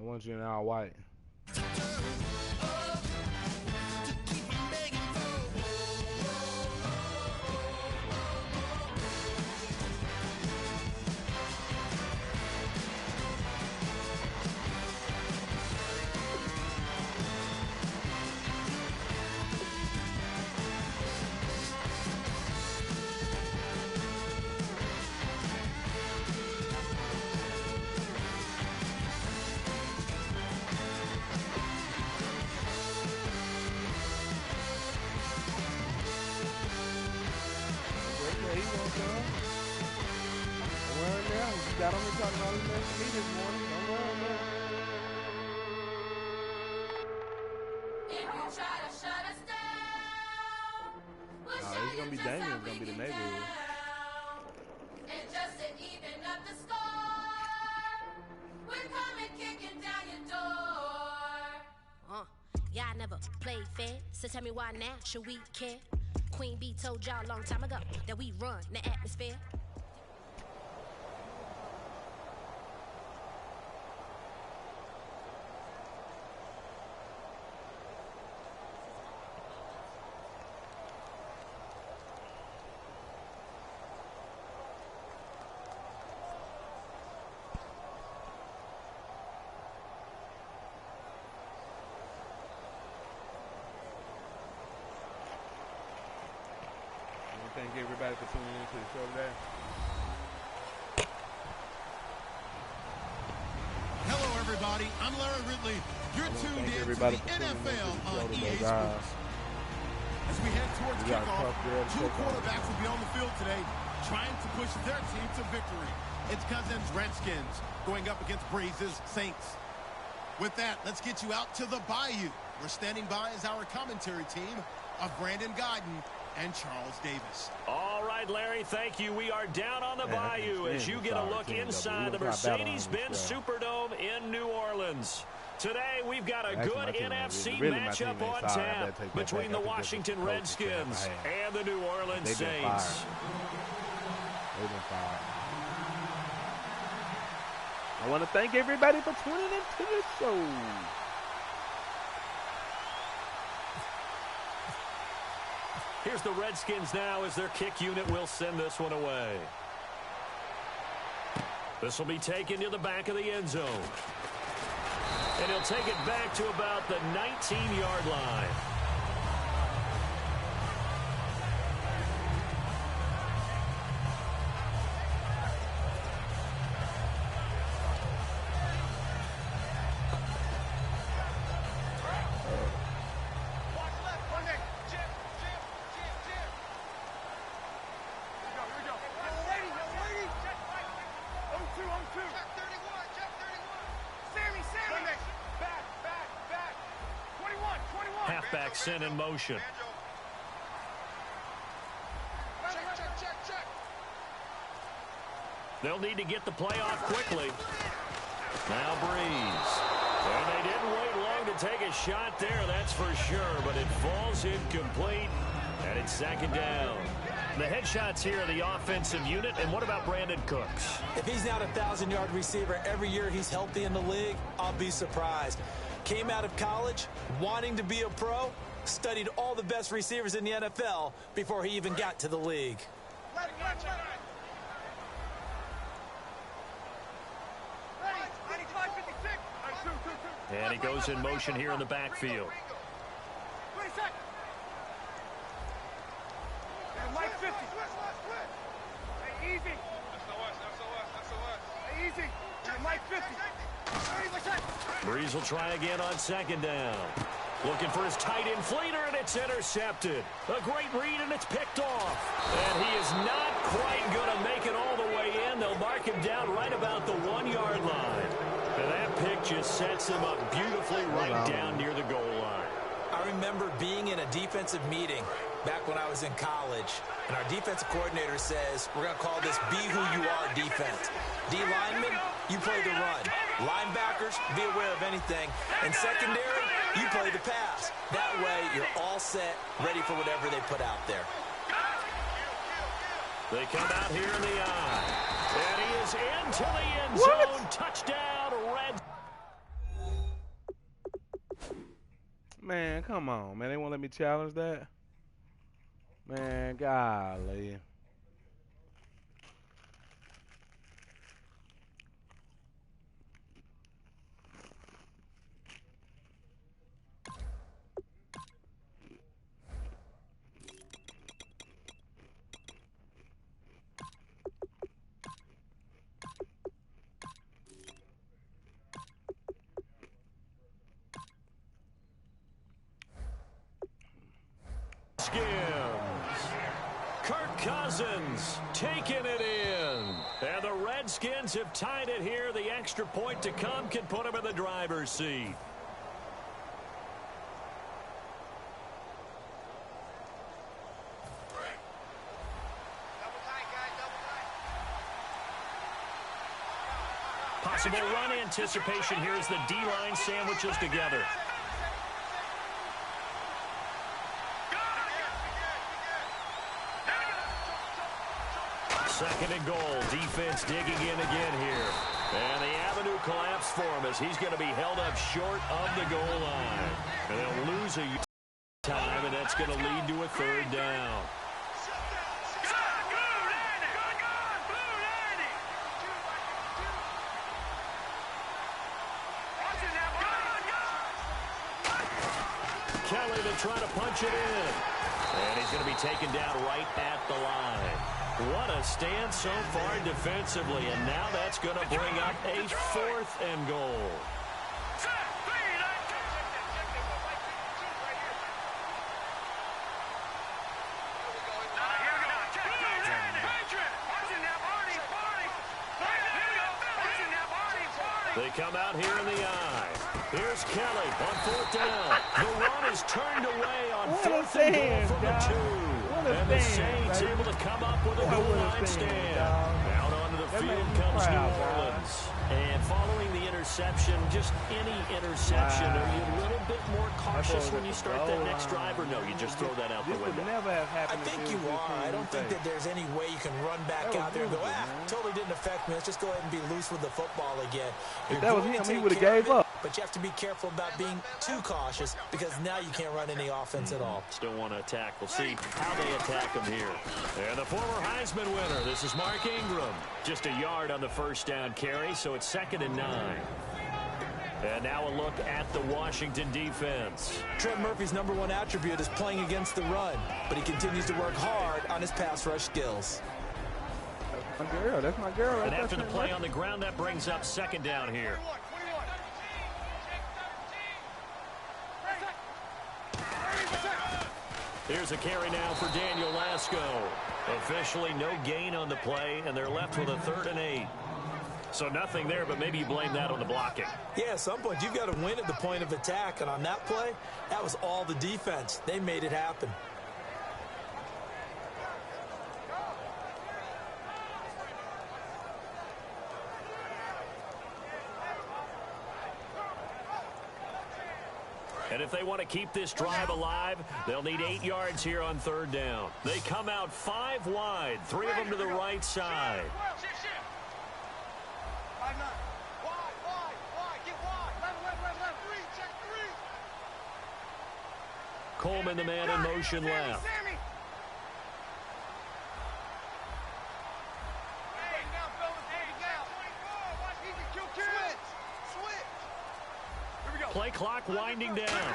I want you in all white. Got on me talking about his man for me this morning. Don't worry, man. If you try to shut us down, we'll it's gonna be Damien. It's gonna be the neighborhood. And just to even up the score, we're coming kicking down your door. Y'all never played fair, so tell me why now should we care? Queen Bee told y'all a long time ago that we run the atmosphere. Thank everybody for tuning in to the show today. Hello, everybody. I'm Larry Ridley. You're tuned in to the NFL on EA Sports. As we head towards kickoff, two quarterbacks will be on the field today trying to push their team to victory. It's Cousins' Redskins going up against Breeze's Saints. With that, let's get you out to the Bayou. We're standing by as our commentary team of Brandon Godden and Charles Davis. All right, Larry, thank you. We are down on the Bayou as you get a look inside the Mercedes-Benz Superdome in New Orleans. Today, we've got a good NFC matchup on tap between the Washington Redskins and the New Orleans Saints. I want to thank everybody for tuning into the show. Here's the Redskins now as their kick unit will send this one away. This will be taken to the back of the end zone. And he'll take it back to about the 19-yard line. Halfback sent in motion. They'll need to get the play off quickly. Now Breeze. And they didn't wait long to take a shot there, that's for sure, but it falls incomplete, and it's second down. The headshots here are the offensive unit, and what about Brandon Cooks? If he's not a 1,000-yard receiver every year he's healthy in the league, I'll be surprised. Came out of college wanting to be a pro, studied all the best receivers in the NFL before he even got to the league. And he goes in motion here in the backfield. Mike 50. Hey, easy. Hey, easy. Mike 50. Breeze will try again on second down. Looking for his tight end fleeter, and it's intercepted. A great read, and it's picked off. And he is not quite going to make it all the way in. They'll mark him down right about the 1-yard line. And that pick just sets him up beautifully right down near the goal line. I remember being in a defensive meeting back when I was in college, and our defensive coordinator says, we're going to call this be who you are defense. D linemen, you play the run. Linebackers, be aware of anything. And secondary, you play the pass. That way, you're all set, ready for whatever they put out there. They come out here in the eye. And he is into the end zone. Touchdown, Red. Man, come on, man. They won't let me challenge that. Man, golly. Kirk Cousins taking it in. And the Redskins have tied it here. The extra point to come can put them in the driver's seat. Possible run anticipation here as the D-line sandwiches together. Second and goal. Defense digging in again here. And the avenue collapsed for him as he's going to be held up short of the goal line. And they'll lose a time, and that's going to lead to a third down. Kelly to try to punch it in. And he's going to be taken down right at the line. What a stand so far defensively, and now that's going to bring up a 4th and goal. They come out here in the eye. Here's Kelly on 4th down. The run is turned away on 4th and goal from the 2. And the Saints able to come up with a goal line stand. Out onto the field comes New Orleans. And following the interception, just any interception, are you a little bit more cautious when you start that next drive, or no, you just throw that out the window? I think you are. I don't think that there's any way you can run back out there and go, totally didn't affect me. Let's just go ahead and be loose with the football again. If that was him, he would have gave up. But you have to be careful about being too cautious because now you can't run any offense at all. Still want to attack. We'll see how they attack him here. And the former Heisman winner, this is Mark Ingram. Just a yard on the first down carry, so it's 2nd and 9. And now a look at the Washington defense. Trent Murphy's #1 attribute is playing against the run, but he continues to work hard on his pass rush skills. That's my girl. That's my girl. And after the play on the ground, that brings up 2nd down here. Here's a carry now for Daniel Lasco. Officially no gain on the play, and they're left with a 3rd and 8. So nothing there, but maybe you blame that on the blocking. Yeah, at some point you've got to win at the point of attack, and on that play, that was all the defense. They made it happen. And if they want to keep this drive alive, they'll need 8 yards here on 3rd down. They come out 5 wide, 3 of them to the right side. Coleman, the man in motion left. Play clock winding down.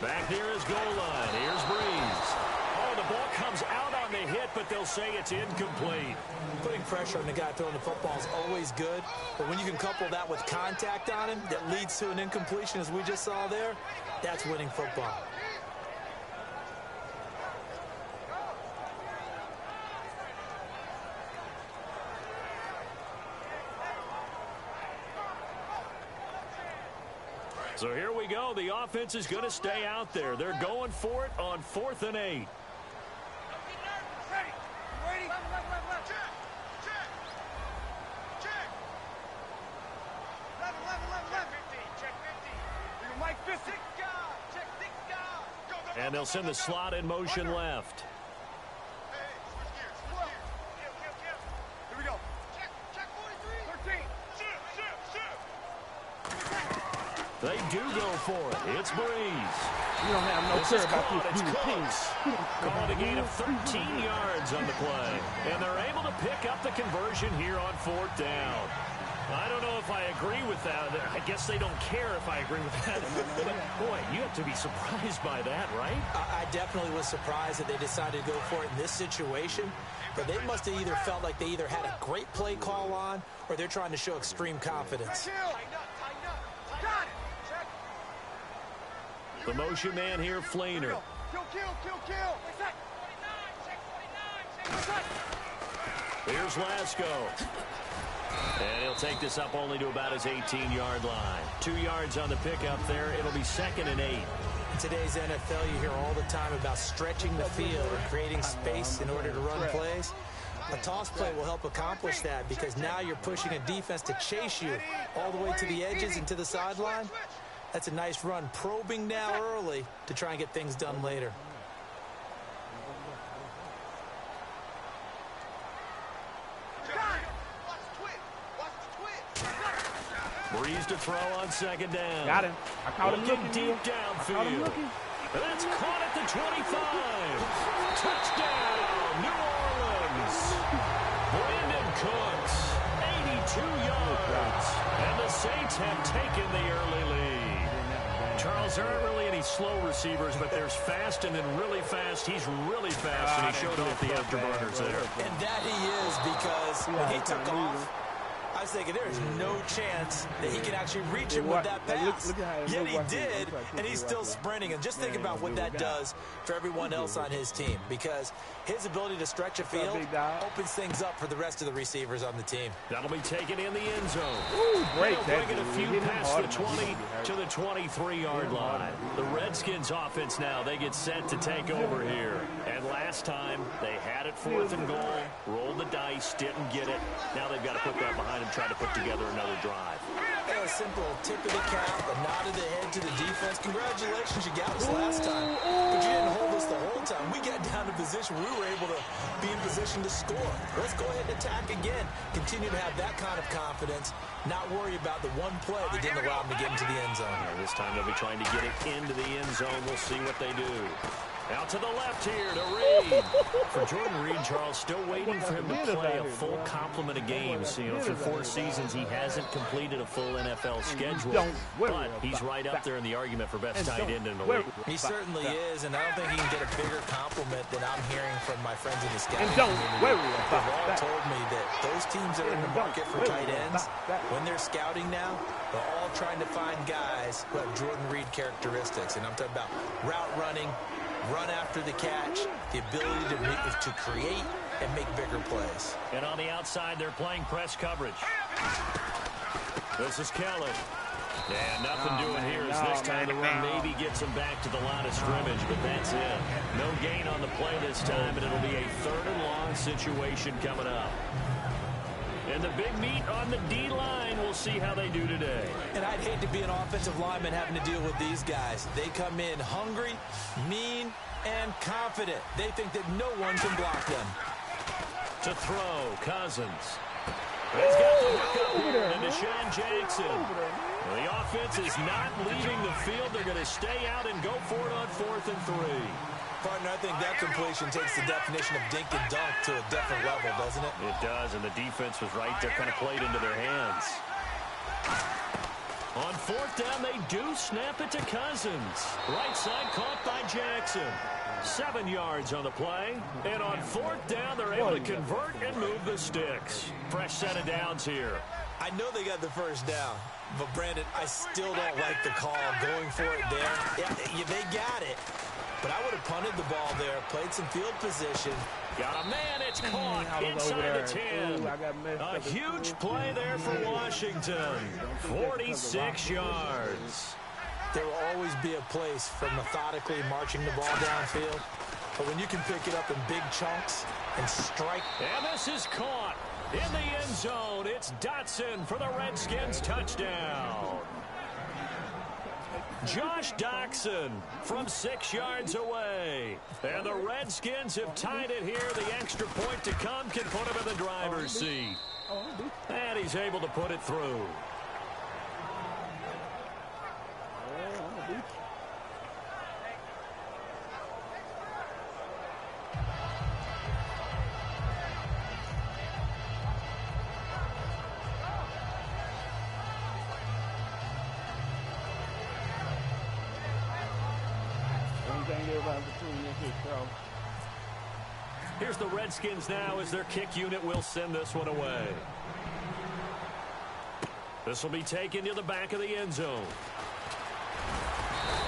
Back near his goal line. Here's Breeze. Oh, the ball comes out on the hit, but they'll say it's incomplete. Putting pressure on the guy throwing the football is always good, but when you can couple that with contact on him that leads to an incompletion, as we just saw there, that's winning football. So here we go. The offense is going to stay out there. They're going for it on 4th and 8. And they'll send the slot in motion left. They do go for it. It's Breeze. You don't have no care about this team. Calling a gain of 13 yards on the play. And they're able to pick up the conversion here on 4th down. I don't know if I agree with that. I guess they don't care if I agree with that. Boy, you have to be surprised by that, right? I definitely was surprised that they decided to go for it in this situation. But they must have either felt like they either had a great play call on or they're trying to show extreme confidence. The motion man here, Flainer. Kill. Here's Lasco. And he'll take this up only to about his 18-yard line. 2 yards on the pickup there. It'll be 2nd and 8. In today's NFL, you hear all the time about stretching the field and creating space in order to run plays. A toss play will help accomplish that because now you're pushing a defense to chase you all the way to the edges and to the sideline. That's a nice run, probing now early to try and get things done later. Breeze to throw on 2nd down. Got him. I caught him looking deep downfield. That's caught at the 25. Touchdown, New Orleans. Brandon Cooks, 82 yards. And the Saints have taken the early lead. Charles, there aren't really any slow receivers, but there's fast and then really fast. He's really fast, and he showed off the afterburners there. And that he is because when he took off, I was thinking there's no chance that he can actually reach him with that pass. Yet he did, and he's still sprinting. And just think about what that does for everyone else on his team, because his ability to stretch a field opens things up for the rest of the receivers on the team. That'll be taken in the end zone. Break They'll bring it a few past the 20 to the 23-yard line. The Redskins offense now, they get set to take over here. And last time, they had it 4th and goal, rolled the dice, didn't get it. Now they've got to put that behind them, try to put together another drive. A simple tip of the cap, a nod of the head to the defense. Congratulations, you got us last time, but you didn't hold us the whole time. We got down to position where we were able to be in position to score. Let's go ahead and attack again. Continue to have that kind of confidence, not worry about the one play that didn't allow them to get into the end zone. This time they'll be trying to get it into the end zone. We'll see what they do. Out to the left here to Reed. For Jordan Reed, Charles, still waiting for him to play a full complement of games. You know, for 4 seasons, he hasn't completed a full NFL schedule. But he's right up there in the argument for best tight end in the league. He certainly is, and I don't think he can get a bigger compliment than I'm hearing from my friends in the scouting community. They've all told me that those teams that are in the market for tight ends, when they're scouting now, they're all trying to find guys who have Jordan Reed characteristics. And I'm talking about route running, run after the catch, the ability to create and make bigger plays. And on the outside, they're playing press coverage. This is Kelly. And nothing doing here as this time the run maybe gets him back to the line of scrimmage, but that's it. No gain on the play this time, and it'll be a 3rd and long situation coming up. And the big meat on the D-line, we'll see how they do today. And I'd hate to be an offensive lineman having to deal with these guys. They come in hungry, mean, and confident. They think that no one can block them. To throw, Cousins. He's got the hook up here to Deshaun Jackson. Well, the offense is not leaving the field. They're going to stay out and go for it on 4th and 3. Partner, I think that completion takes the definition of dink and dunk to a different level, doesn't it? It does, and the defense was right there, kind of played into their hands. On 4th down, they do snap it to Cousins. Right side caught by Jackson. 7 yards on the play. And on 4th down, they're able to convert and move the sticks. Fresh set of downs here. I know they got the first down, but Brandon, I still don't like the call going for it there. Yeah, they got it. But I would have punted the ball there, played some field position. Got a man, it's caught inside the 10. A huge play there for Washington. 46 yards. There will always be a place for methodically marching the ball downfield. But when you can pick it up in big chunks and strike. And this is caught in the end zone. It's Dotson for the Redskins touchdown. Josh Doctson from 6 yards away. And the Redskins have tied it here. The extra point to come can put him in the driver's seat. And he's able to put it through. can't give everybody opportunity to throw. Here's the Redskins now as their kick unit will send this one away. This will be taken to the back of the end zone.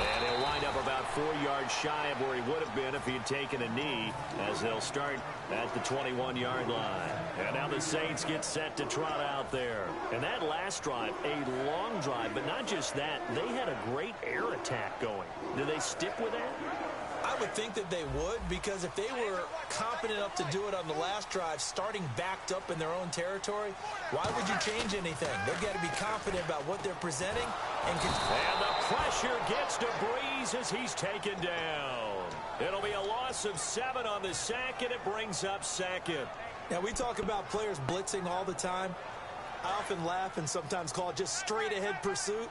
And he'll wind up about 4 yards shy of where he would have been if he had taken a knee, as they'll start at the 21-yard line. And now the Saints get set to trot out there. And that last drive, a long drive, but not just that, they had a great air attack going. Do they stick with that? I would think that they would, because if they were confident enough to do it on the last drive, starting backed up in their own territory, why would you change anything? They've got to be confident about what they're presenting. And the pressure gets to Breeze as he's taken down. It'll be a loss of 7 on the sack, and it brings up second. Now, we talk about players blitzing all the time. I often laugh and sometimes call it just straight-ahead pursuit.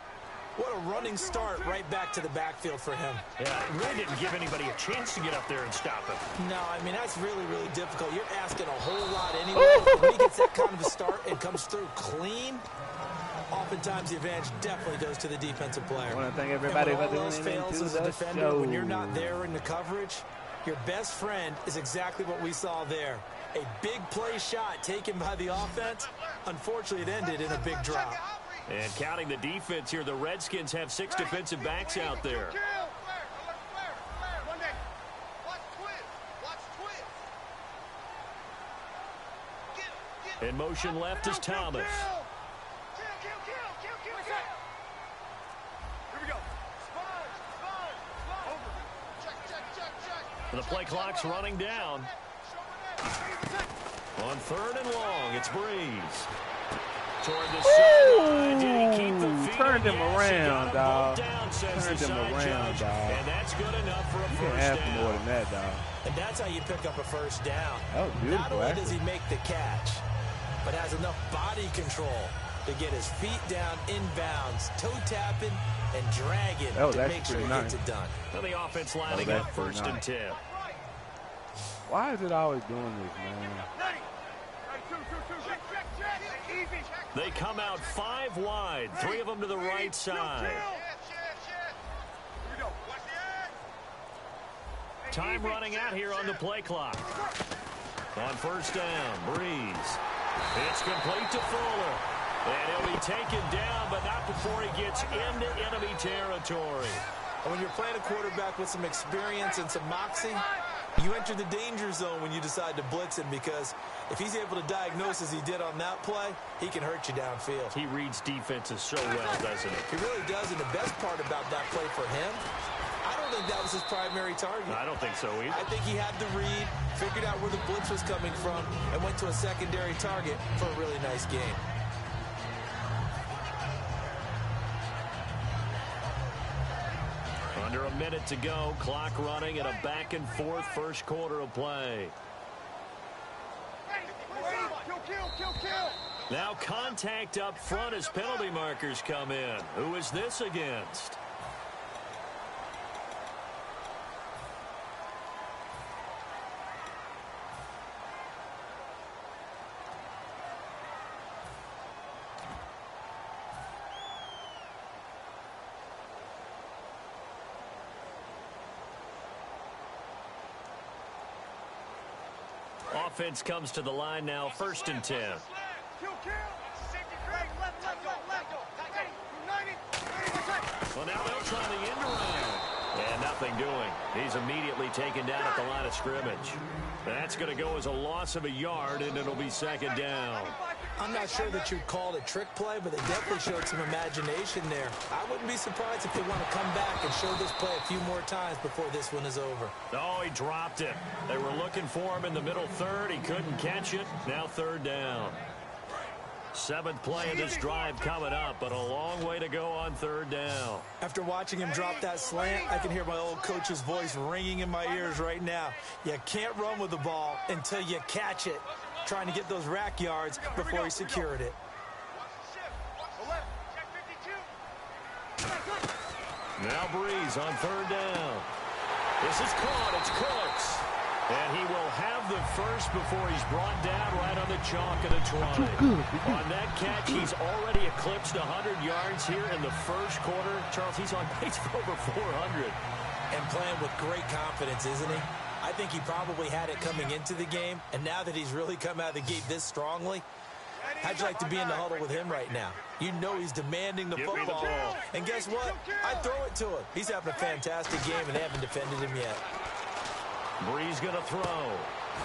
What a running start right back to the backfield for him. Yeah, it really didn't give anybody a chance to get up there and stop him. No, I mean, that's really, really difficult. You're asking a whole lot anyway. When he gets that kind of a start and comes through clean, oftentimes the advantage definitely goes to the defensive player. I want to thank everybody for tuning in fails as a defender, show. when you're not there in the coverage, your best friend is exactly what we saw there. A big play shot taken by the offense. Unfortunately, it ended in a big drop. And counting the defense here, the Redskins have 6 defensive backs out there. In motion left is Thomas. The play clock's running down. On 3rd and long, it's Breeze. Toward the sideline. Did he keep the feet? Turned him Yes, around, dog. Turned him around, dog. And that's good enough for a You first can't ask down. for more than that, dog. And that's how you pick up a first down. That was beautiful, Not only actually. does he make the catch, but has enough body control to get his feet down inbounds, toe tapping and dragging That was to actually make sure he pretty gets nice. it done. Well, the offense lining that's up pretty 1st and nice. 10. Why is it always doing this, man? They come out 5 wide, 3 of them to the right side. Time running out here on the play clock. On 1st down, Breeze. It's complete to Fuller. And he'll be taken down, but not before he gets into enemy territory. And when you're playing a quarterback with some experience and some moxie, you enter the danger zone when you decide to blitz him, because if he's able to diagnose as he did on that play, he can hurt you downfield. He reads defenses so well, doesn't he? He really does, and the best part about that play for him, I don't think that was his primary target. I don't think so either. I think he had the read, figured out where the blitz was coming from, and went to a secondary target for a really nice game. Under a minute to go, clock running, and a back-and-forth first quarter of play. Now contact up front as penalty markers come in. Who is this against? Offense comes to the line now, 1st and 10. Well, now they'll try the end around. And nothing doing. He's immediately taken down at the line of scrimmage. That's going to go as a loss of a yard, and it'll be 2nd down. I'm not sure that you'd call it a trick play, but they definitely showed some imagination there. I wouldn't be surprised if they want to come back and show this play a few more times before this one is over. Oh, he dropped it. They were looking for him in the middle 3rd. He couldn't catch it. Now 3rd down. 7th play of this drive coming up, but a long way to go on 3rd down. After watching him drop that slant, I can hear my old coach's voice ringing in my ears right now. You can't run with the ball until you catch it. Trying to get those rack yards before he secured it. Now Breeze on 3rd down. This is caught. It's Cooks. And he will have the first before he's brought down right on the chalk of the 20. On that catch, he's already eclipsed 100 yards here in the first quarter. Charles, he's on pace for over 400. And playing with great confidence, isn't he? I think he probably had it coming into the game, and now that he's really come out of the gate this strongly, how'd you like to be in the huddle with him right now? You know he's demanding the football. And guess what? I'd throw it to him. He's having a fantastic game, and they haven't defended him yet. Breeze going to throw.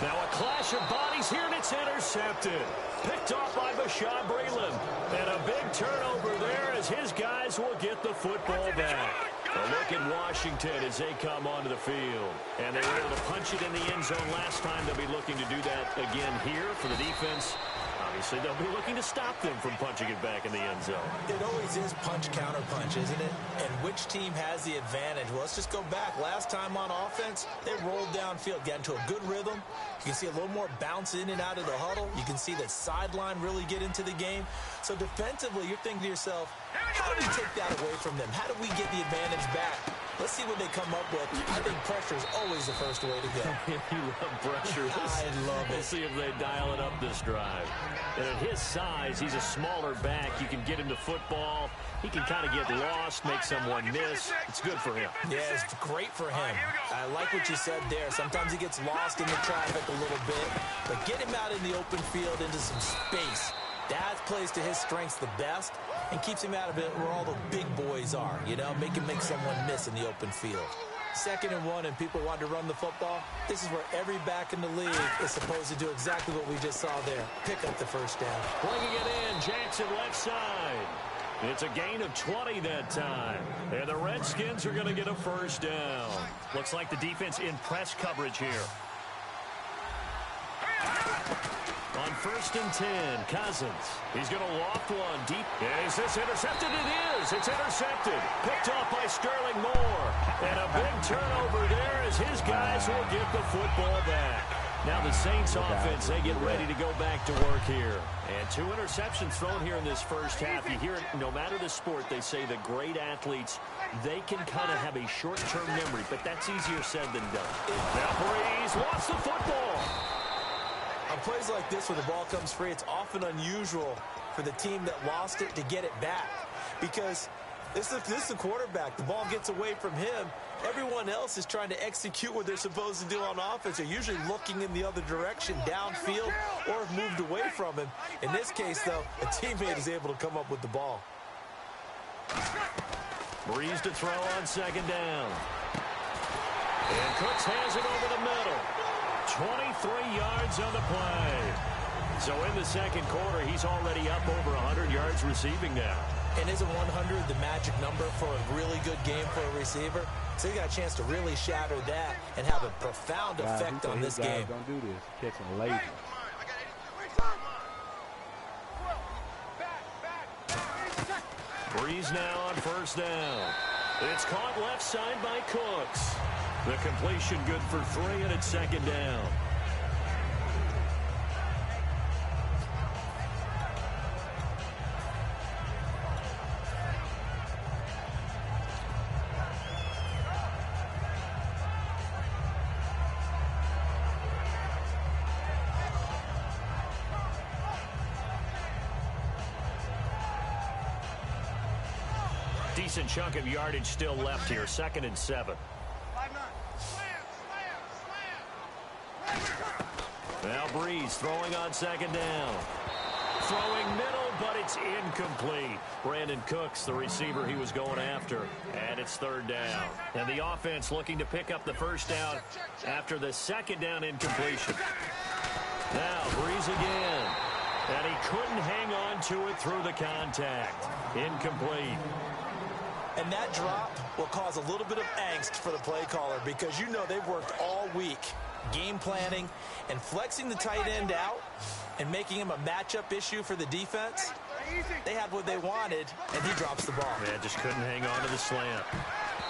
Now a clash of bodies here, and it's intercepted. Picked off by Bashaud Breeland. And a big turnover there as his guys will get the football back. A look at Washington as they come onto the field. And they were able to punch it in the end zone last time. They'll be looking to do that again here for the defense. Obviously, they'll be looking to stop them from punching it back in the end zone. It always is punch-counter-punch, isn't it? And which team has the advantage? Well, let's just go back. Last time on offense, they rolled downfield, got into a good rhythm. You can see a little more bounce in and out of the huddle. You can see the sideline really get into the game. So defensively, you're thinking to yourself, how do we take that away from them? How do we get the advantage back? Let's see what they come up with. I think pressure is always the first way to go. You love pressure. I love it. We'll see if they dial it up this drive. And at his size, he's a smaller back. You can get him to football. He can kind of get lost, make someone miss. It's good for him. Yeah, it's great for him. I like what you said there. Sometimes he gets lost in the traffic a little bit. But get him out in the open field into some space. That plays to his strengths the best and keeps him out of it where all the big boys are, you know, make someone miss in the open field. 2nd and 1 and people want to run the football. This is where every back in the league is supposed to do exactly what we just saw there. Pick up the first down. Bringing it in, Jackson left side. It's a gain of 20 that time. And the Redskins are going to get a first down. Looks like the defense in press coverage here. On 1st and 10, Cousins. He's going to loft one deep. Is this intercepted? It is. It's intercepted. Picked off by Sterling Moore. And a big turnover there as his guys will get the football back. Now the Saints offense, they get ready to go back to work here. And 2 interceptions thrown here in this first half. You hear it, no matter the sport, they say the great athletes, they can kind of have a short-term memory, but that's easier said than done. Now Breeze lost the football. On plays like this where the ball comes free, it's often unusual for the team that lost it to get it back. Because this is the quarterback. The ball gets away from him. Everyone else is trying to execute what they're supposed to do on offense. They're usually looking in the other direction, downfield, or have moved away from him. In this case, though, a teammate is able to come up with the ball. Breeze to throw on 2nd down. And Cooks has it over the middle. 23 yards on the play. So in the 2nd quarter, he's already up over 100 yards receiving now. And isn't 100 the magic number for a really good game for a receiver? So he got a chance to really shatter that and have a profound effect on this game. Don't do this. Catching lazy. Breeze now on 1st down. It's caught left side by Cooks. The completion good for 3, and it's 2nd down. Decent chunk of yardage still left here. 2nd and 7. Now Breeze throwing on 2nd down. Throwing middle, but it's incomplete. Brandon Cooks, the receiver he was going after. And it's 3rd down. And the offense looking to pick up the first down after the 2nd down incompletion. Now Breeze again. And he couldn't hang on to it through the contact. Incomplete. And that drop will cause a little bit of angst for the play caller because you know they've worked all week game planning and flexing the tight end out and making him a matchup issue for the defense. They had what they wanted, and he drops the ball. Yeah, just couldn't hang on to the slant.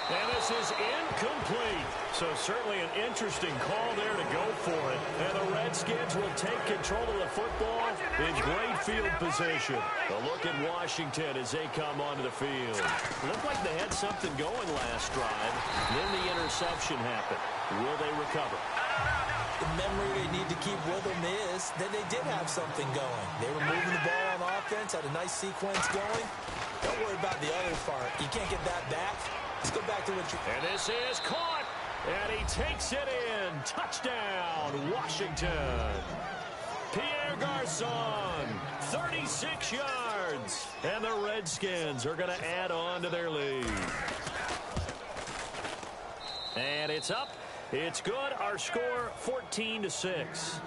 And this is incomplete. So certainly an interesting call there to go for it. And the Redskins will take control of the football in great field position. A look at Washington as they come onto the field. Looked like they had something going last drive. Then the interception happened. Will they recover? The memory they need to keep with them is that they did have something going. They were moving the ball on offense, had a nice sequence going. Don't worry about the other part. You can't get that back. Let's go back to what you... And this is caught, and he takes it in. Touchdown, Washington. Pierre Garçon, 36 yards. And the Redskins are going to add on to their lead. And it's up. It's good. Our score, 14-6.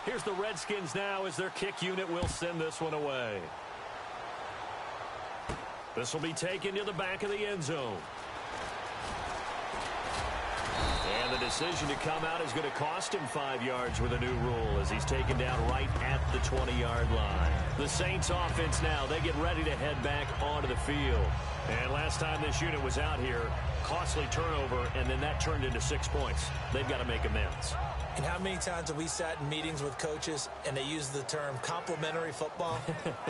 Here's the Redskins now as their kick unit will send this one away. This will be taken to the back of the end zone. And the decision to come out is going to cost him 5 yards with a new rule as he's taken down right at the 20-yard line. The Saints offense now, they get ready to head back onto the field. And last time this unit was out here, costly turnover, and then that turned into 6 points. They've got to make amends. And how many times have we sat in meetings with coaches and they use the term complementary football?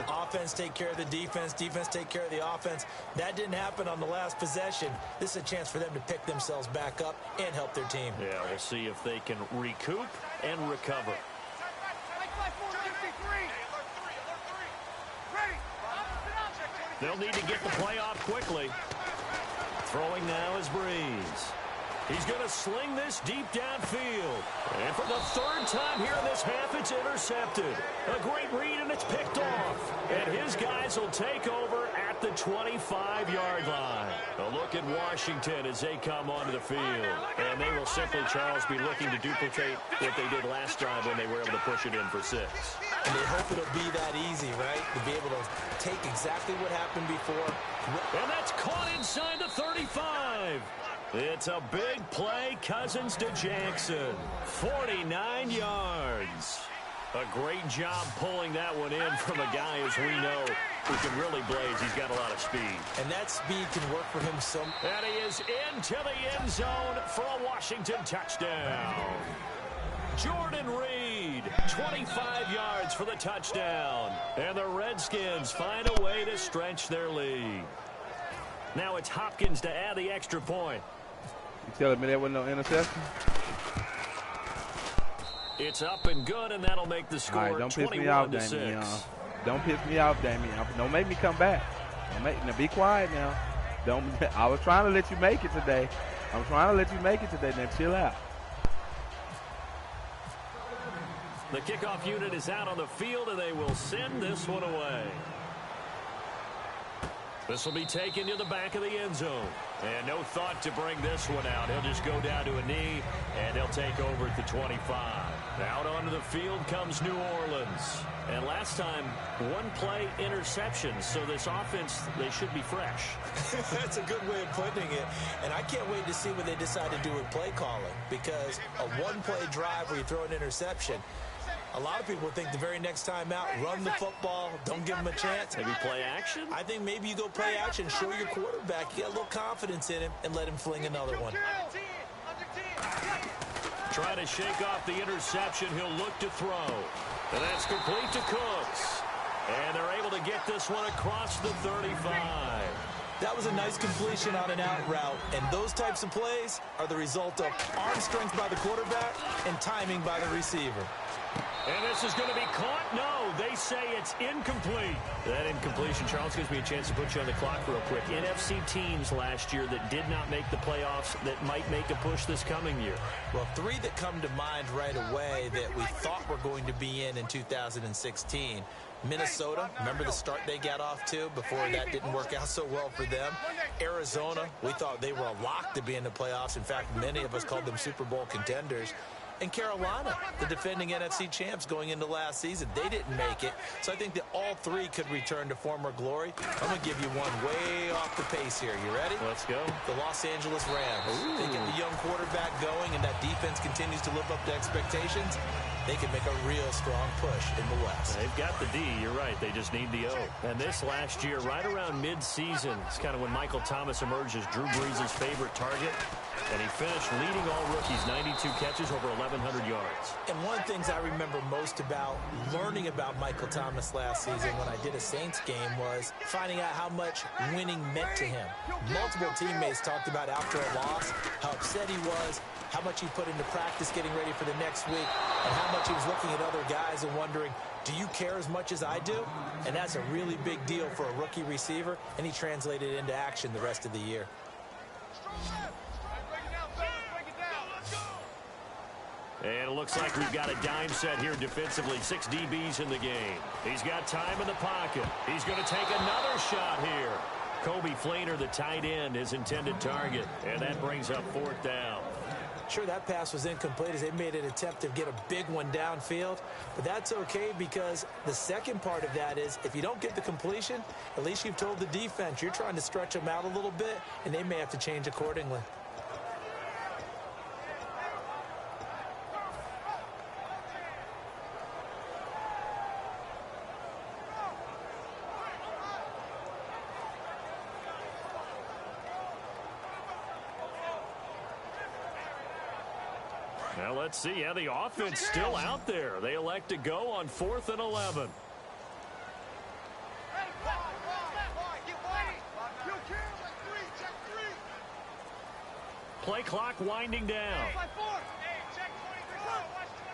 Offense take care of the defense, defense take care of the offense. That didn't happen on the last possession. This is a chance for them to pick themselves back up and help their team. Yeah, we'll see if they can recoup and recover. They'll need to get the play off quickly. Throwing now is Breeze. He's going to sling this deep downfield. And for the third time here in this half, it's intercepted. A great read, and it's picked off. And his guys will take over at the 25-yard line. A look at Washington as they come onto the field. And they will simply, Charles, be looking to duplicate what they did last time when they were able to push it in for 6. And they hope it'll be that easy, right? To be able to take exactly what happened before. And that's caught inside the 35. It's a big play, Cousins to Jackson. 49 yards. A great job pulling that one in from a guy, as we know, who can really blaze. He's got a lot of speed. And that speed can work for him so much. And he is into the end zone for a Washington touchdown. Jordan Reed, 25 yards for the touchdown. And the Redskins find a way to stretch their lead. Now it's Hopkins to add the extra point. You telling me there wasn't no interception? It's up and good, and that'll make the score. All right, don't piss me off, 21-6. Damian. Don't piss me off, Damian. Don't make me come back. Now be quiet now. I was trying to let you make it today. I'm trying to let you make it today. Now chill out. The kickoff unit is out on the field, and they will send this one away. This will be taken to the back of the end zone. And no thought to bring this one out. He'll just go down to a knee, and he'll take over at the 25. Out onto the field comes New Orleans. And last time, one play interception. So this offense, they should be fresh. That's a good way of putting it. And I can't wait to see what they decide to do with play calling. Because a one-play drive where you throw an interception, a lot of people think the very next time out, run the football, don't give him a chance. Maybe play action? I think maybe you go play action, show your quarterback, you get a little confidence in him, and let him fling another one. Trying to shake off the interception, he'll look to throw. And that's complete to Cooks. And they're able to get this one across the 35. That was a nice completion on an out route, and those types of plays are the result of arm strength by the quarterback and timing by the receiver. And this is going to be caught? No, they say it's incomplete. That incompletion, Charles, gives me a chance to put you on the clock real quick. NFC teams last year that did not make the playoffs that might make a push this coming year. Well, 3 that come to mind right away that we thought were going to be in 2016. Minnesota, remember the start they got off to before that didn't work out so well for them. Arizona, we thought they were a lock to be in the playoffs. In fact, many of us called them Super Bowl contenders. And Carolina, the defending NFC champs going into last season, they didn't make it. So I think that all 3 could return to former glory. I'm going to give you one way off the pace here. You ready? Let's go. The Los Angeles Rams. Ooh. They get the young quarterback going, and that defense continues to live up to expectations. They can make a real strong push in the West. They've got the D, you're right. They just need the O. And this last year, right around mid-season, it's kind of when Michael Thomas emerged as Drew Brees' favorite target. And he finished leading all rookies, 92 catches, over 1,100 yards. And one of the things I remember most about learning about Michael Thomas last season when I did a Saints game was finding out how much winning meant to him. Multiple teammates talked about after a loss, how upset he was, how much he put into practice getting ready for the next week, and how much he was looking at other guys and wondering, Do you care as much as I do? And that's a really big deal for a rookie receiver, and he translated it into action the rest of the year. And it looks like we've got a dime set here defensively. 6 DBs in the game. He's got time in the pocket. He's going to take another shot here. Kobe Fleener, the tight end, his intended target. And that brings up 4th down. Sure, that pass was incomplete as they made an attempt to get a big one downfield. But that's okay because the second part of that is if you don't get the completion, at least you've told the defense you're trying to stretch them out a little bit, and they may have to change accordingly. Now let's see. Yeah, the offense still out there. They elect to go on 4th and 11. Play clock winding down.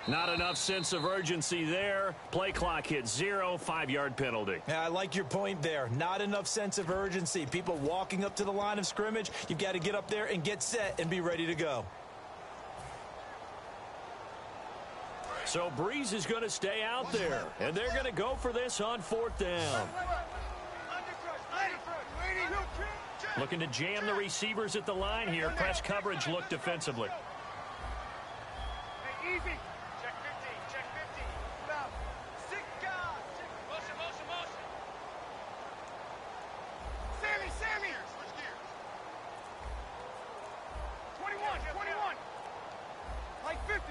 Not enough sense of urgency there. Play clock hits 0, 5-yard penalty. Yeah, I like your point there. Not enough sense of urgency. People walking up to the line of scrimmage, you've got to get up there and get set and be ready to go. So Breeze is going to stay out there, and they're going to go for this on 4th down. Looking to jam the receivers at the line here. Press coverage look defensively. Hey, easy. Check 15, check 15. Now, 6 guys. Motion, motion, motion. Sammy. Switch gears. 21. Like 50.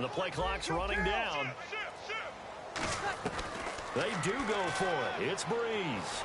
The play clock's running down. They do go for it. It's Breeze.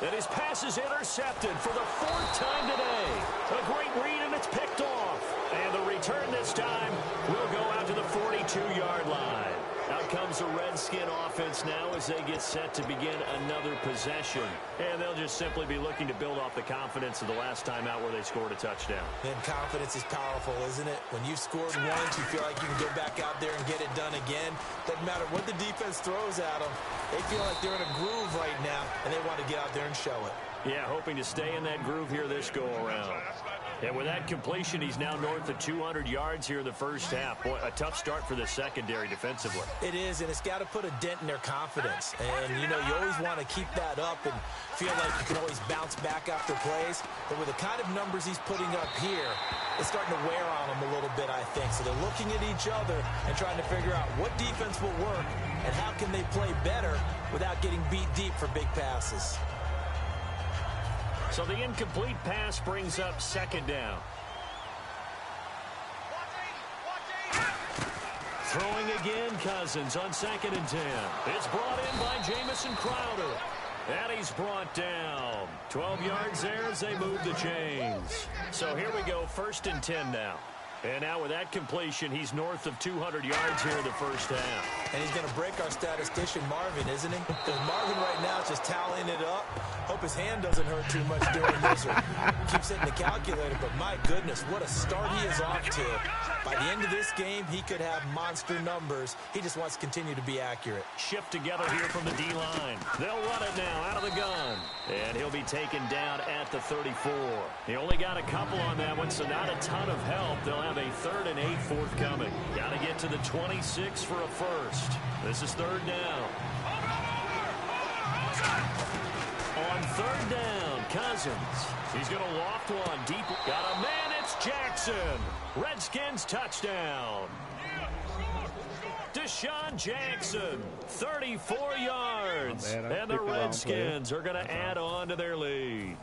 And his pass is intercepted for the 4th time today. A great read, and it's picked off. And the return this time will go out to the 42-yard line. Out comes the Redskin offense now as they get set to begin another possession. And they'll just simply be looking to build off the confidence of the last time out where they scored a touchdown. And confidence is powerful, isn't it? When you've scored once, you feel like you can go back out there and get it done again. Doesn't matter what the defense throws at them. They feel like they're in a groove right now, and they want to get out there and show it. Yeah, hoping to stay in that groove here this go-around. And with that completion, he's now north of 200 yards here in the first half. Boy, a tough start for the secondary defensively. It is, and it's got to put a dent in their confidence. And, you know, you always want to keep that up and feel like you can always bounce back after plays. But with the kind of numbers he's putting up here, it's starting to wear on them a little bit, I think. So they're looking at each other and trying to figure out what defense will work and how can they play better without getting beat deep for big passes. So the incomplete pass brings up 2nd down. Throwing again, Cousins on 2nd and 10. It's brought in by Jamison Crowder. And he's brought down. 12 yards there as they move the chains. So here we go, 1st and 10 now. And now with that completion, he's north of 200 yards here in the first half. And he's going to break our statistician, Marvin, isn't he? Because Marvin right now is just tallying it up. Hope his hand doesn't hurt too much during this or keeps hitting the calculator. But my goodness, what a start he is off to. By the end of this game, he could have monster numbers. He just wants to continue to be accurate. Shift together here from the D-line. They'll run it now out of the gun. And he'll be taken down at the 34. He only got a couple on that one, so not a ton of help. They'll have a 3rd and 8 forthcoming. Got to get to the 26 for a first. This is 3rd down. On 3rd down, Cousins. He's going to loft one deep. Got a man, it's Jackson. Redskins touchdown. Deshaun Jackson, 34 yards. And the Redskins are going to add on to their lead.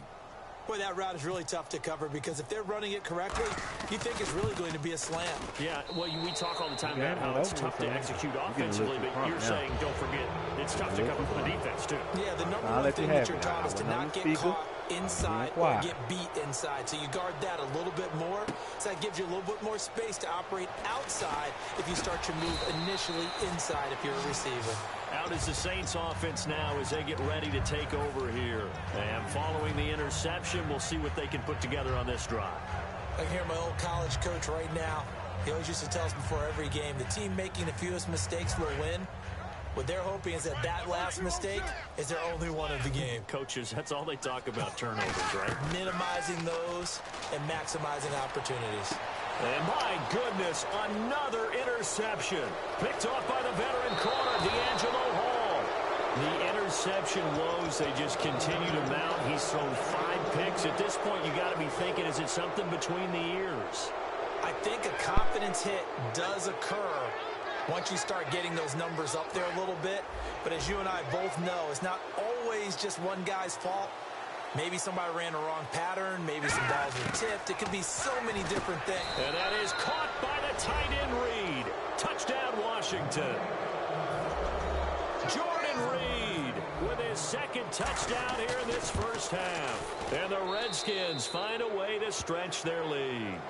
Boy, that route is really tough to cover because if they're running it correctly, you think it's really going to be a slam. Yeah, well, we talk all the time about how it's tough to execute offensively, but you're saying, don't forget, it's tough to cover for the defense, too. Yeah, the number one thing that you're taught is to not get caught inside or get beat inside. So you guard that a little bit more. So that gives you a little bit more space to operate outside if you start your move initially inside if you're a receiver. Out is the Saints offense now as they get ready to take over here. And following the interception, we'll see what they can put together on this drive. I can hear my old college coach right now. He always used to tell us before every game, the team making the fewest mistakes will win. What they're hoping is that last mistake is their only one of the game. Coaches, that's all they talk about, turnovers, right? Minimizing those and maximizing opportunities. And my goodness, another interception. Picked off by the veteran corner, D'Angelo Hall. The interception woes, they just continue to mount. He's thrown 5 picks. At this point, you got to be thinking, is it something between the ears? I think a confidence hit does occur once you start getting those numbers up there a little bit. But as you and I both know, it's not always just one guy's fault. Maybe somebody ran a wrong pattern. Maybe some balls were tipped. It could be so many different things. And that is caught by the tight end Reed. Touchdown, Washington. Jordan Reed with his second touchdown here in this first half. And the Redskins find a way to stretch their lead.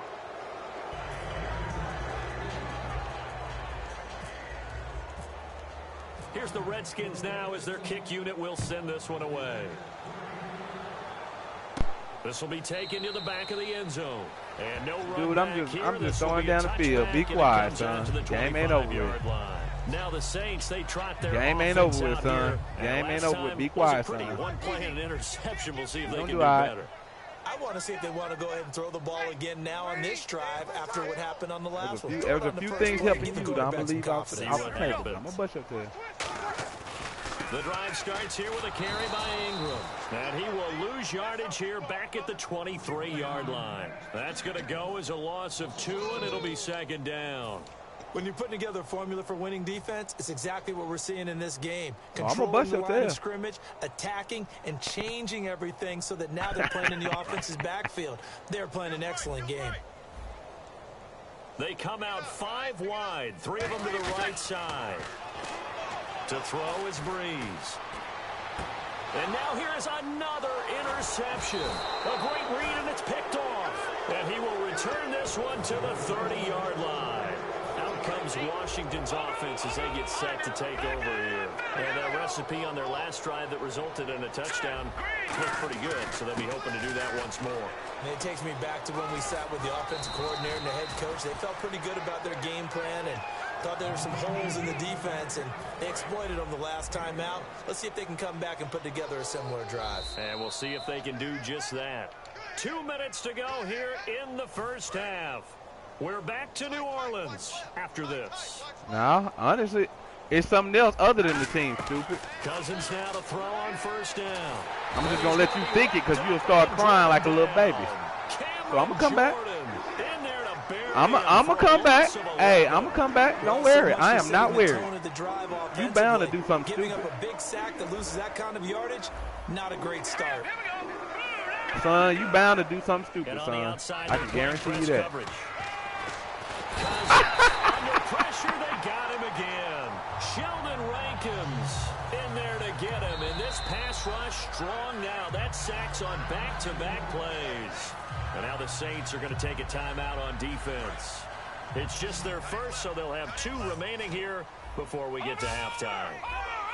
Here's the Redskins now as their kick unit will send this one away. This will be taken to the back of the end zone. And no run Dude, I'm just throwing down the field. Be quiet, son. Game ain't over with. Now the Saints, they trot their game ain't over with, son. Game ain't over with. Be quiet, son. One play and an interception. We'll see if they can do right. better. I want to see if they want to go ahead and throw the ball again now on this drive after what happened on the last one. There's a few things helping you. I'm going to leave off the table. I'm going to bust up there. The drive starts here with a carry by Ingram. And he will lose yardage here back at the 23-yard line. That's going to go as a loss of 2, and it'll be second down. When you're putting together a formula for winning defense, it's exactly what we're seeing in this game. Controlling the line of scrimmage, attacking, and changing everything so that now they're playing in the offense's backfield. They're playing an excellent game. They come out 5 wide, 3 of them to the right side. To throw is Breeze. And now here is another interception. A great read, and it's picked off. And he will return this one to the 30-yard line. Out comes Washington's offense as they get set to take over here. And a recipe on their last drive that resulted in a touchdown looked pretty good, so they'll be hoping to do that once more. And it takes me back to when we sat with the offensive coordinator and the head coach. They felt pretty good about their game plan and thought there were some holes in the defense, and they exploited them the last time out. Let's see if they can come back and put together a similar drive. And we'll see if they can do just that. 2 minutes to go here in the first half. We're back to New Orleans after this. Now, honestly, it's something else other than the team, stupid. Cousins now to throw on first down. I'm just going to let you think it because you'll start crying like a little baby. So I'm going to come back. I'm going to come back. Hey, I'm going to come back. Don't worry. I am not worried. You bound to do something stupid. Giving up a big sack that loses that kind of yardage, not a great start. Son, you bound to do something stupid, son. I can guarantee you that. Under pressure, they got him again. Sheldon Rankins in there to get him. And this pass rush strong now. That sacks on back-to-back plays. And now the Saints are going to take a timeout on defense. It's just their first, so they'll have 2 remaining here before we get to halftime.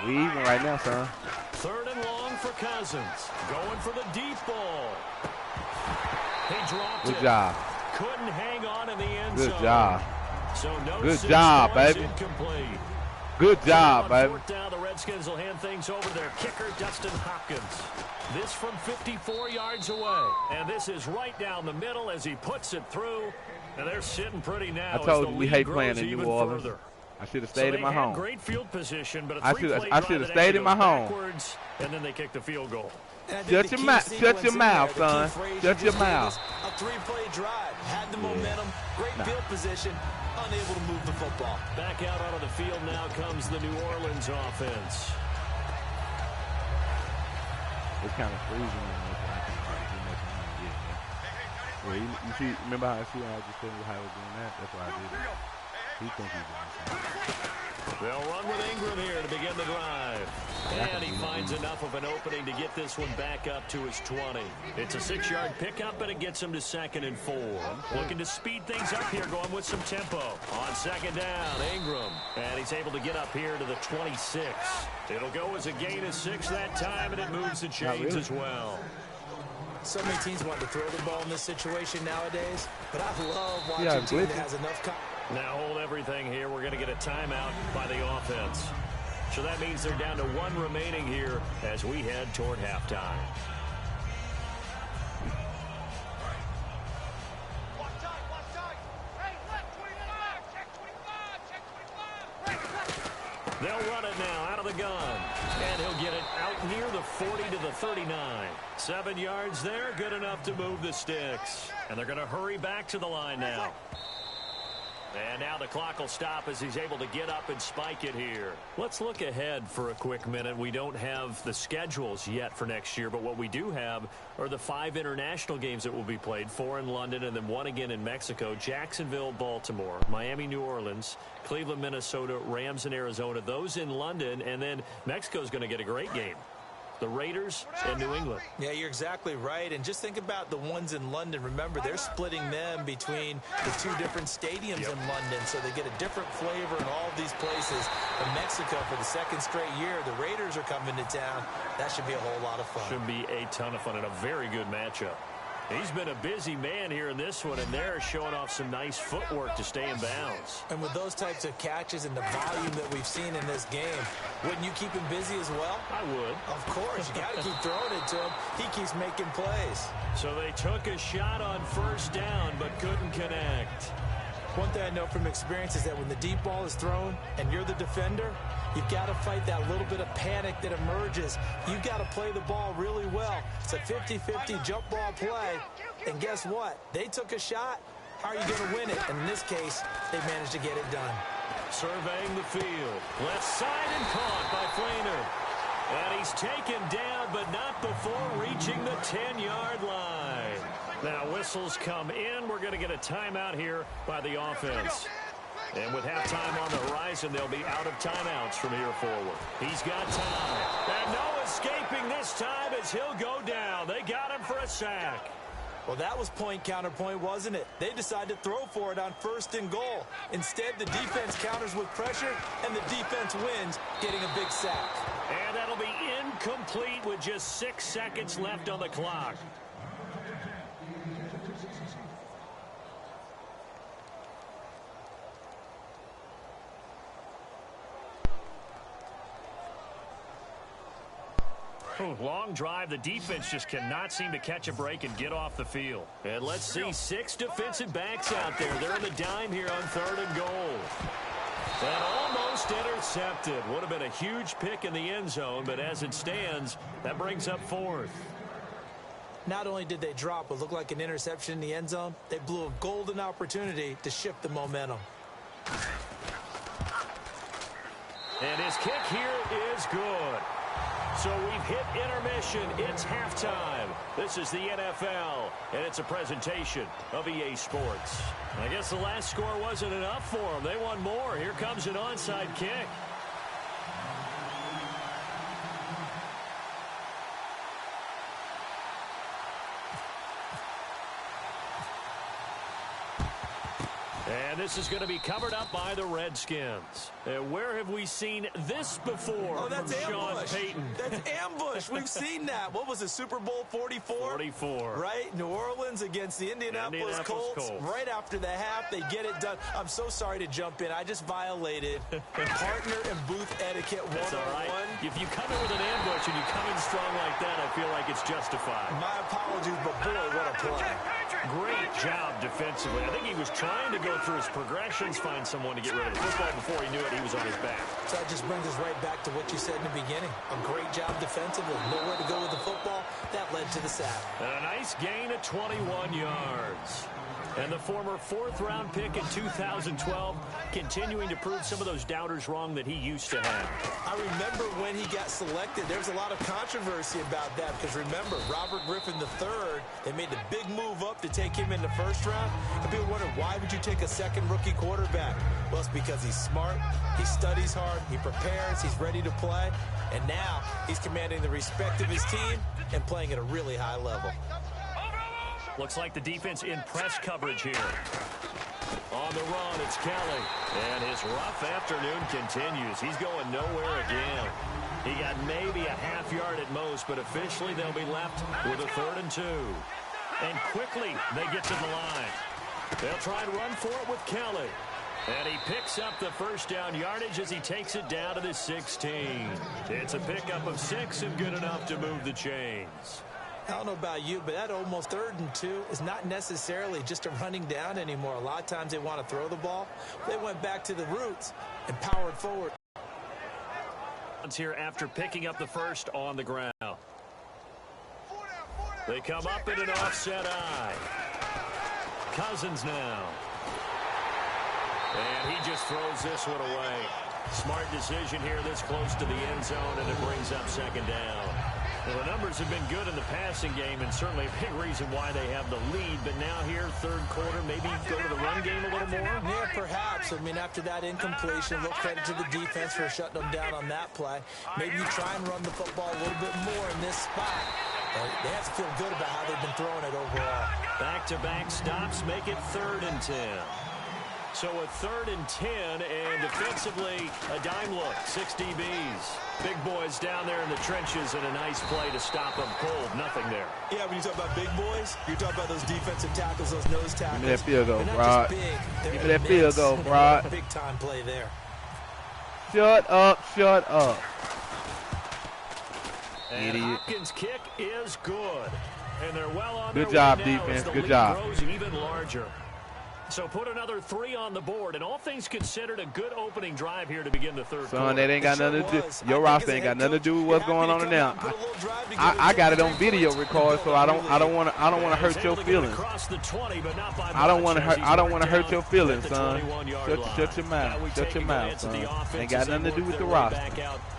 We even right now, son. 3rd and long for Cousins. Going for the deep ball. He dropped it. Good job. Couldn't hang on in the end zone. Good job. So no Good job, baby. Incomplete. Good job, baby. On 4th down, the Redskins will hand things over to their kicker, Dustin Hopkins. This from 54 yards away. And this is right down the middle as he puts it through. And they're sitting pretty now. I told you we hate playing in New Orleans. Further. I should have stayed in my home. Great field position, but I should have stayed in my home. And then they kicked the field goal. Shut your mouth. Shut your mouth, son. Shut your mouth. A 3-play drive. Had the momentum. Great field position. Unable to move the football. Back out onto the field now comes the New Orleans offense. It's kind of freezing in this. I can't hardly do much yet, man. You see, remember how I just told you how I was doing that? That's why I did it. He thinks he's doing something. They'll run with Ingram here to begin the drive. And he finds enough of an opening to get this one back up to his 20. It's a 6-yard pickup, and it gets him to 2nd and 4. Looking to speed things up here, going with some tempo. On 2nd down, Ingram. And he's able to get up here to the 26. It'll go as a gain of 6 that time, and it moves the chains as well. So many teams want to throw the ball in this situation nowadays, but I love watching a team that has enough Now hold everything here. We're going to get a timeout by the offense. So that means they're down to 1 remaining here as we head toward halftime. Watch tight. Hey, left 25, check 25, check 25. They'll run it now out of the gun. And he'll get it out near the 40 to the 39. 7 yards there, good enough to move the sticks. And they're going to hurry back to the line now. And now the clock will stop as he's able to get up and spike it here. Let's look ahead for a quick minute. We don't have the schedules yet for next year, but what we do have are the 5 international games that will be played, 4 in London and then 1 again in Mexico, Jacksonville, Baltimore, Miami, New Orleans, Cleveland, Minnesota, Rams, and Arizona. Those in London, and then Mexico's going to get a great game. The Raiders and New England. Yeah, you're exactly right. And just think about the ones in London. Remember, they're splitting them between the 2 different stadiums in London, so they get a different flavor in all of these places. In Mexico, for the 2nd straight year, the Raiders are coming to town. That should be a whole lot of fun. Should be a ton of fun and a very good matchup. He's been a busy man here in this one, and they're showing off some nice footwork to stay in bounds. And with those types of catches and the volume that we've seen in this game, wouldn't you keep him busy as well? I would. Of course. You got to keep throwing it to him. He keeps making plays. So they took a shot on 1st down, but couldn't connect. One thing I know from experience is that when the deep ball is thrown and you're the defender, you've got to fight that little bit of panic that emerges. You've got to play the ball really well. It's a 50-50 jump ball play. And guess what? They took a shot. How are you going to win it? And in this case, they managed to get it done. Surveying the field. Left side and caught by Flainer. And he's taken down, but not before reaching the 10-yard line. Now whistles come in. We're going to get a timeout here by the offense. And with halftime on the horizon, they'll be out of timeouts from here forward. He's got time. And no escaping this time as he'll go down. They got him for a sack. Well, that was point counterpoint, wasn't it? They decided to throw for it on 1st and goal. Instead, the defense counters with pressure, and the defense wins, getting a big sack. And that'll be incomplete with just 6 seconds left on the clock. Long drive. The defense just cannot seem to catch a break and get off the field. And let's see 6 defensive backs out there. They're in the dime here on 3rd and goal. And almost intercepted. Would have been a huge pick in the end zone, but as it stands, that brings up 4th. Not only did they drop what looked like an interception in the end zone, they blew a golden opportunity to shift the momentum. And his kick here is good. So we've hit intermission. It's halftime. This is the NFL, and it's a presentation of EA Sports. I guess the last score wasn't enough for them. They want more. Here comes an onside kick. And this is going to be covered up by the Redskins. Where have we seen this before? Oh, that's from ambush. Sean Payton? That's ambush. We've seen that. What was it, Super Bowl 44? 44. Right? New Orleans against the Indianapolis Colts. Right after the half, they get it done. I'm so sorry to jump in. I just violated partner and booth etiquette 101. That's all right. If you come in with an ambush and you come in strong like that, I feel like it's justified. My apologies, but boy, what a play. Great job defensively. I think he was trying to go through his progressions, find someone to get rid of the football. Before he knew it, he was on his back. So that just brings us right back to what you said in the beginning. A great job defensively. Nowhere to go with the football. That led to the sack. And a nice gain of 21 yards. And the former 4th-round pick in 2012 continuing to prove some of those doubters wrong that he used to have. I remember when he got selected, there was a lot of controversy about that because remember, Robert Griffin III, they made the big move up to take him in the 1st round. And people wondered, why would you take a 2nd rookie quarterback? Well, it's because he's smart, he studies hard, he prepares, he's ready to play. And now he's commanding the respect of his team and playing at a really high level. Looks like the defense in press coverage here. On the run, it's Kelly. And his rough afternoon continues. He's going nowhere again. He got maybe a half yard at most, but officially they'll be left with a 3rd and 2. And quickly they get to the line. They'll try and run for it with Kelly. And he picks up the first down yardage as he takes it down to the 16. It's a pickup of 6 and good enough to move the chains. I don't know about you, but that almost 3rd and 2 is not necessarily just a running down anymore. A lot of times they want to throw the ball. They went back to the roots and powered forward. Here after picking up the first on the ground. They come up in an offset eye. Cousins now. And he just throws this one away. Smart decision here this close to the end zone, and it brings up 2nd down. Well, the numbers have been good in the passing game, and certainly a big reason why they have the lead. But now here, 3rd quarter, maybe go to the run game a little more? Yeah, perhaps. I mean, after that incompletion, a little credit to the defense for shutting them down on that play. Maybe you try and run the football a little bit more in this spot. They have to feel good about how they've been throwing it overall. Back-to-back stops make it 3rd and 10. So a 3rd and 10, and defensively, a dime look, 6 DBs. Big boys down there in the trenches, and a nice play to stop them cold. Nothing there. Yeah, when you talk about big boys, you're talking about those defensive tackles, those nose tackles. Give me that field goal, Rod. Give me that field goal, Rod. Big time play there. Shut up, shut up. And Hopkins' kick is good. And they're well on Good their job, way now defense. as the Good lead job. grows even larger. So put another 3 on the board, and all things considered, a good opening drive here to begin the 3rd quarter. Son, that ain't got nothing to do. Your roster ain't got nothing to do with what's going on now. I got it on video record, so I don't want to hurt your feelings. I don't want to hurt your feelings, son. Shut your mouth. Shut your mouth, son. Ain't got nothing to do with the roster.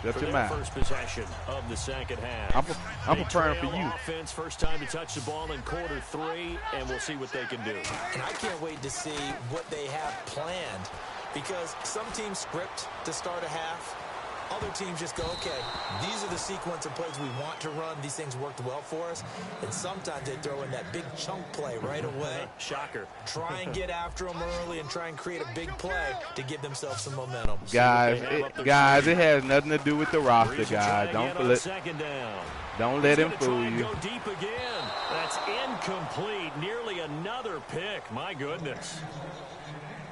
Shut your mouth. First possession of the 2nd half. I'm preparing for you. Offense, first time to touch the ball in quarter 3, and we'll see what they can do. And I can't wait to see what they have planned, because some teams script to start a half. Other teams just go, okay, these are the sequence of plays we want to run. These things worked well for us. And sometimes they throw in that big chunk play right away. Shocker. Try and get after them early and try and create a big play to give themselves some momentum. Guys, it has nothing to do with the roster, guys. Don't let him fool you. Go deep again. That's incomplete. Nearly another pick. My goodness.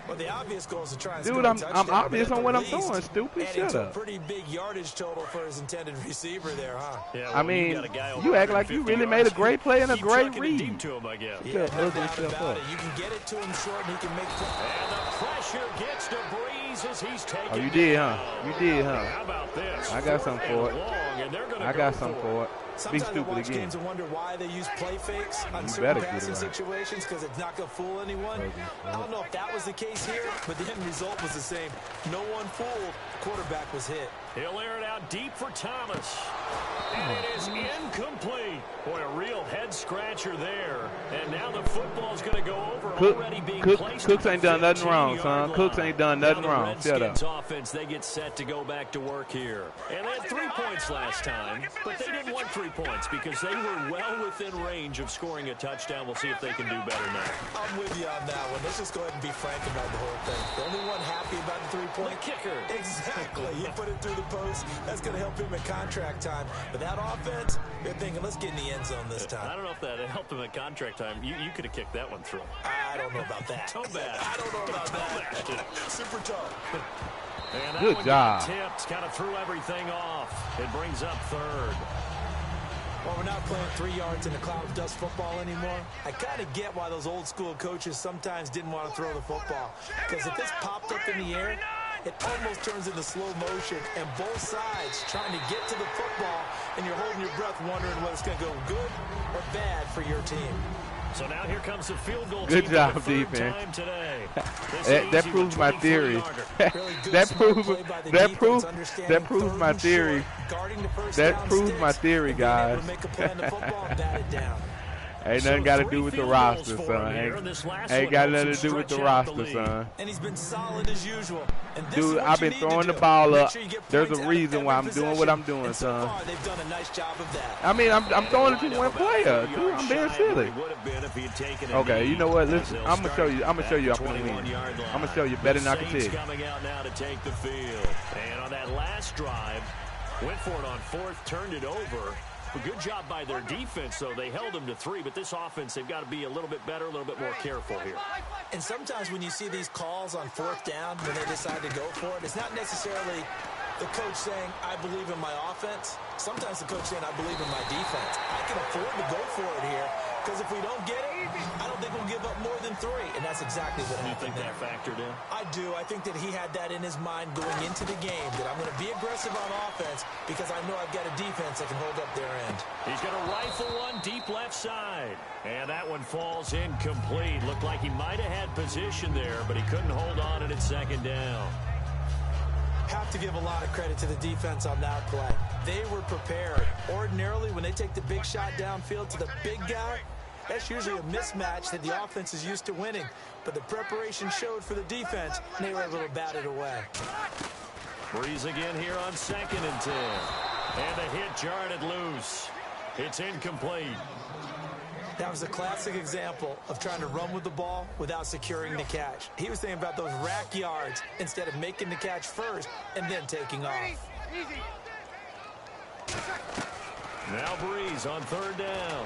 Well, the obvious goal is to try and dude, I'm obvious on what I'm doing, stupid. Shut up. A pretty big yardage total for his intended receiver there, huh? Yeah, well, I mean, you act like you really made a great play and a great read. Deep to him, I guess. Yeah, no doubt about it. You can get it to him short, and he can make plays. And the pressure gets to Breeze as he's taking. Oh, you did, huh? You did, huh? How about this? I got something for it. I got something for it. Be Sometimes I stupid watch again. games and wonder why they use play fakes on You certain better get it passing right. situations, because it's not going to fool anyone. I don't know if that was the case here, but the end result was the same. No one fooled. Quarterback was hit. He'll air it out deep for Thomas. And it is incomplete. Boy, a real head-scratcher there. And now the football's going to go over. Already being placed. Cooks ain't done nothing wrong, son. Cooks ain't done nothing wrong. Shut up. Offense, they get set to go back to work here. And they had 3 points last time, but they didn't want 3 points because they were well within range of scoring a touchdown. We'll see if they can do better now. I'm with you on that one. Let's just go ahead and be frank about the whole thing. The only one happy about the 3-point kicker. Exactly. He put it through the post. That's going to help him at contract time. But that offense, they're thinking, let's get in the end zone this time. I don't know if that helped him at contract time. You could have kicked that one through. I don't know about that. Toe bad. I don't know about that. Super tough. And that Good one job. Tipped, kind of threw everything off. It brings up 3rd. Well, we're not playing 3 yards in a cloud of dust football anymore. I kind of get why those old school coaches sometimes didn't want to throw the football. Because if it's popped up in the air, it almost turns into slow motion, and both sides trying to get to the football, and you're holding your breath wondering whether it's going to go good or bad for your team. So now here comes the field goal. Good team job, for the 3rd defense. time today. That proves my theory. That proves my theory. That proves my theory, guys. Ain't nothing got to do with the roster, son. Ain't got nothing to do with the roster, son. And he's been solid as usual. Dude, I've been throwing the ball up. There's a reason why I'm doing what I'm doing, son. They've done a nice job of that. I mean, I'm throwing it to one player. Dude, I'm being silly. Okay, you know what? Listen, I'm gonna show you. I'm gonna show you. I'm gonna win. I'm gonna show you better than I can tell you. Coming out now to take the field. And on that last drive, went for it on 4th, turned it over. A good job by their defense, though. They held them to 3, but this offense, they've got to be a little bit better, a little bit more careful here. And sometimes when you see these calls on 4th down, when they decide to go for it, it's not necessarily the coach saying, I believe in my offense. Sometimes the coach saying, I believe in my defense. I can afford to go for it here because if we don't get it, I don't think we'll give up more than 3. And that's exactly what happened. You think that factored in? I do. I think that he had that in his mind going into the game, that I'm going to be aggressive on offense because I know I've got a defense that can hold up their end. He's going to rifle one deep left side. And that one falls incomplete. Looked like he might have had position there, but he couldn't hold on at 2nd down. Have to give a lot of credit to the defense on that play. They were prepared. Ordinarily, when they take the big shot downfield to the big guy, that's usually a mismatch that the offense is used to winning. But the preparation showed for the defense, and they were able to bat it away. Breeze again here on 2nd and 10. And the hit jarred it loose. It's incomplete. That was a classic example of trying to run with the ball without securing the catch. He was thinking about those rack yards instead of making the catch first and then taking off. Now Breeze on 3rd down.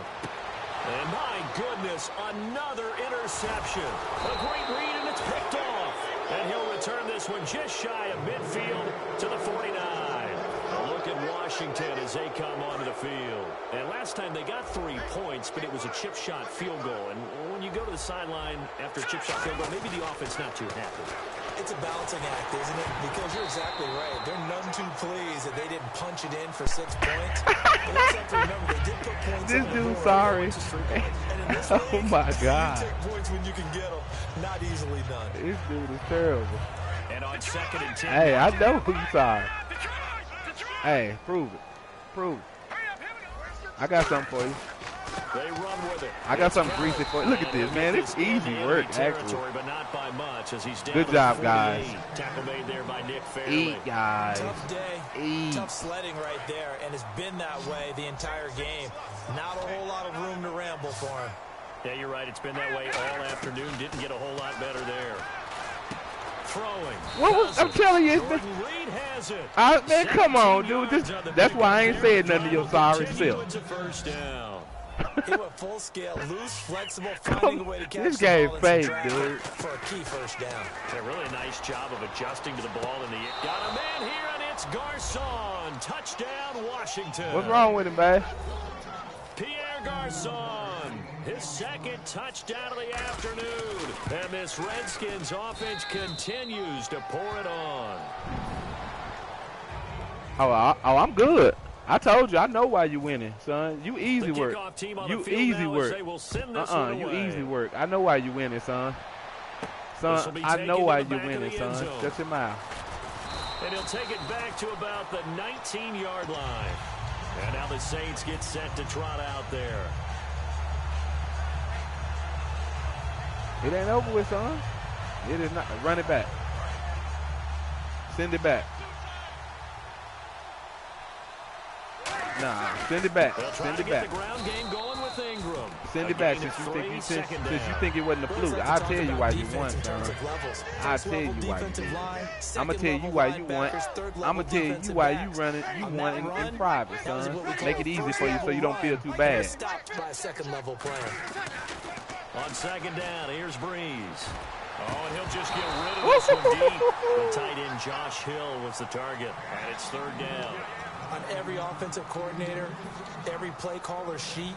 And my goodness, another interception. A great read, and it's picked off. And he'll return this one just shy of midfield to the 49. A look at Washington as they come onto the field. And last time they got 3 points, but it was a chip shot field goal. And when you go to the sideline after a chip shot field goal, maybe the offense not too happy. It's a balancing act, isn't it? Because you're exactly right. They're none too pleased that they didn't punch it in for 6 points. But let's have to remember, they did put points This on the dude, board. sorry. And in this Oh, league, my God. You take points when you can get them. Not easily done. This dude is terrible. And on 2nd and 10. Hey, I know who you sorry. Hey, prove it. Prove it. I got something for you. They run with it. I got something greasy for you. Look at this, man. It's easy work, actually. But not by much as he's down Good to job, 48. guys. Tackle made there by Nick Fairley. Eat, guys. Tough day, Eat. tough sledding right there, and it's been that way the entire game. Not a whole lot of room to ramble for him. Yeah, you're right. It's been that way all afternoon. Didn't get a whole lot better there. Throwing. What was, I'm telling you, it's been, Jordan Reed has it. man, come on, dude. That's why I ain't saying nothing to your sorry Continue self. into 1st down. He went full scale, loose, flexible, finding a way to catch This the game ball and fake, drag dude. it for a key 1st down. A really nice job of adjusting to the ball. And got a man here, and it's Garcon. Touchdown, Washington. What's wrong with him, babe? Pierre Garcon, his 2nd touchdown of the afternoon. And this Redskins offense continues to pour it on. Oh, I'm good. I told you, I know why you winning, son. You easy The work. kickoff team on You the field easy now as work. they will send this one You away. easy work. I know why you winning, son. This'll Son, be I taken know to why the you back of winning, the end son. zone. Shut your mouth. And he'll take it back to about the 19-yard line. And now the Saints get set to trot out there. It ain't over with, son. It is not. Run it back. Send it back. Nah, send it back. They'll try Send to it get back. the ground game going with Ingram. Send it A back gain since of you 3, think second since you down. think it wasn't a Let's fluke. have to I'll talk tell you about why you defense won, in terms son. of levels. I'll First tell you level why you defensive did. line, I'm gonna second tell you level why you won. linebackers, third I'm level gonna tell you defensive why you backs. running. You On won that in run, private, that was son. what we call Make it a easy first for you so level you don't feel run. too And bad. it's stopped by a second level player. On 2nd down, here's Breeze. Oh, and he'll just get rid of this one deep. The tight end Josh Hill was the target, and it's 3rd down. On every offensive coordinator, every play caller sheet,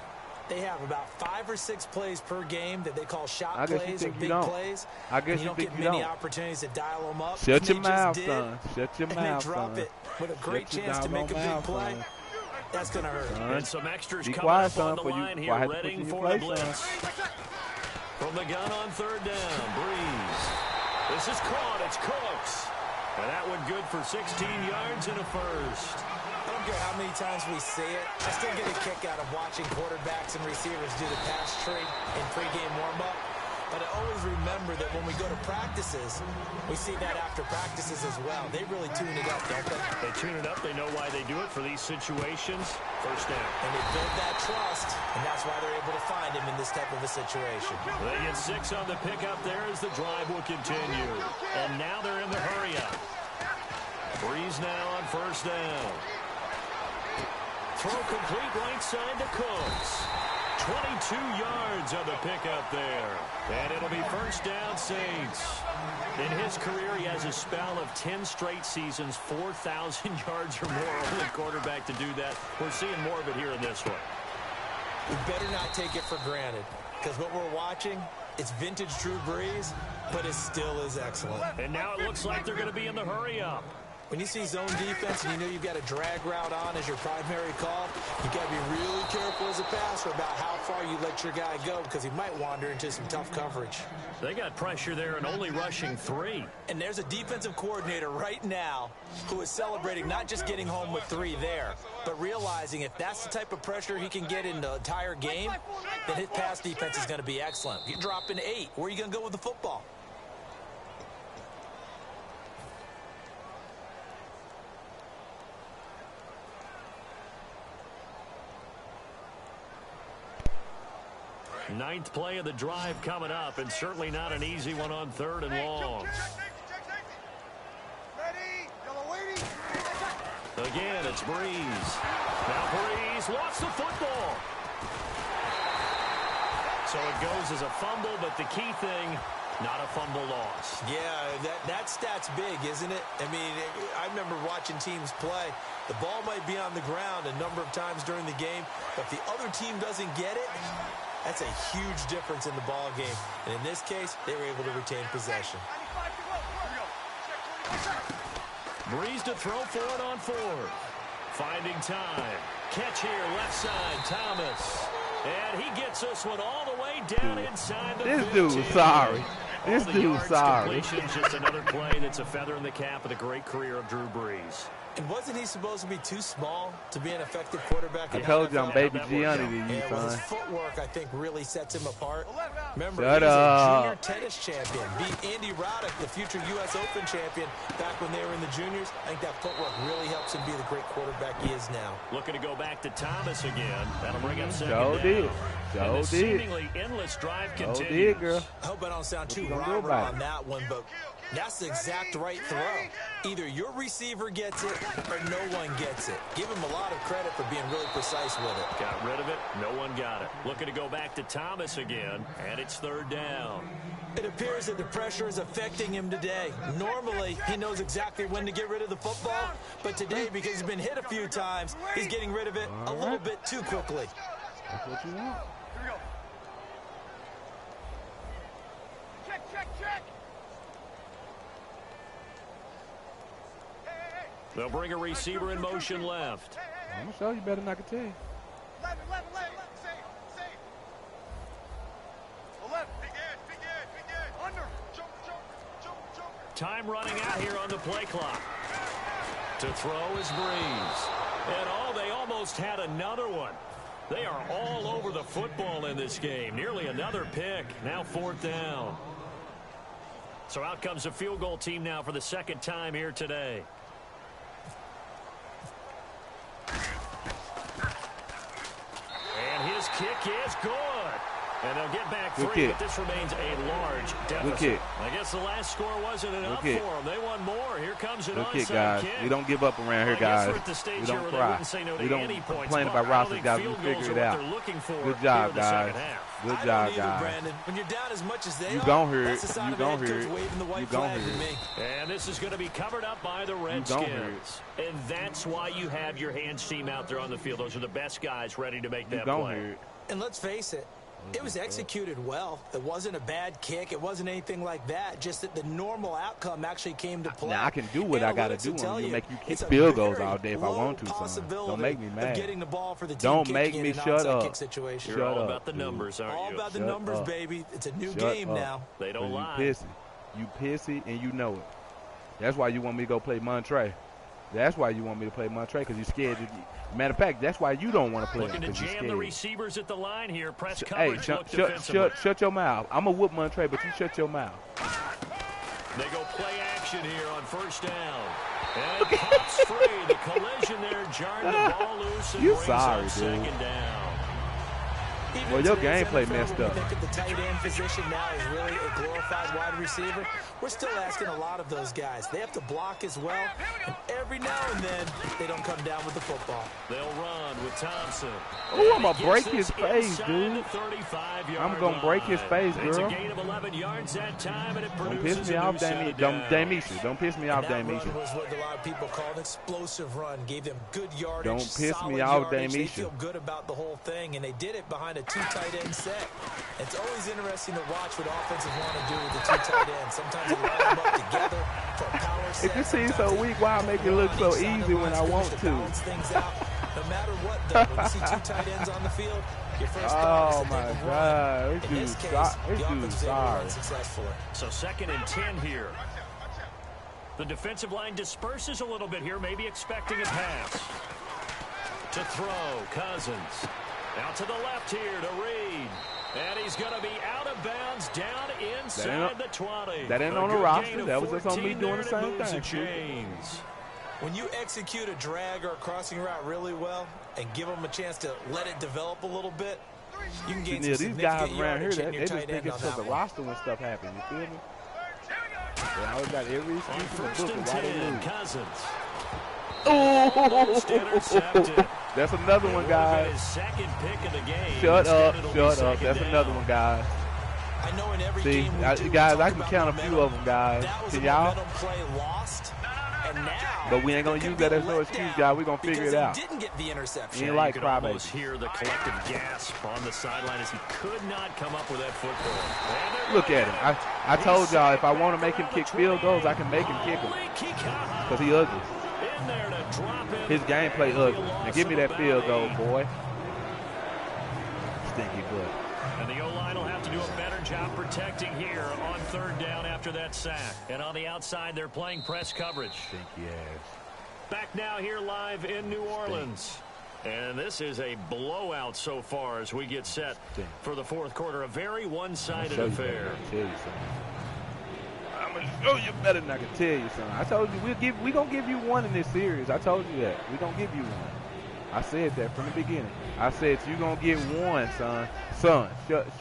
they have about 5 or 6 plays per game that they call shot I guess you plays or think you big don't. plays. I guess and you don't think get you many don't. opportunities to dial them up. Shut and your they just mouth, did, son. Shut your and mouth, they drop son. it with a great Shut your chance to make a doggone big mouth, play. son. That's going to hurt. Son. And some extras Be coming quiet, up son, on the for you- line before I here, have to put readying you in for your the place, blitz. From the gun on 3rd down, Breeze. This is caught. It's Cooks. And that one good for 16 yards and a first. I don't care how many times we see it. I still get a kick out of watching quarterbacks and receivers do the pass tree in pregame warm-up. But I always remember that when we go to practices, we see that after practices as well. They really tune it up, don't they? They tune it up. They know why they do it for these situations. First down. And they build that trust, and that's why they're able to find him in this type of a situation. They get 6 on the pickup there as the drive will continue. And now they're in the hurry-up. Breeze now on 1st down. throw complete right side to Cooks. 22 yards on the pickup there. And it'll be first down, Saints. In his career, he has a spell of 10 straight seasons, 4,000 yards or more. Only quarterback to do that. We're seeing more of it here in this one. We better not take it for granted, because what we're watching, it's vintage Drew Brees, but it still is excellent. And now it looks like they're going to be in the hurry-up. When you see zone defense and you know you've got a drag route on as your primary call, you got to be really careful as a passer about how far you let your guy go, because he might wander into some tough coverage. They got pressure there and only rushing 3. And there's a defensive coordinator right now who is celebrating not just getting home with 3 there, but realizing if that's the type of pressure he can get in the entire game, then his pass defense is going to be excellent. You're dropping 8. Where are you going to go with the football? Ninth play of the drive coming up, and certainly not an easy one on 3rd and long. Again, it's Brees. Now Brees lost the football. So it goes as a fumble, but the key thing, not a fumble loss. Yeah, that stat's big, isn't it? I mean, I remember watching teams play. The ball might be on the ground a number of times during the game, but if the other team doesn't get it, that's a huge difference in the ball game. And in this case, they were able to retain possession. Brees to throw for it on 4th. Finding time. Catch here, left side, Thomas. And he gets this one all the way down inside the 15. This dude's sorry. This dude's sorry. Just another play that's a feather in the cap of the great career of Drew Brees. And wasn't he supposed to be too small to be an effective quarterback? I told you I'm baby Gianni to you, son. His footwork, I think, really sets him apart. Remember, Shut he's up. a junior tennis champion. Beat Andy Roddick, the future U.S. Open champion, back when they were in the juniors. I think that footwork really helps him be the great quarterback he is now. Looking to go back to Thomas again. That'll bring up second Joe down. did. And Joe the did. seemingly endless drive Joe continues. did, girl. I hope I don't sound too gonna do rah-rah about on that one, but that's the exact right throw. Either your receiver gets it or no one gets it. Give him a lot of credit for being really precise with it. Got rid of it. No one got it. Looking to go back to Thomas again, and it's 3rd down. It appears that the pressure is affecting him today. Normally, he knows exactly when to get rid of the football, but today, because he's been hit a few times, he's getting rid of it a little bit too quickly. That's what you want. Here we go. Check. Hey. They'll bring a receiver in motion left. I'm going to show you better than I can tell you. 11. Safe. 11. Big end. Under. Jump. Time running out here on the play clock. To throw is Brees. And they almost had another one. They are all over the football in this game. Nearly another pick. Now 4th down. So out comes the field goal team now for the 2nd time here today. And his kick is good. And they'll get back 3, but this remains a large deficit. I guess the last score wasn't enough for them. They want more. Here comes an onside guys. kick. We don't give up around here, guys. We don't cry. We don't complain about rosters, guys. We figure it out. Good job, guys. Good job, guys. Brandon. When you're down as much as they you are, gon' hear that's it. the sign You of a gon' head hear coach it. waving the white You gon' flag hear to me. And this is going to be covered up by the Redskins. And that's why you have your hands team out there on the field. Those are the best guys ready to make that play. And let's face it, it was executed well. It wasn't a bad kick. It wasn't anything like that. Just that the normal outcome actually came to play. Now, I can do what I got to do when you make you kick field goals all day if I want to, son. Don't make me mad. Don't make me shut up. You're all about the numbers, aren't you? All about the numbers, baby. It's a new game now. They don't lie. You pissy, and you know it. That's why you want me to go play Montre. That's why you want me to play Montre, because you're scared. Matter of fact, that's why you don't want to play him, because you're scared. Looking to jam the receivers at the line here. Press coverage. Hey, shut your mouth. I'm going to whoop Montre, but you shut your mouth. They go play action here on 1st down. And it pops free. The collision there jarred the ball loose and brings up 2nd down. Well, your gameplay messed up. We think of the tight end position now as really a glorified wide receiver. We're still asking a lot of those guys. They have to block as well, and every now and then they don't come down with the football. They'll run with Thompson. Oh, I'm going to break his face, dude. I'm going to break his face, It's a girl. gain of 11 yards that time, and it Don't piss produces me a off, new set of Damesia. Don't piss me off, That run Damesia. was what a lot of people call an explosive run. Gave them good yardage. Don't piss solid me off, yardage. They Damesia. feel good about the whole thing, and they did it behind a two tight end set. It's always interesting to watch what offenses want to do with the two tight ends. Sometimes they line them up together for a power set. If you seem so weak, why I make it look so easy when I want to? Balance things out. No matter what, though, when you see two tight ends on the field, your first thought is Oh, that my they will God. run. This In this dude's case, sorry. the offense was able to Sorry. run successfully. So 2nd and 10 here. The defensive line disperses a little bit here, maybe expecting a pass. To throw, Cousins. Out to the left here to Reed. And he's going to be out of bounds down inside the 20. That ain't A on the good roster. gain of That was just on me 14 doing there the to same move the thing. chains. When you execute a drag or a crossing route really well and give them a chance to let it develop a little bit, you can gain Yeah, some these guys significant around here, yardage in they your just tight think end it's on because that the one. roster when stuff happens. You feel me? They always got every On excuse in the 1st book and of why they 10, lose. Cousins. Oh, Intercepted. that's another one, guys. His second pick of the game. Shut up, Instead, it'll be shut up. second That's down. another one, guys. I know in every See, game we do, we guys, talk I can about count a few momentum. of them, guys. That was Can a y'all? momentum play lost, and now But we ain't gonna there use could that be as a no excuse, letdown guys. We gonna figure because it out. he didn't get the interception. He ain't like You can almost crybabies. hear the collective gasp on the sideline as he could not come up with that football. Look at him. I told y'all if I want to make him kick field goals, I can make him kick them because he ugly. In there to drop him. His gameplay ugly. Now give me that field goal, boy. Stinky butt. And the O-line will have to do a better job protecting here on 3rd down after that sack. And on the outside, they're playing press coverage. Stinky ass. Back now here live in New Orleans. And this is a blowout so far as we get set for the 4th quarter. A very one-sided affair. I'm gonna show you better than I can tell you, son. I told you we gonna give you one in this series. I told you that. We gonna give you one. I said that from the beginning. I said you gonna get one, son. Son,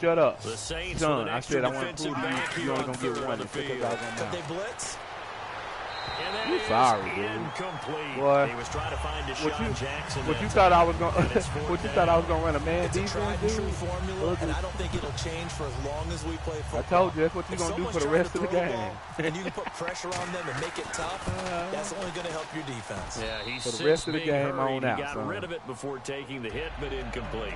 shut up. The Saints son, with an I extra said I want to defensive prove to back you here only on gonna get 3rd one. on the And pick field. up on Could they now. blitz? And that You is sorry, dude. incomplete. Boy, He was trying to find Deshaun Jackson. What you that thought I time. was gonna? And it's What you 4th thought I was down. gonna run a man It's a defense, tried and true dude? formula, and I don't think it'll change for as long as we play football. I told you that's what you're If gonna do someone's for the trying rest to of the throw game. ball and you can put pressure on them and make it tough, that's only going to help your defense. Yeah, he's For the rest of the being game hurried. on out, He got son. rid of it before taking the hit, but incomplete.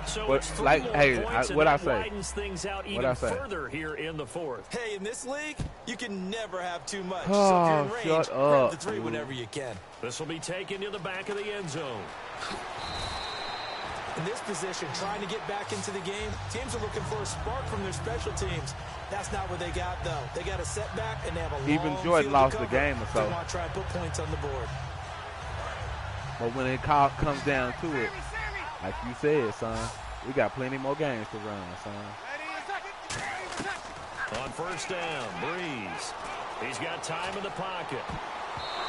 So But, it's 3 like, more hey, points, what and I that say? widens things out What even I say? further here in the 4th. Hey, in this league, you can never have too much. Oh, So if you're in range, shut grab up, the 3 dude. whenever you can. This will be taken to the back of the end zone. In this position, trying to get back into the game, teams are looking for a spark from their special teams. That's not what they got, though. They got a setback, and they have a long Even Jordan field lost to the cover. game or so. They want to try and put points on the board. But when it comes down to it, like you said, son, we got plenty more games to run, son. On 1st down, Breeze. He's got time in the pocket.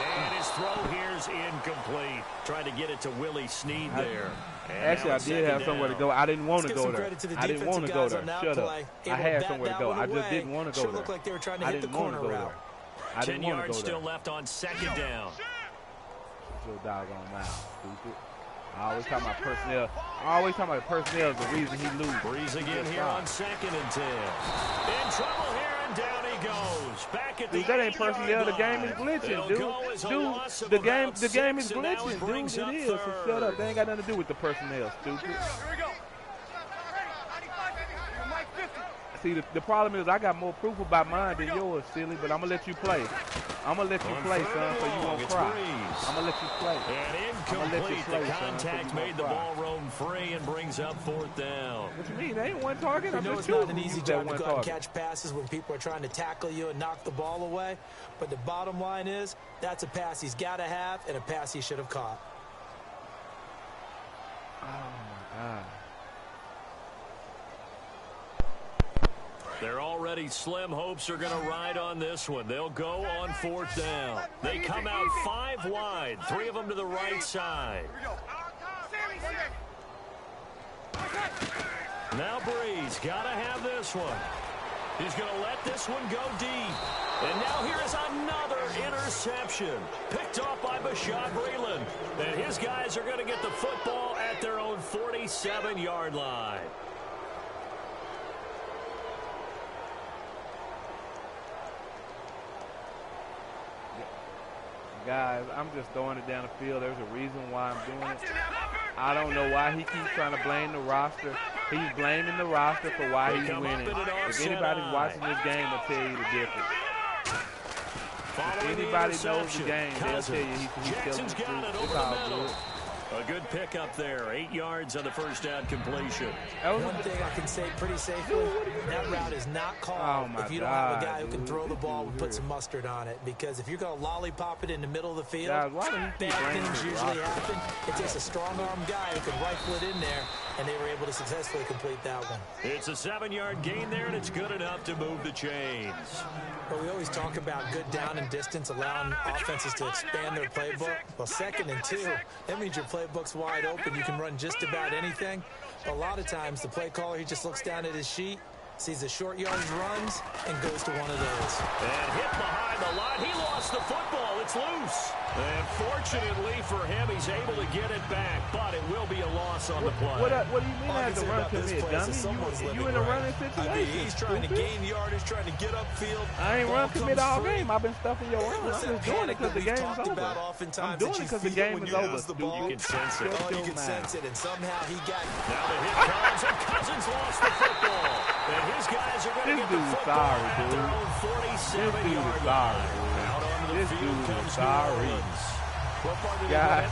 And his throw here is incomplete. Trying to get it to Willie Snead there. And Actually, now I it's did have 2nd somewhere to down. go. I didn't want to Let's give go some there. credit to the I didn't want to defensive go guys there. on that Shut up. play. I Able to had bat somewhere to that go. one I just away. didn't want to go Sure there. looked like they were trying to I hit the didn't want to corner go route. there. I 10 didn't want to yards go there. still left on 2nd down. Your doggone mouth, stupid. I always talk about personnel. I always talk about personnel is the reason he loses. Breeze again here on 2nd and 10. In trouble here, and down he goes. Back at the Dude, that ain't 8-yard personnel. The game is line. glitching, It'll go as a loss dude. of The game about is 6, and now it glitching, brings dude. up It is. So 3rd. shut up. They ain't got nothing to do with the personnel, stupid. Here we go. 95, baby. Mike 50. See, the problem is I got more proof about mine than yours, silly, but I'm going to let you play. I'm going to let you On play, 3rd son, and so you long, won't it's cry. Breeze. I'm going to let you play. And I'ma let you incomplete. play, The son, so contact you made won't the cry. ball roam free and brings up 4th down. What you mean? They ain't one target. You I'm know just it's not choosing an to easy use that job to one go out and target. catch passes when people are trying to tackle you and knock the ball away. But the bottom line is, that's a pass he's got to have and a pass he should have caught. Oh, my God. They're already slim hopes are going to ride on this one. They'll go on 4th down. They come out 5 wide, 3 of them to the right side. Here we go. Sammy, Sammy. Now Breeze got to have this one. He's going to let this one go deep. And now here is another interception. Picked off by Bashaud Breeland. And his guys are going to get the football at their own 47-yard line. Guys, I'm just throwing it down the field. There's a reason why I'm doing it. I don't know why he keeps trying to blame the roster. He's blaming the roster for why he's winning. If anybody's watching this game, will tell you the difference. If anybody knows the game, they'll tell you he's telling the truth. It's all good. A good pickup there. 8 yards on the first down completion. One thing I can say pretty safely, that route is not called if you don't have a guy who can throw the ball and put some mustard on it. Because if you're going to lollipop it in the middle of the field, bad things usually happen. It takes a strong-arm guy who can rifle it in there, and they were able to successfully complete that one. It's a 7-yard gain there, and it's good enough to move the chains. But we always talk about good down and distance, allowing offenses to expand their playbook. Well, 2nd and 2, that means your playbook's wide open. You can run just about anything. A lot of times, the play caller, he just looks down at his sheet, sees the short yardage runs, and goes to one of those. And hit behind the line. He lost the football. It's loose. And fortunately for him, he's able to get it back, but it will be a loss on the play. What do you mean as a run commit, dummy? You in a running situation. I mean, he's trying to gain yardage, trying to get upfield. I ain't run commit all game. I've been stuffing your run. I'm just doing it because the game's over. I'm doing it because the game is over. You can sense it. Oh, you can sense it, and somehow he got it. Now the hit comes, and Cousins lost the football. And his guys are going to get the football at their own 47-yard line. Out onto the field comes New Orleans. Guys,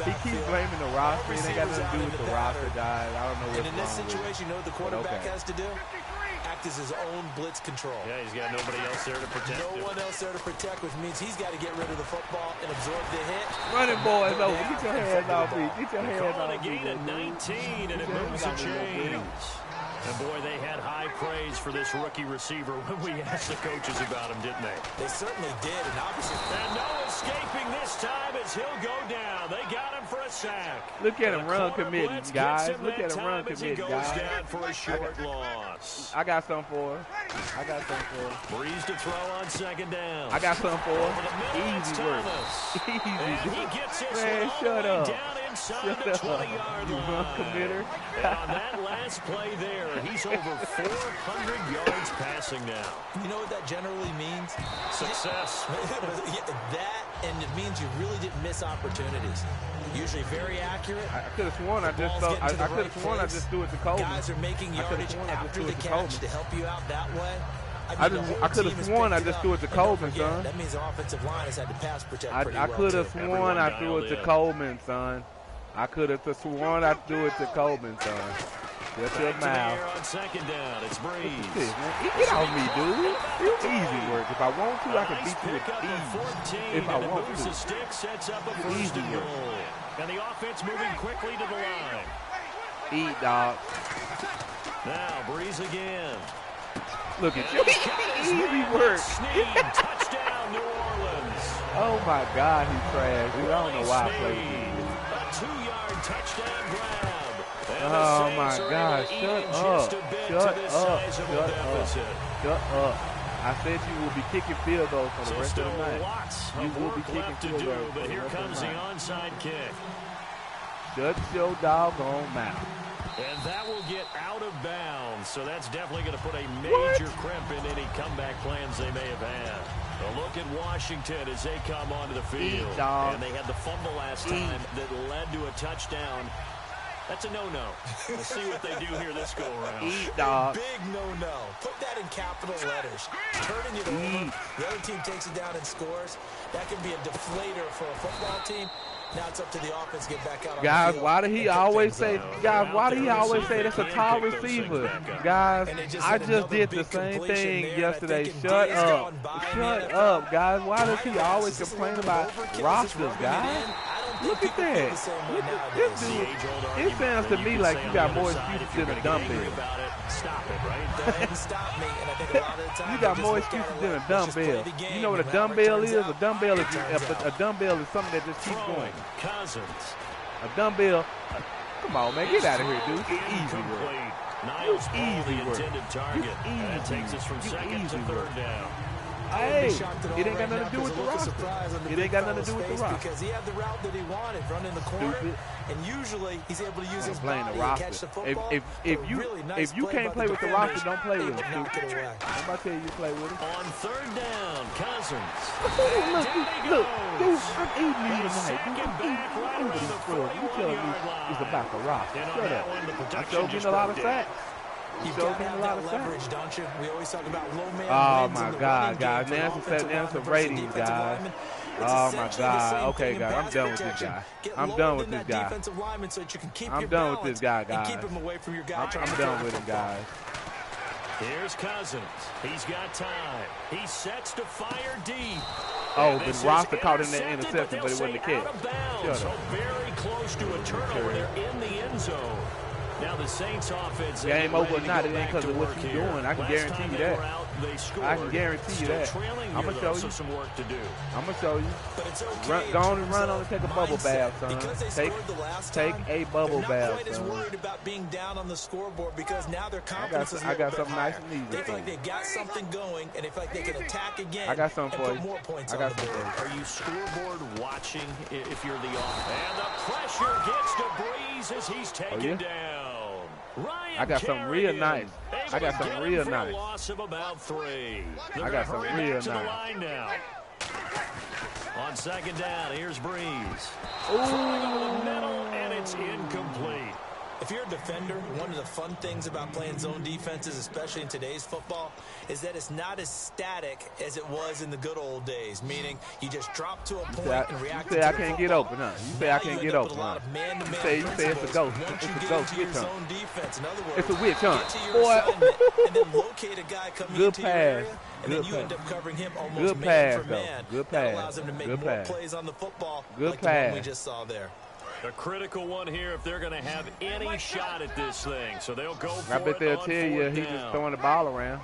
he keeps blaming the roster. It ain't got nothing to do with the roster, guys. I don't know what's wrong. And in this situation, you know what the quarterback has to do? Act as his own blitz control. Yeah, he's got nobody else there to protect him. No one else there to protect, which means he's got to get rid of the football and absorb the hit. Running boys over. Get your hands off me. Get your hands off me. A gain of 19, and it moves the chains. And boy, they had high praise for this rookie receiver when we asked the coaches about him, didn't they? They certainly did, and obviously. And no escaping this time as he'll go down. They got him for a sack. Look at him run committing, guys. Look at him run committing, guys. Down for a short loss. I got something for him. I got something for him. Breeze to throw on 2nd down. I got something for him. Easy work. Easy. And he gets this Man, shut up. Down inside the 20-yard line. Run committer. And on that last play there, he's over 400 yards passing now. You know what that generally means? Success. That, and it means you really didn't miss opportunities. Usually very accurate. I could have sworn I just threw it to Coleman. Guys are making yardage after the catch to help you out that way. I could have sworn I just threw it to Coleman, son. That means the offensive line has had to pass protect pretty well. I could have sworn I threw it to Coleman, son. I could have sworn I threw it to Coleman, son. Shut your mouth. On 2nd down, it's Breeze. Get off me, dude. It's easy work. If I want to, I can beat you with ease. If I want to. The stick sets up a first and goal. And the offense moving quickly to the line. Eat, dog. Now Breeze again. Look at you. Easy work. Touchdown, New Orleans. Oh my God, he's trash. Dude, I don't know why I played with him. A 2-yard touchdown grab. Oh my God, shut up. Shut up. I said you will be kicking field goals for the rest of the night. You will be kicking field goals. But here comes the onside kick. Shut your doggone mouth. And that will get out of bounds. So that's definitely going to put a major crimp in any comeback plans they may have had. A look at Washington as they come onto the field. And they had the fumble last time that led to a touchdown. That's a no-no. We'll see what they do here this go-around. Eat, dog. Big no-no. Put that in capital letters. Turning it over. The other team takes it down and scores. That can be a deflator for a football team. Now it's up to the offense to get back out on the field. Why do he always say, that's a tall receiver? Guys, I just did the same thing yesterday. Shut up. Shut up, guys. Why does he always complain about rosters, guys? Look at that. Look at this dude. It sounds to me like you got more excuses than a dumbbell. Stop it, right? Stop me. And I think a lot of the time you got more excuses than a dumbbell. You know what a dumbbell is? A dumbbell is something that just keeps going. Cousins. A dumbbell. Come on, man. Get out of here, dude. It's easy work. Niles Paul, the Easy work. intended target. And that takes us from second to third down. Hey, it ain't got nothing to do with the roster. It ain't got nothing to do with the roster. Because he had the route that he wanted, running the corner, and usually he's able to use his playing body the to catch roster. the football. If you can't play with the roster, don't play with it. I'm about to tell you play with it. On third down, Cousins. Look, dude, I'm eating you tonight. Dude, I'm eating over these scrubs. You telling me it's about the roster. Shut up. I'm still getting a lot of sacks. You've got to have that leverage, don't you? We always talk about low man. Oh my God, guys! Now some ratings, guys. Oh my God. Okay, guys, I'm done with this guy. I'm done with this guy. I'm done with this guy, guys. I'm done with him, guys. Here's Cousins. He's got time. He sets to fire deep. Oh, the roster caught in that interception, but it wasn't a catch. Shut up. Very close to a turnover. They're in the end zone. Now the Saints offense. Game over or not, it ain't because of what you're doing. I can guarantee you that. I can guarantee you that. I'm going to show you. Some work to do. I'm going to show you. Go on and run on and take a bubble bath, son. Take a bubble bath, son. Worried about being down on the scoreboard because now their confidence is I got something nice and easy. They feel like they've got something going, and they feel like they can attack again. I got something for you. I got something for you. Are you scoreboard watching if you're the offense? And the pressure gets to Breeze as he's taken down. I got something real nice. I got something real nice. Loss of about 3. I got something real nice. Now. On second down, here's Breeze. Ooh. The middle, and it's incomplete. If you're a defender, one of the fun things about playing zone defenses, especially in today's football, is that it's not as static as it was in the good old days, meaning you just drop to a point and react to the football. You say I can't get open, huh? You say I can't get open, huh? You say it's a ghost. It's a ghost witch hunt. It's a witch hunt. Boy. And then locate a guy coming into your area, and then you end up covering him almost man for man. Good pass. That allows him to make more plays on the football like the one we just saw there. A critical one here if they're going to have any shot at this thing. So they'll go for it. I bet they'll tell you he's just throwing the ball around.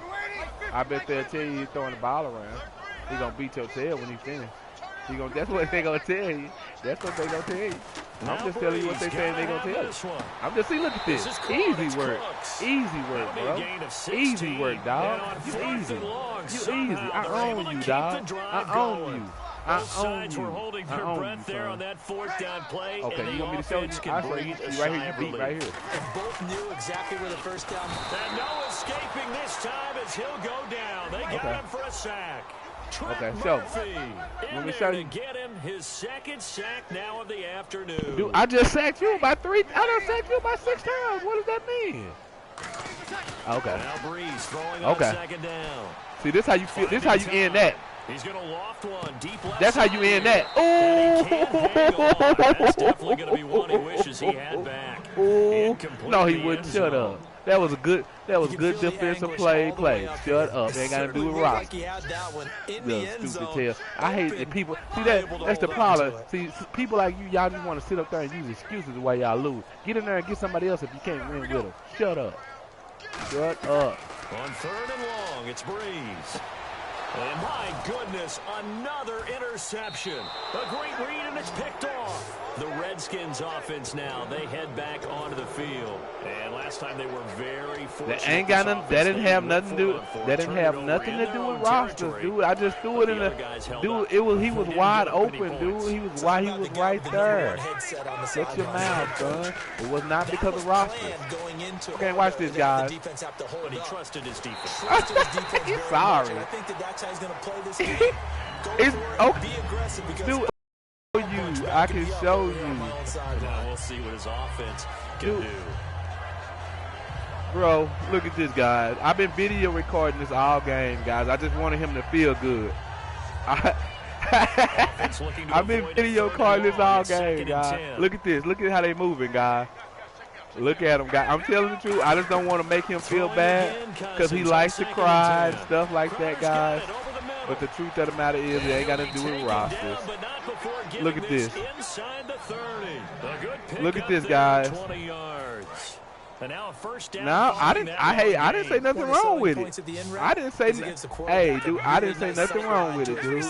I bet they'll tell you he's throwing the ball around. He's going to beat your tail when he's finished. That's what they're going to tell you. That's what they're going to tell you. I'm just telling you what they're saying they're going to tell you. I'm just saying, look at this. Easy work. Easy work, bro. Easy work, dog. You easy. You easy. I own you, dog. I own you. I own you. Holding their breath there on that fourth down play. Okay, you want me to show you? I'll show you. See right here, you beat right here. And both knew exactly where the first down. And no escaping this time as he'll go down. They got him for a sack. Okay, so let me show you. Get him his second sack now of the afternoon. Dude, I just sacked you about 3. I done sacked you about 6 times. What does that mean? Okay. Now Breeze throwing on second down. See, this how you feel. This how you end that. He's going to loft one deep left. That's how you end that. Oh! That's definitely going to be one he wishes he had back. No, he wouldn't. Shut up. That was a good defensive play. Shut up. They ain't got to do with rock. Stupid tail. I hate that people. See, that's the problem. See, people like you, y'all just want to sit up there and use excuses why y'all lose. Get in there and get somebody else if you can't win with them. Shut up. Shut up. On third and long, it's Breeze. And my goodness, another interception. A great read, and it's picked off. The Redskins offense now, they head back onto the field. And last time they were very fortunate. That ain't got nothing. That didn't have nothing to do. That didn't have nothing to do with rosters, dude. I just threw it in the. Dude, it was. He was wide open, dude. He was why he was right there. Shut your mouth, son. It was not because of rosters. Okay, watch this, guys. He trusted his defense. He's sorry. He's going to play this game. It's okay. Dude, I can show you. Now we'll see what his offense can do. Bro, look at this, guys. I've been video recording this all game, guys. I just wanted him to feel good. I've been video recording this all game, guys. Look at this. Look at how they moving, guys. Look at him, guys. I'm telling the truth. I just don't want to make him feel bad because he likes to cry and stuff like that, guys. But the truth of the matter is, it ain't got to do with rosters. Look at this. Look at this, guys. Now I didn't say nothing wrong with it. I didn't say, hey, dude, I didn't say nothing wrong with it, dude.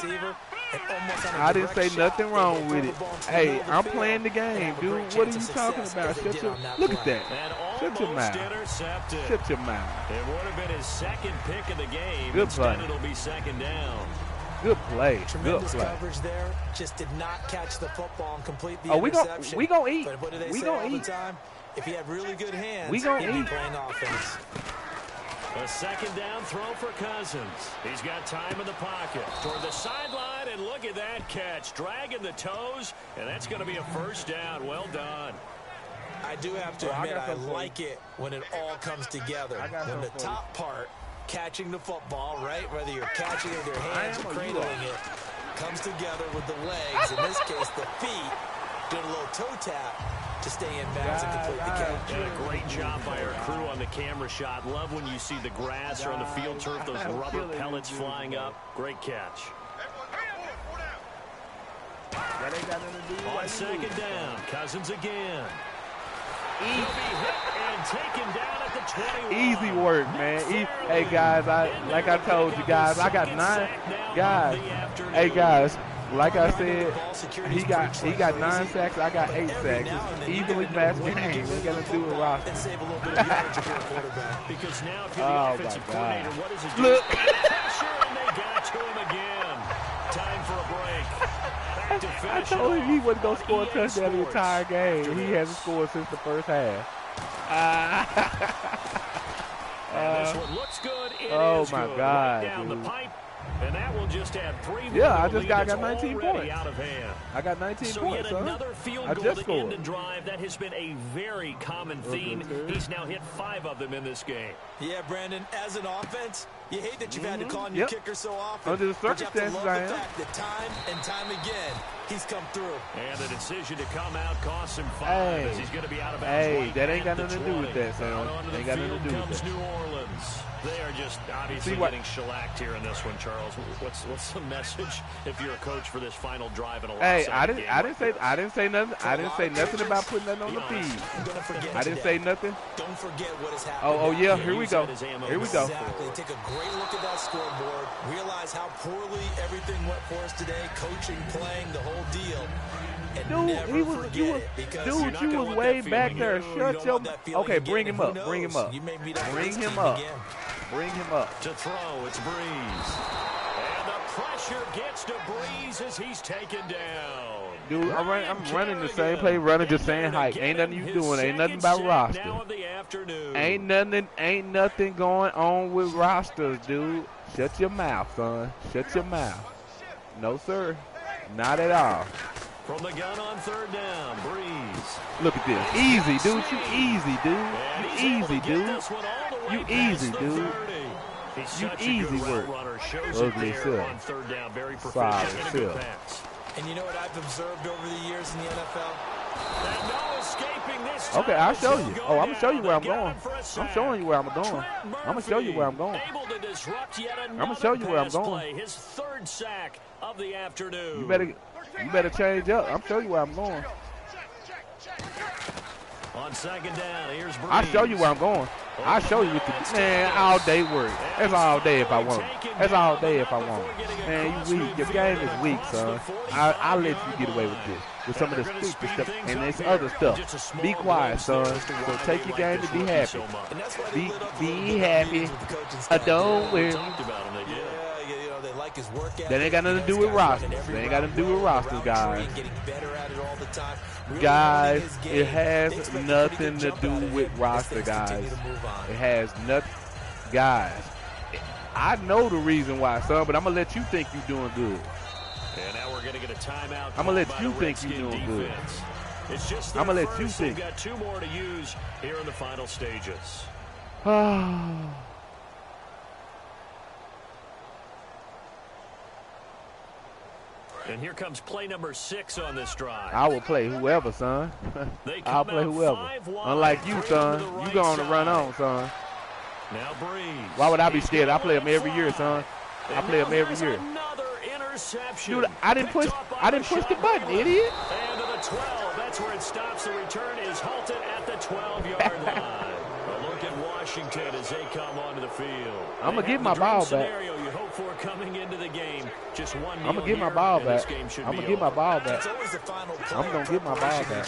I didn't say nothing wrong with it. Hey, I'm playing the game, dude. What are you talking about? Look at that. Shut your mouth. Shut your mouth. It would have been his second pick of the game. Good Instead, play. it'll be second down. Good play. Tremendous Good play. coverage there. Just did not catch the football and complete the Oh, interception. we gonna eat. But what do they We say gonna all eat. the time? If you have really good hands, We gonna you'll be eat. playing offense. A second down throw for Cousins. He's got time in the pocket. Toward the sideline, and look at that catch. Dragging the toes, and that's going to be a first down. Well done. I do have to admit, I like it when it all comes together. When the top part, catching the football, right, whether you're catching it with your hands or cradling it, comes together with the legs, in this case the feet, doing a little toe tap to stay in bounds and complete the catch. And a great job by our crew on the camera shot. Love when you see the grass or on the field turf, those rubber pellets flying up. Great catch. On second down, Cousins again. He'll be hit and taken down at the 21. Easy work, man. Hey, guys, like I told you guys, I got 9 guys. Hey, guys, like I said, he got 9 sacks. I got 8 sacks. It's evenly matched game. We got to do a roster. Because now, if you're the offensive coordinator, what does it do? Look. Pressure, and they got to him again. Time for a break. Back to I finish told him he off wasn't going to score a on EA touchdown the Sports. entire game. He hasn't scored since the first half. And this one looks good. It Oh, is my good. God, Right down dude. the pipe. And that will just add 3 more. Yeah, I to the just lead got that's 19 already points. out of hand. I got 19 So points, yet son. another field I goal just to end scored. a drive. That has been a very common theme. He's now hit 5 of them in this game. Yeah, Brandon, as an offense, you hate that you've had to call on your kicker so often. Under the but you have to circumstances, love I the am. fact that time and time again, he's come through. And the decision to come out costs him 5 Hey. as he's going to be out of bounds. Hey, right that ain't at got the nothing to do with 20. that, son. Out onto the Ain't got nothing field to do with comes that. New Orleans. They are just obviously See what- getting shellacked here in this one, Charles. What's the message if you're a coach for this final drive in a Hey, lopsided I game didn't like say this? I didn't say nothing. I didn't say nothing about putting that on the feed. You're gonna forget I didn't today. say nothing. Don't forget what has happened. Oh yeah, here we use go. that as ammo. Here we go. Exactly. Take a great look at that scoreboard. Realize how poorly everything went for us today. Coaching, playing, the whole deal. And Dude, never forget you was, it, because dude, you're not you gonna was want way that back feeling there. again. You Shut don't your. want that feeling Okay, again, bring him and up. who Bring him knows? up. You may be that Bring close him to up. again. Bring him up. To throw, it's Breeze. And the pressure gets to Breeze as he's taken down. Dude, I'm running the same play, running the same height. Ain't nothing you doing. Ain't nothing about roster. Now of the afternoon. Ain't nothing going on with rosters, dude. Shut your mouth, son. Shut your mouth. No, sir. Not at all. From the gun on third down, Breeze. Look at this. Easy, dude. You easy, dude. And You he's able to easy, get dude. this one all the way You past easy, the dude. 30. He's You such easy a good work. route runner. Shows Ugly it there self. on third down. Very Sorry, proficient and a good self. pass. And you know what I've observed over the years in the NFL? And no escaping this time. Okay, I'll show He'll you. go Oh, I'm gonna show you down. where I'm They got going. him for a I'm sack. showing you where I'm going. Trent I'm gonna show you where I'm going. Able to disrupt yet I'ma another show you where I'm pass going. play. His third sack of the afternoon. You better change up. I'm showing you where I'm going. On second down, here's Breeze. I'll show you where I'm going. I'll show you what the man all day work. That's all day if I want. That's all day if I want. Man, you weak. Your game is weak, son. I'll let you get away with this. With some of the stupid stuff and this other stuff. Be quiet, son. So take your game and be happy. And that's why they lit up a little Be bit on happy. meetings with the coaching staff. Don't worry. Talked about him, they did. Yeah, you know, they like his work ethic. That ain't got nothing to do with rosters. That ain't got nothing to do with rosters, guys. Getting better at it all the time. Really Guys, learning his game. it has They expect a nothing pretty good to jump do out of with him as roster, things guys. continue to move on. It has nothing. Guys, I know the reason why, son, but I'm going to let you think you're doing good. And now we're going to get a timeout. I'ma let by you the think you're Redskin doing good. defense. It's just I'ma their let you first. They've think. got 2 more to use here in the final stages. And here comes play number 6 on this drive. I will play whoever, son. They come I'll play out whoever. 5 wide, Unlike you, 3 son. to the You right going to run side. on, son. Now Breeze. Why would I be He's scared? I gonna play them run every year, flat. son. I And play now them every there's year. Another interception. Dude, I didn't push. Picked off by I didn't push the Rashad button, Bateman. idiot. And to the 12. That's where it stops. The return is halted at the 12-yard line. A look at Washington as they come onto the field. I'm going to get my ball back. Scenario you hope for coming into the game. Just one I'm going to get my ball back. I'm going to get my ball back. It's always the final play. I'm going to get my ball back.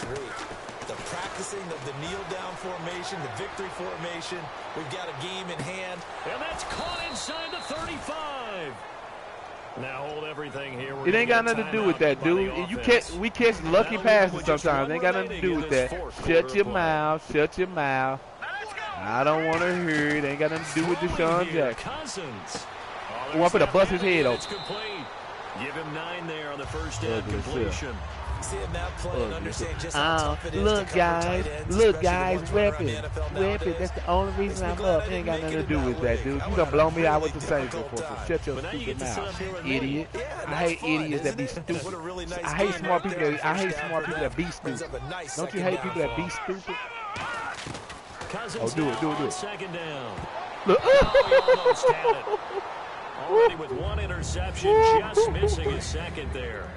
The practicing of the kneel-down formation, the victory formation. We've got a game in hand. And that's caught inside the 35. Now hold everything here. It ain't got nothing to do with that, dude. We catch lucky passes sometimes. It ain't got nothing to do with that. Shut your mouth. Shut your mouth. I don't want to hear it. Ain't got nothing to do with Deshaun Jackson. I want for to bust his head open. Give him 9 there on the first down completion. See him now play and understand just how tough it is look, to cover tight ends, look, especially guys, when you're weapon. running around the NFL Weapon. nowadays. That's the only reason I'm up. It ain't got nothing to do with that, dude. You done blow me out with the Saints before, so shut your stupid mouth, idiot. I hate idiots that be stupid. I hate smart people that be stupid. Don't you hate people that be stupid? Oh, do it. Second down. Look. Oh, he almost had it. Already with one interception, just missing his second there.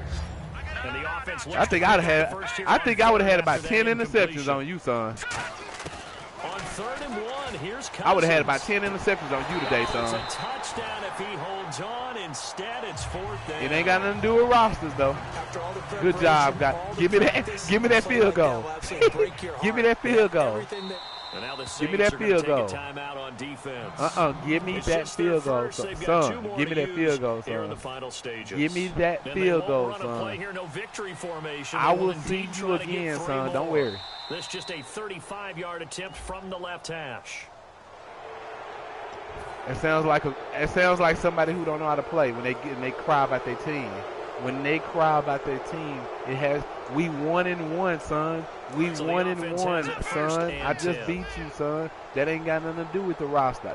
And the offense I think I would have had about 10 interceptions on you, son. On 3rd and 1, here's Cousins. I would have had about 10 interceptions on you today, son. It's a touchdown if he holds on. Instead, it's 4th down. It ain't got nothing to do with rosters, though. Good job, guys. Give me that field goal. Give me that field goal. And now the Give me that field goal. Timeout on defense. Give me that field goal, son. Give me that field goal, son. Give me that field goal, son. I will see you again, son. Don't worry. This is just a 35-yard attempt from the left hash. It sounds like somebody who don't know how to play when they cry about their team. When they cry about their team, we 1-1, son. We 1-1, son. I just beat you, son. That ain't got nothing to do with the roster.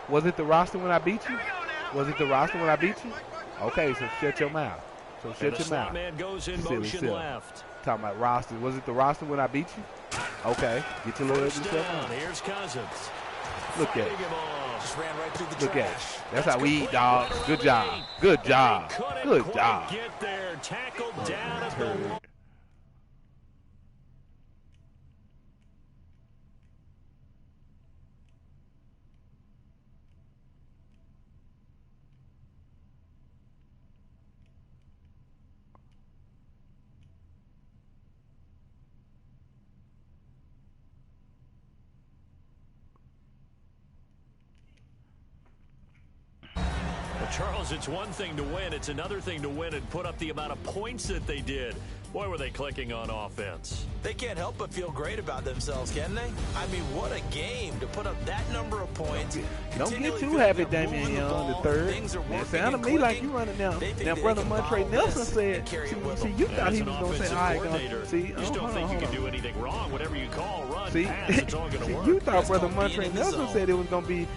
Was it the roster when I beat you? Was it the roster when I beat you? Okay, so shut your mouth. Man goes in motion left. Talking about roster. Was it the roster when I beat you? Okay, get your little stuff on. Here's Cousins. Look at it. Just ran right through the Look at trash. it. That's how we eat, dog. Good job. Good job. Good job. Get there. Tackled down at the 1. Charles, it's one thing to win. It's another thing to win and put up the amount of points that they did. Boy, were they clicking on offense. They can't help but feel great about themselves, can they? I mean, what a game to put up that number of points. Don't get too happy, Damian Young, the third. It sounded to me like you running now. Now, Brother Montre Nelson said, see, you thought he was going to say, all right, go. See, you just don't think you can do anything wrong. Whatever you call, run, see, pass, it's all going to work. You thought Brother Montre Nelson said it was going to be,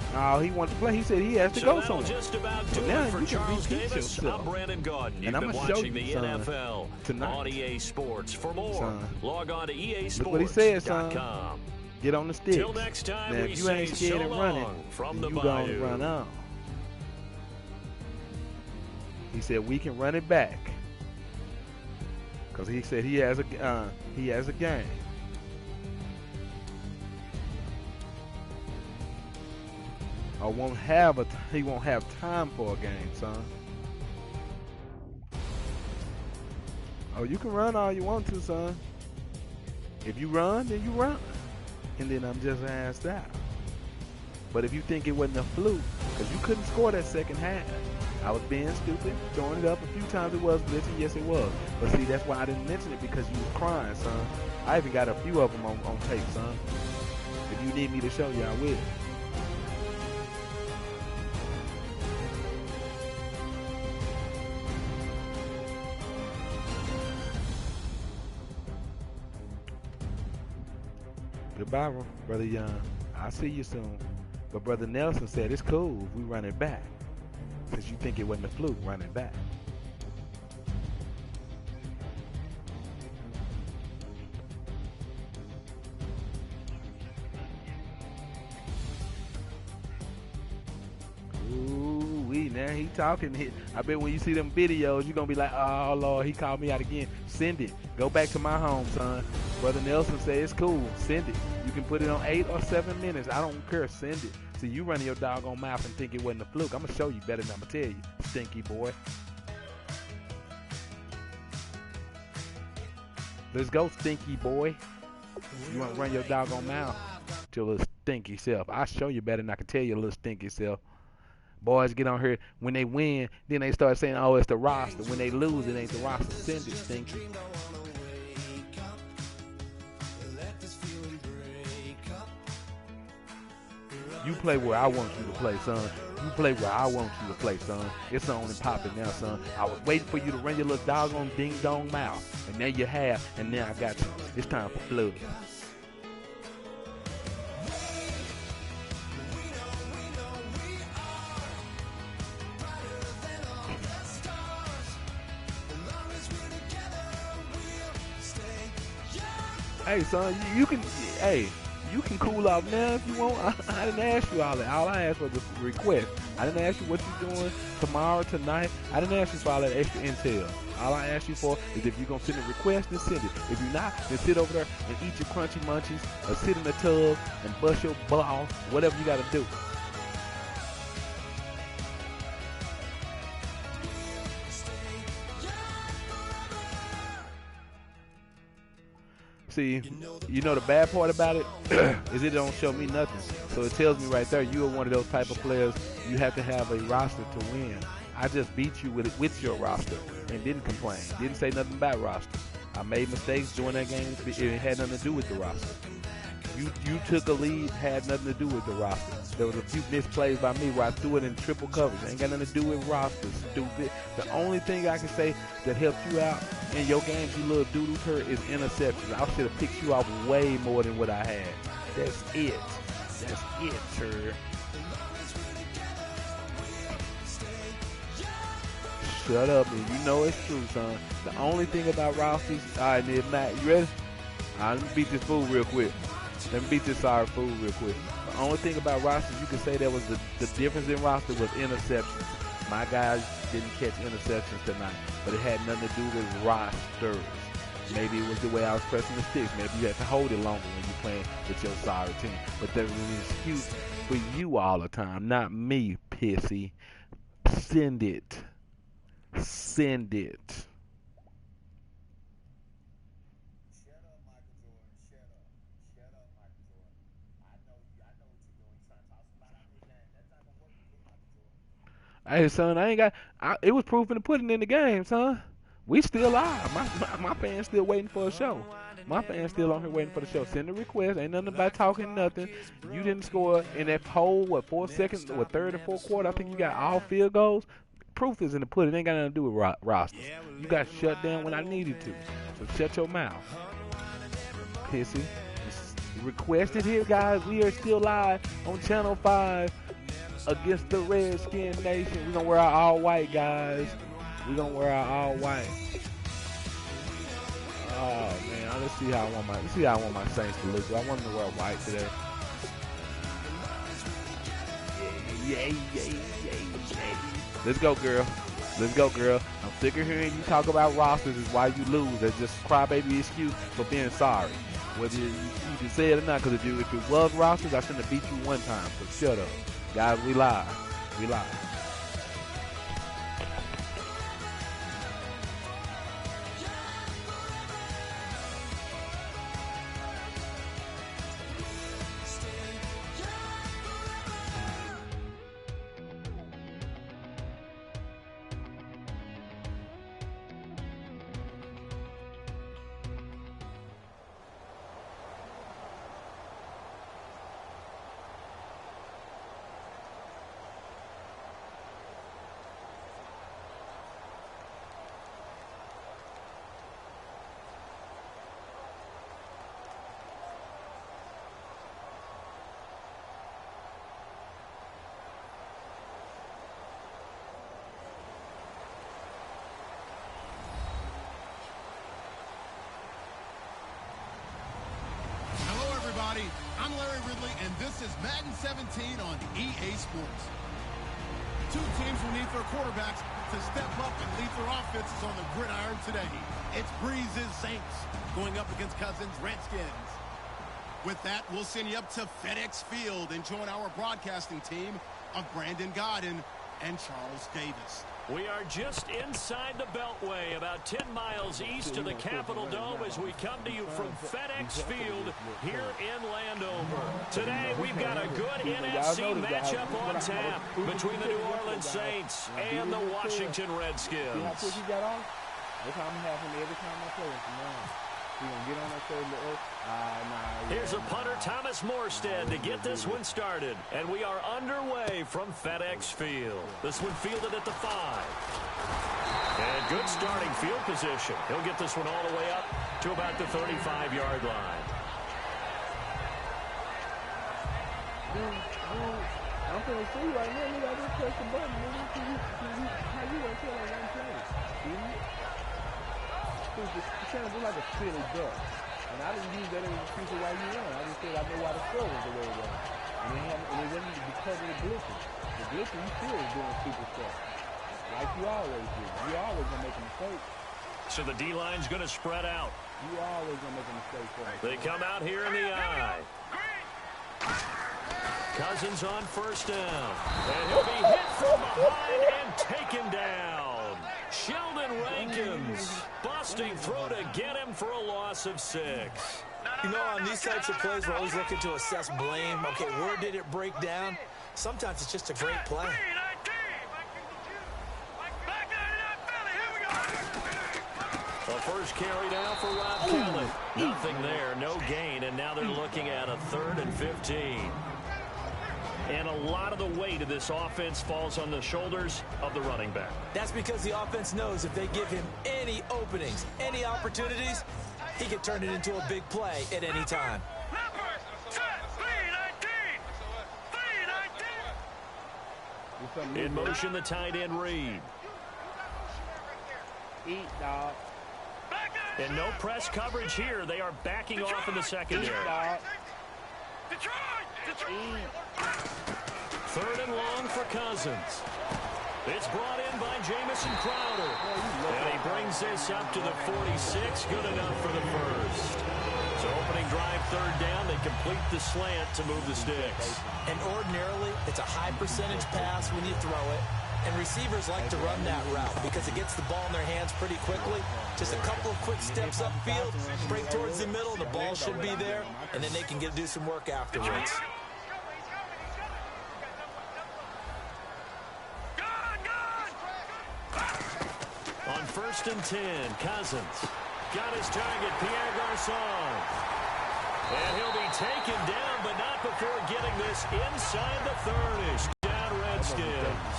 he wanted to play. He said he has to go somewhere. Just about do now it for you can Charles repeat Davis. yourself. I'm Brandon Gaudin. You've And I'm been gonna show watching you, the son, NFL tonight. on EA Sports. For more, Son. log on to EASports.com. Look what he said, son. Get on the sticks. Till next time, now, we if you ain't say scared so of running, long from then the you gonna bayou. run on. He said we can run it back because he said he has a game. He won't have time for a game, son. Oh, you can run all you want to, son. If you run, then you run. And then I'm just asked out. But if you think it wasn't a fluke, because you couldn't score that second half. I was being stupid, throwing it up a few times. It was blitzing, yes it was. But see, that's why I didn't mention it, because you was crying, son. I even got a few of them on tape, son. If you need me to show you, I will. Goodbye, Brother Young. I'll see you soon. But Brother Nelson said it's cool if we run it back. Because you think it wasn't a fluke running back. Ooh. Ooh-wee, now he talking. I bet when you see them videos, you're going to be like, oh, Lord, he called me out again. Send it. Go back to my home, son. Brother Nelson said it's cool. Send it. You can put it on 8 or 7 minutes. I don't care. Send it. See, you running your doggone mouth and think it wasn't a fluke. I'm going to show you better than I'm going to tell you, stinky boy. Let's go, stinky boy. You want to run your doggone mouth to your little stinky self. I'll show you better than I can tell you, little stinky self. Boys get on here. When they win, then they start saying, oh, it's the roster. When they lose, it ain't the roster. Send it, stinky. You play where I want you to play, son. You play where I want you to play, son. It's on and popping now, son. I was waiting for you to run your little doggone ding-dong mouth. And now you have, and now I got you. It's time for flood. Hey, son, you can, hey, you can cool off now if you want. I didn't ask you all that. All I asked was a request. I didn't ask you what you're doing tomorrow, tonight. I didn't ask you for all that extra intel. All I asked you for is if you're going to send a request, then send it. If you're not, then sit over there and eat your crunchy munchies or sit in the tub and bust your butt off, whatever you got to do. See, you know the bad part about it is it don't show me nothing. So it tells me right there you are one of those type of players you have to have a roster to win. I just beat you with your roster and didn't complain. Didn't say nothing about roster. I made mistakes during that game. It had nothing to do with the roster. You took a lead, had nothing to do with the roster. There was a few missed plays by me where I threw it in triple coverage. Ain't got nothing to do with roster, stupid. The only thing I can say that helped you out in your games, you little doo-doo turd, is interceptions. I should have picked you off way more than what I had. That's it. That's it, turd. Shut up, and you know it's true, son. The only thing about rosters, all right, then, Matt, you ready? All right, let me beat this fool real quick. Let me beat this sorry fool real quick. The only thing about rosters, you can say that was the difference in roster was interceptions. My guys didn't catch interceptions tonight, but it had nothing to do with rosters. Maybe it was the way I was pressing the sticks. Maybe you had to hold it longer when you're playing with your sorry team. But there's an excuse for you all the time, not me, pissy. Send it. Send it. Hey, son, it was proof in the pudding in the game, son. We still live. My fans still waiting for a show. My fans still on here waiting for the show. Send a request. Ain't nothing about talking nothing. You didn't score in that whole, 4 seconds, or third or fourth quarter. I think you got all field goals. Proof is in the pudding. It ain't got nothing to do with rosters. You got shut down when I needed to. So shut your mouth. Pissy. Requested here, guys. We are still live on Channel 5. Against the Redskin Nation. We're going to wear our all white, guys. We're going to wear our all white. Oh, man. Let's see how I want my Saints to look. Do I want them to wear white today? Yeah. Let's go, girl. Let's go, girl. I'm sick of hearing you talk about rosters is why you lose. That's just crybaby excuse for being sorry. Whether you can say it or not, because if it was rosters, I shouldn't have beat you one time. So shut up. Guys, we live. We live. I'm Larry Ridley, and this is Madden 17 on EA Sports. Two teams will need their quarterbacks to step up and lead their offenses on the gridiron today. It's Breeze's Saints going up against Cousins' Redskins. With that, we'll send you up to FedEx Field and join our broadcasting team of Brandon Godden and Charles Davis. We are just inside the Beltway, about 10 miles east of the Capitol Dome as we come to you from FedEx Field here in Landover. Today, we've got a good NFC matchup on tap between the New Orleans Saints and the Washington Redskins. Here's a punter, Thomas Morstead, to get this one started. And we are underway from FedEx Field. This one fielded at the 5. And good starting field position. He'll get this one all the way up to about the 35-yard line. I'm going to see you right now, nigga. I just press the button, nigga. How you going to tell on one play? It sounds like a silly duck. And I didn't use that as an excuse of why you won. I just said I know why the score was the way it was. And it wasn't because of the blitzing. The blitzing, you still is doing stupid stuff. Like you always do. You always going to make a mistake. So the D-line's going to spread out. You always going to make a mistake. They come out here in the eye. Cousins on first down. And he'll be hit from behind and taken down. Sheldon Rankins busting through to get him for a loss of 6. You know, on these types of plays, we're always looking to assess blame. Okay, where did it break down? Sometimes it's just a great play. The first carry down for Rob Kelly. Nothing there, no gain, and now they're looking at a 3rd and 15. And a lot of the weight of this offense falls on the shoulders of the running back. That's because the offense knows if they give him any openings, any opportunities, he can turn it into a big play at any time. In motion, the tight end Reed. Eat, dog. And no press coverage here. They are backing off in the secondary. Third and long for Cousins. It's brought in by Jamison Crowder. And he brings this up to the 46. Good enough for the first. So opening drive, 3rd down. They complete the slant to move the sticks. And ordinarily, it's a high percentage pass when you throw it. And receivers like to run that route because it gets the ball in their hands pretty quickly. Just a couple of quick steps upfield, break towards the middle, the ball should be there, and then they can do some work afterwards. On 1st and 10, Cousins got his target, Pierre Garçon. And he'll be taken down, but not before getting this inside the 30. Down Redskins.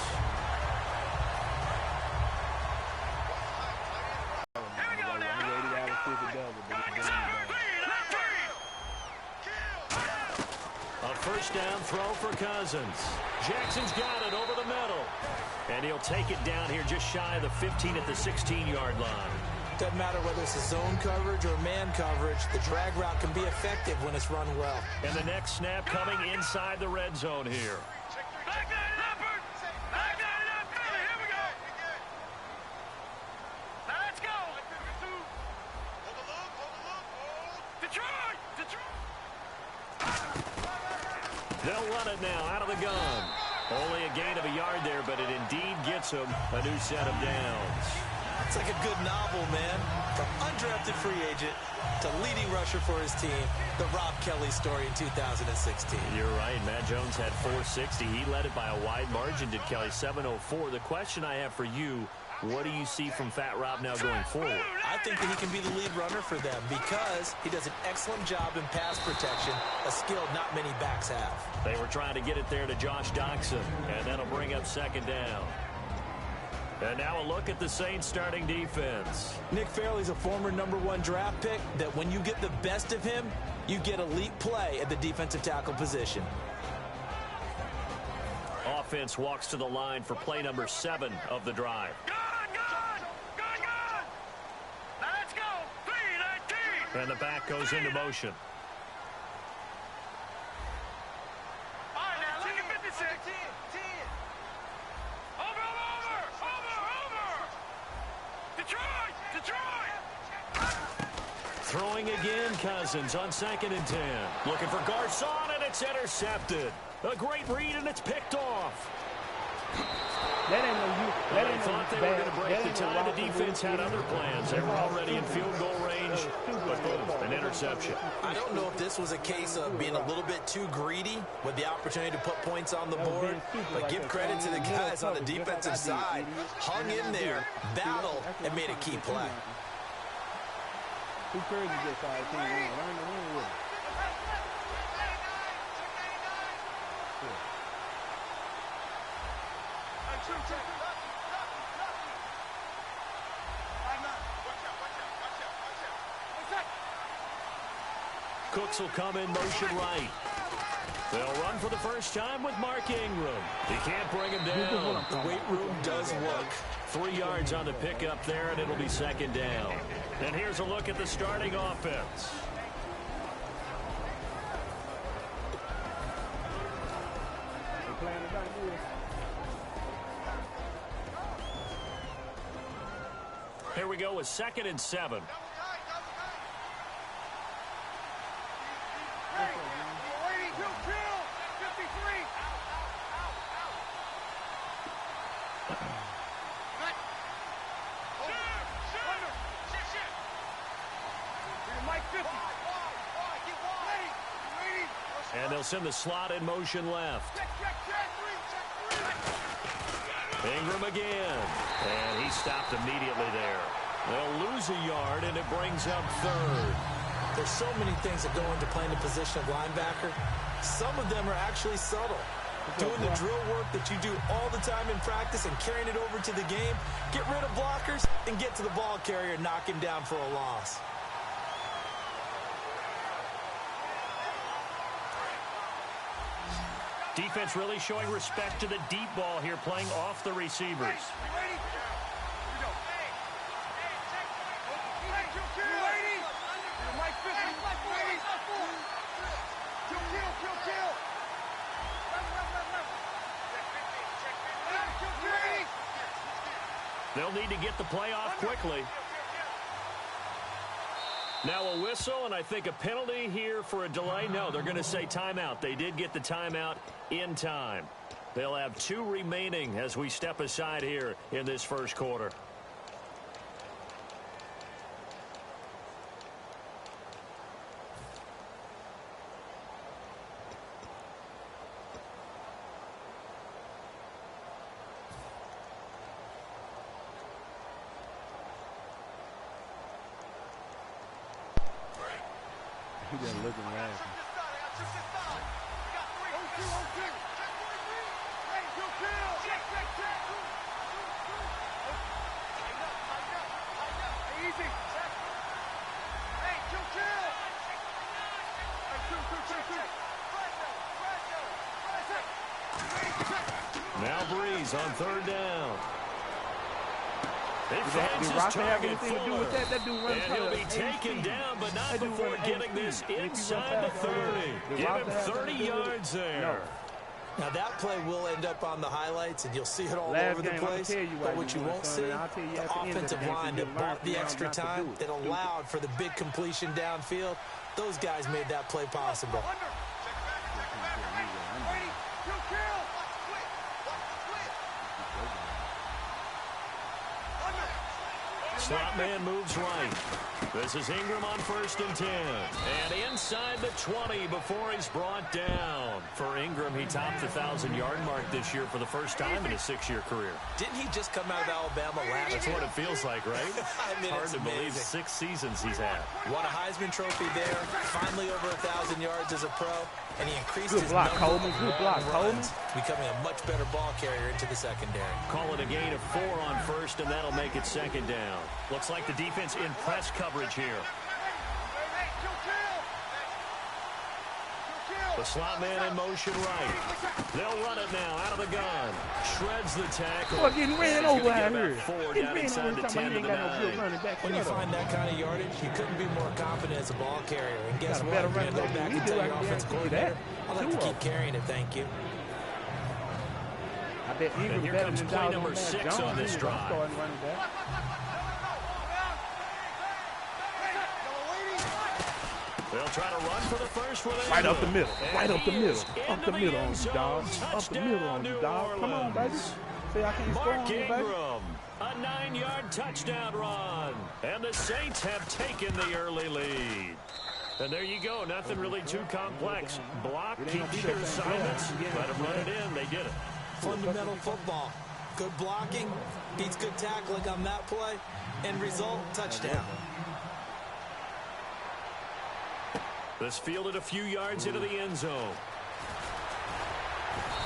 A first down throw for Cousins. Jackson's got it over the middle. And he'll take it down here just shy of the 15 at the 16-yard line. Doesn't matter whether it's a zone coverage or man coverage, the drag route can be effective when it's run well. And the next snap coming inside the red zone here. They'll run it now out of the gun. Only a gain of a yard there, but it indeed gets him a new set of downs. It's like a good novel, man. From undrafted free agent to leading rusher for his team, the Rob Kelly story in 2016. You're right. Matt Jones had 460. He led it by a wide margin, did Kelly, 704. The question I have for you, what do you see from Fat Rob now going forward? I think that he can be the lead runner for them because he does an excellent job in pass protection, a skill not many backs have. They were trying to get it there to Josh Doxson, and that'll bring up 2nd down. And now a look at the Saints starting defense. Nick Fairley's a former #1 draft pick that when you get the best of him, you get elite play at the defensive tackle position. Offense walks to the line for play number 7 of the drive. Let's go. 3-19. And the back goes into motion. All right, now look at 56. Throwing again, Cousins on 2nd and 10. Looking for Garcon, and it's intercepted. A great read, and it's picked off. That ain't no you. That ain't thought they were going to break the tie. The defense had other plans. They were already in field goal range, but boom, an interception. I don't know if this was a case of being a little bit too greedy with the opportunity to put points on the board, but give credit to the guys on the defensive side. Hung in there, battled, and made a key play. Too crazy this side. Learn to win with it. Cooks will come in motion right. They'll run for the first time with Mark Ingram. He can't bring him down. The weight room does work. 3 yards on the pickup there, and it'll be 2nd down. And here's a look at the starting offense. Here we go with 2nd and 7. And they'll send the slot in motion left. Ingram again. And he stopped immediately there. They'll lose a yard, and it brings up 3rd. There's so many things that go into playing the position of linebacker. Some of them are actually subtle. Doing the drill work that you do all the time in practice and carrying it over to the game. Get rid of blockers and get to the ball carrier and knock him down for a loss. Defense really showing respect to the deep ball here, playing off the receivers. They'll need to get the play off quickly. Now a whistle, and I think a penalty here for a delay. No, they're going to say timeout. They did get the timeout in time. They'll have 2 remaining as we step aside here in this first quarter. He just looking at him. Now Breeze on 3rd down. He Did finds his Rocket have target, anything to do with that? That dude runs and he'll be taken down, but not before getting this inside the 30. Give him 30 yards there. No. Now that play will end up on the highlights, and you'll see it all Last over the game, place. But what you won't see, the offensive line that bought the extra time, that allowed for the big completion downfield, those guys made that play possible. Slot man moves right. This is Ingram on 1st and 10. And inside the 20 before he's brought down. For Ingram, he topped the 1,000-yard mark this year for the first time in his 6-year career. Didn't he just come out of Alabama last year? That's what it feels like, right? I mean, hard it's to believe amazing. 6 seasons he's had. Won a Heisman Trophy there. Finally over 1,000 yards as a pro. And he increased his block, number Coleman. of Good block, long Coleman. runs, becoming a much better ball carrier into the secondary. Call it a gain of 4 on 1st, and that'll make it 2nd down. Looks like the defense in press coverage here. The slot man in motion right. They'll run it now out of the gun. Shreds the tackle. Fucking ran over out here. He ran inside the 10 to the 9. When you find that kind of yardage, you couldn't be more confident as a ball carrier. And guess what? You're going to go back and tell your offensive coordinator, I'd like to keep carrying it, thank you. I bet and here comes play number 6 on this drive. They'll try to run for the first one. Right up the middle. And Right up the he middle. is Up the into middle on end you, dog. zone. Up the middle on you, Touchdown, dog. New Come on, baby. Orleans. See, I can't score Mark on you, baby. Ingram, a 9-yard touchdown run. And the Saints have taken the early lead. And there you go. Nothing really too complex. Block, keep your assignments. Let them run it in. They did it. Fundamental football. Good blocking, beats good tackling on that play, end result, touchdown. This fielded a few yards into the end zone.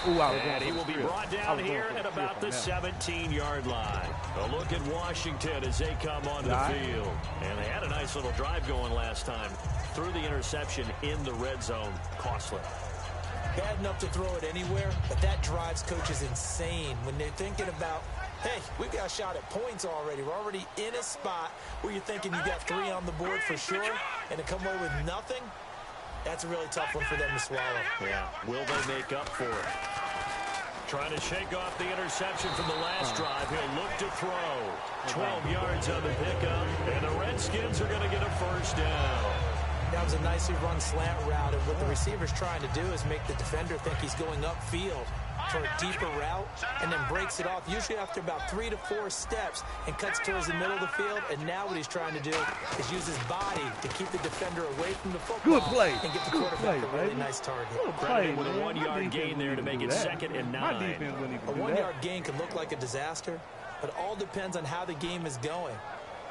Ooh, And he will be brought down here at about the 17-yard line. A look at Washington as they come onto the field. And they had a nice little drive going last time. Threw the interception in the red zone. Costly. Bad enough to throw it anywhere, but that drives coaches insane when they're thinking about, hey, we've got a shot at points already. We're already in a spot where you're thinking you got 3 on the board for sure, and to come away with nothing, that's a really tough one for them to swallow. Yeah. Will they make up for it? Trying to shake off the interception from the last drive. He'll look to throw. 12 yards on the pickup, and the Redskins are going to get a first down. That was a nicely run slant route, and what the receiver's trying to do is make the defender think he's going upfield for a deeper route, and then breaks it off, usually after about 3 to 4 steps, and cuts towards the middle of the field. And now what he's trying to do is use his body to keep the defender away from the football. Good play. And get the quarterback a really nice target. Credit with a 1-yard gain there to make it 2nd and 9. A 1-yard gain can look like a disaster, but it all depends on how the game is going.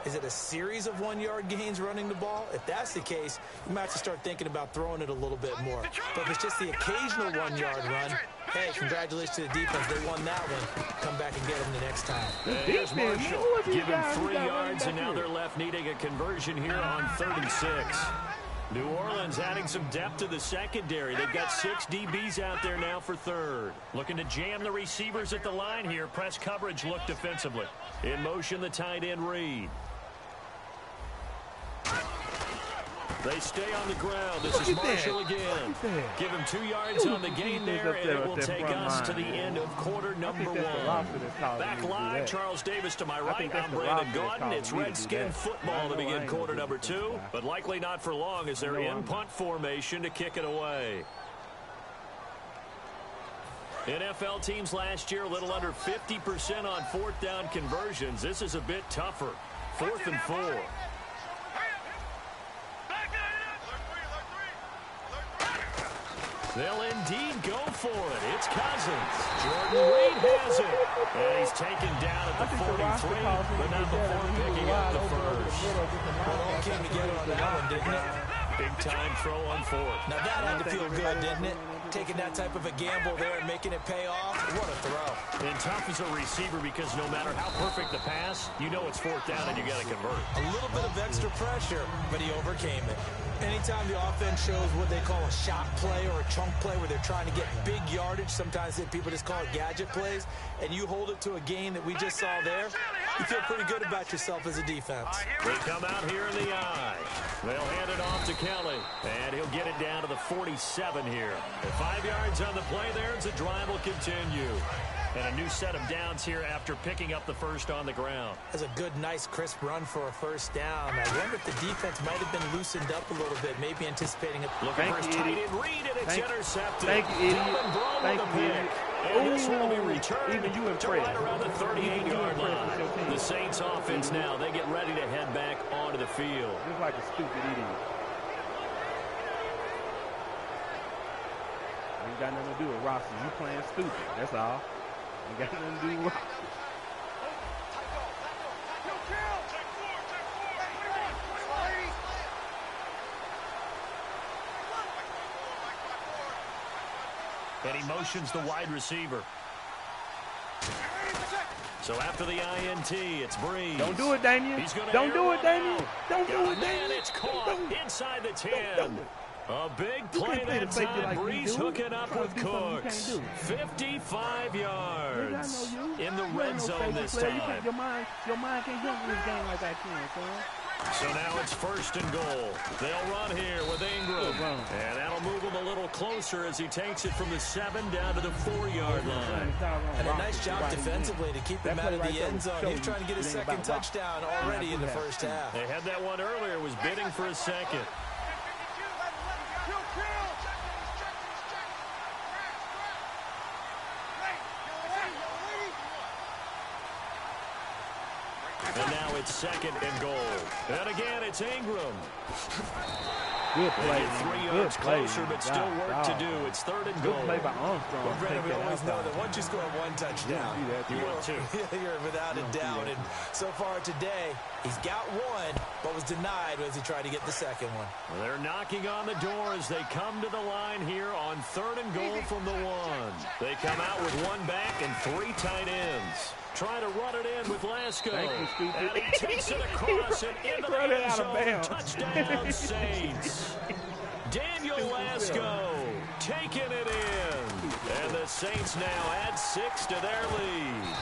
Is it a series of 1-yard gains running the ball? If that's the case, you might have to start thinking about throwing it a little bit more. But if it's just the occasional 1-yard run, hey, congratulations to the defense. They won that one. Come back and get them the next time. Here's Marshall. Give him 3 yards, and now they're left needing a conversion here on 3rd and 6. New Orleans adding some depth to the secondary. They've got 6 DBs out there now for 3rd. Looking to jam the receivers at the line here. Press coverage look defensively. In motion, the tight end Reed. They stay on the ground. This is Marshall again. Give him 2 yards on the gain there, and it will take us to the end of quarter number 1. Back live, Charles Davis to my right. I'm Brandon Gaudin. It's Redskin football to begin quarter number 2, but likely not for long as they're in punt formation to kick it away. NFL teams last year a little under 50% on 4th down conversions. This is a bit tougher. 4th and 4. They'll indeed go for it. It's Cousins. Jordan Reed has it. And he's taken down at the 43, but not before picking up the first. Well, it all came together on that one, didn't it? Big time throw on 4th. Now that had to feel good, didn't it? Taking that type of a gamble there and making it pay off. What a throw. And tough as a receiver because no matter how perfect the pass, you know it's 4th down and you got to convert. A little bit of extra pressure, but he overcame it. Anytime the offense shows what they call a shot play or a chunk play where they're trying to get big yardage, sometimes people just call it gadget plays, and you hold it to a gain that we just saw there, you feel pretty good about yourself as a defense. They come out here in the eye. They'll hand it off to Kelly, and he'll get it down to the 47 here. At 5 yards on the play there, the drive will continue. And a new set of downs here after picking up the first on the ground. That's a good, nice, crisp run for a first down. I wonder if the defense might have been loosened up a little bit, maybe anticipating it. Looking for his tight end Reed, and it's intercepted. Thank you, idiot. Thank you, idiot. And this will be returned even you to right around the 38-yard line. The Saints offense now, they get ready to head back onto the field. Just like a stupid idiot. Ain't got nothing to do with Rossi. You playing stupid. That's all. Ain't got nothing to do with Rossi. And he motions the wide receiver. So after the INT, it's Breeze. Don't do it, Daniel. Don't do it, Daniel. Don't do it, Daniel. And it's caught inside the 10. A big play that time. Breeze hooking up with Cooks. 55 yards in the red zone this time. Your mind can't jump in this game like that, son. So now it's 1st and goal. They'll run here with Ingram. And that'll move him a little closer as he takes it from the 7 down to the 4-yard line. And a nice job defensively to keep him out of the end zone. He was trying to get his 2nd touchdown already in the first half. They had that one earlier, was bidding for a 2nd. it's 2nd and goal. And again, it's Ingram. Good play. They get 3 yards closer, but still work to do. It's 3rd and goal. Good play by Armstrong. Well, Brennan, we always know that once you score one touchdown, you're without a doubt. And so far today, he's got one, but was denied as he tried to get the second one. Well, they're knocking on the door as they come to the line here on 3rd and goal from the 1. They come out with 1 back and 3 tight ends. Trying to run it in with Lasco. And he takes it across and into the end zone. Touchdown, Saints. Daniel Lasco taking it in. And the Saints now add 6 to their lead.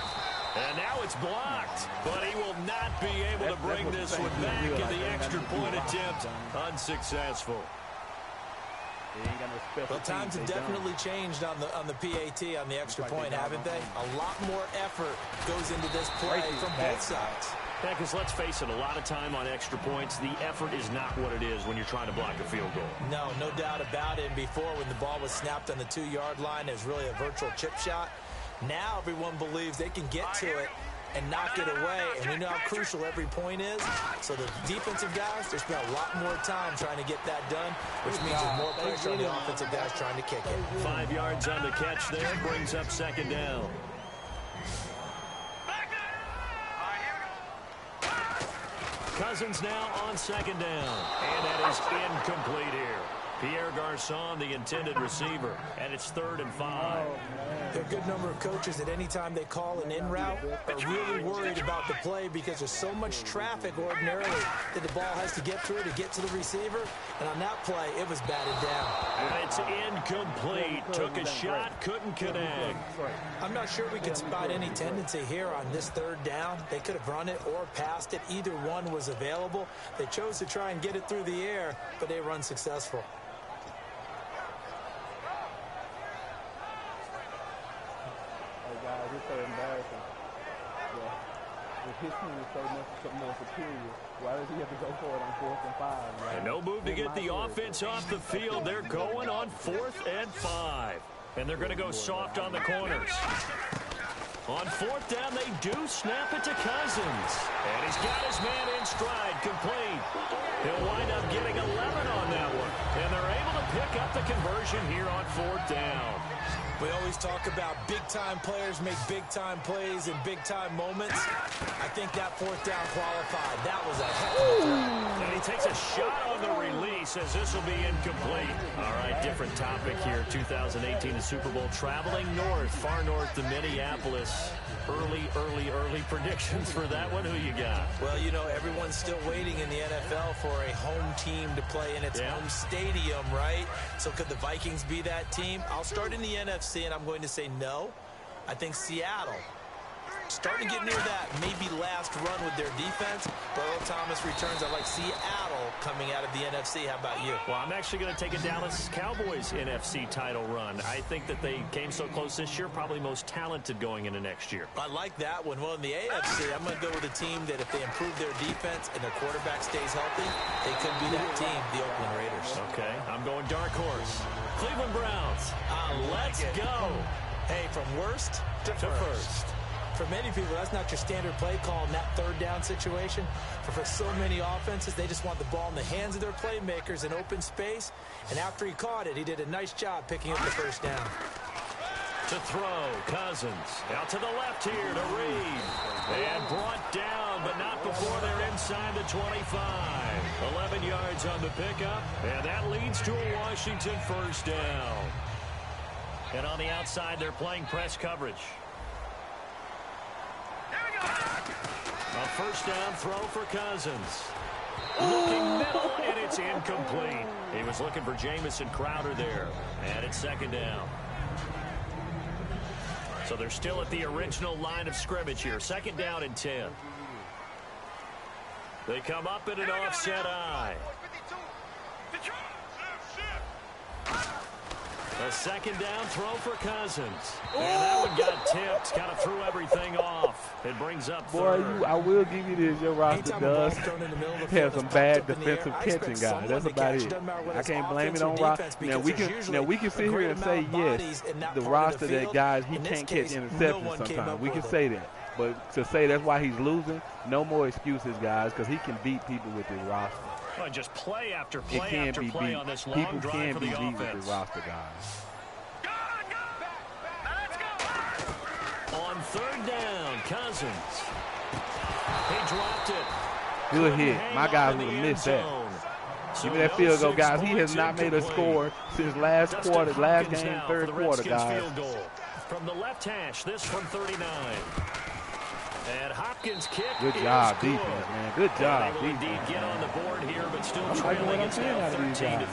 And now it's blocked, but he will not be able to bring this one back in the extra point attempt. Unsuccessful. Well, times have definitely changed on the PAT, on the extra point, haven't they? A lot more effort goes into this play from both sides. Yeah, because let's face it, a lot of time on extra points, the effort is not what it is when you're trying to block a field goal. No doubt about it. And before, when the ball was snapped on the 2-yard line, it was really a virtual chip shot. Now everyone believes they can get to it and knock it away, and we know how crucial every point is. So the defensive guys, they spend a lot more time trying to get that done, which means there's more pressure on the offensive guys trying to kick it. 5 yards on the catch there, brings up 2nd down. Cousins now on 2nd down, and that is incomplete here. Pierre Garçon, the intended receiver, and it's 3rd and 5. There are a good number of coaches that any time they call an in route are really worried about the play because there's so much traffic ordinarily that the ball has to get through to get to the receiver. And on that play, it was batted down. And it's incomplete. Took a shot, couldn't connect. I'm not sure we could spot any tendency here on this 3rd down. They could have run it or passed it. Either one was available. They chose to try and get it through the air, but they were unsuccessful. It's so embarrassing. If his team is so much more superior, why does he have to go for it on 4th and 5? Right? And no move to get the offense off the field. They're going on 4th and 5. And they're going to go soft on the corners. On 4th down, they do snap it to Cousins. And he's got his man in stride, complete. He'll wind up getting 11 on that one. And they're able to pick up the conversion here on 4th down. We always talk about big-time players make big-time plays in big-time moments. I think that 4th down qualified. That was a heck of a play. And he takes a shot on the release as this will be incomplete. All right, different topic here. 2018, the Super Bowl, traveling north, far north to Minneapolis. Early predictions for that one. Who you got? Well, you know, everyone's still waiting in the NFL for a home team to play in its home stadium, right? So could the Vikings be that team? I'll start in the NFC, and I'm going to say no. I think Seattle, starting to get near that maybe last run with their defense. But Earl Thomas returns. I like Seattle coming out of the NFC. How about you? Well, I'm actually going to take a Dallas Cowboys NFC title run. I think that they came so close this year, probably most talented going into next year. I like that one. Well, in the AFC, I'm going to go with a team that if they improve their defense and their quarterback stays healthy, they could be that team, the Oakland Raiders. Okay, I'm going dark horse. Cleveland Browns. Let's go. Hey, from worst to first. For many people, that's not your standard play call in that 3rd down situation. For so many offenses, they just want the ball in the hands of their playmakers in open space. And after he caught it, he did a nice job picking up the 1st down. To throw, Cousins. Out to the left here to Reed. And brought down, but not before they're inside the 25. 11 yards on the pickup. And that leads to a Washington 1st down. And on the outside, they're playing press coverage. A 1st down throw for Cousins. Looking middle, and it's incomplete. He was looking for Jamison Crowder there. And it's 2nd down. So they're still at the original line of scrimmage here. 2nd down and 10. They come up in an offset eye. A 2nd down throw for Cousins. And that one got tipped. Kind of threw everything off. It brings up 3rd. Boy, I will give you this. Your roster does have some bad defensive catching guys. That's about it. I can't blame it on roster. Now we can sit here and say, yes, the roster that guys, he can't catch interceptions sometimes. We can say that. But to say that's why he's losing, no more excuses, guys, because he can beat people with his roster. Well, just play after It play can after be play beat. on this People long drive can for be the beat with offense. the roster, guys. On third down, Cousins. He dropped it. Good hit. My guys would have missed that. Give me that field goal, guys. He has not made a score since last quarter, last game, third quarter, guys. From the left hash, this from 39. And Hopkins kick. Good job, defense, man. Good job, defense. Indeed get on the board here, but still trailing. It's now 13-3.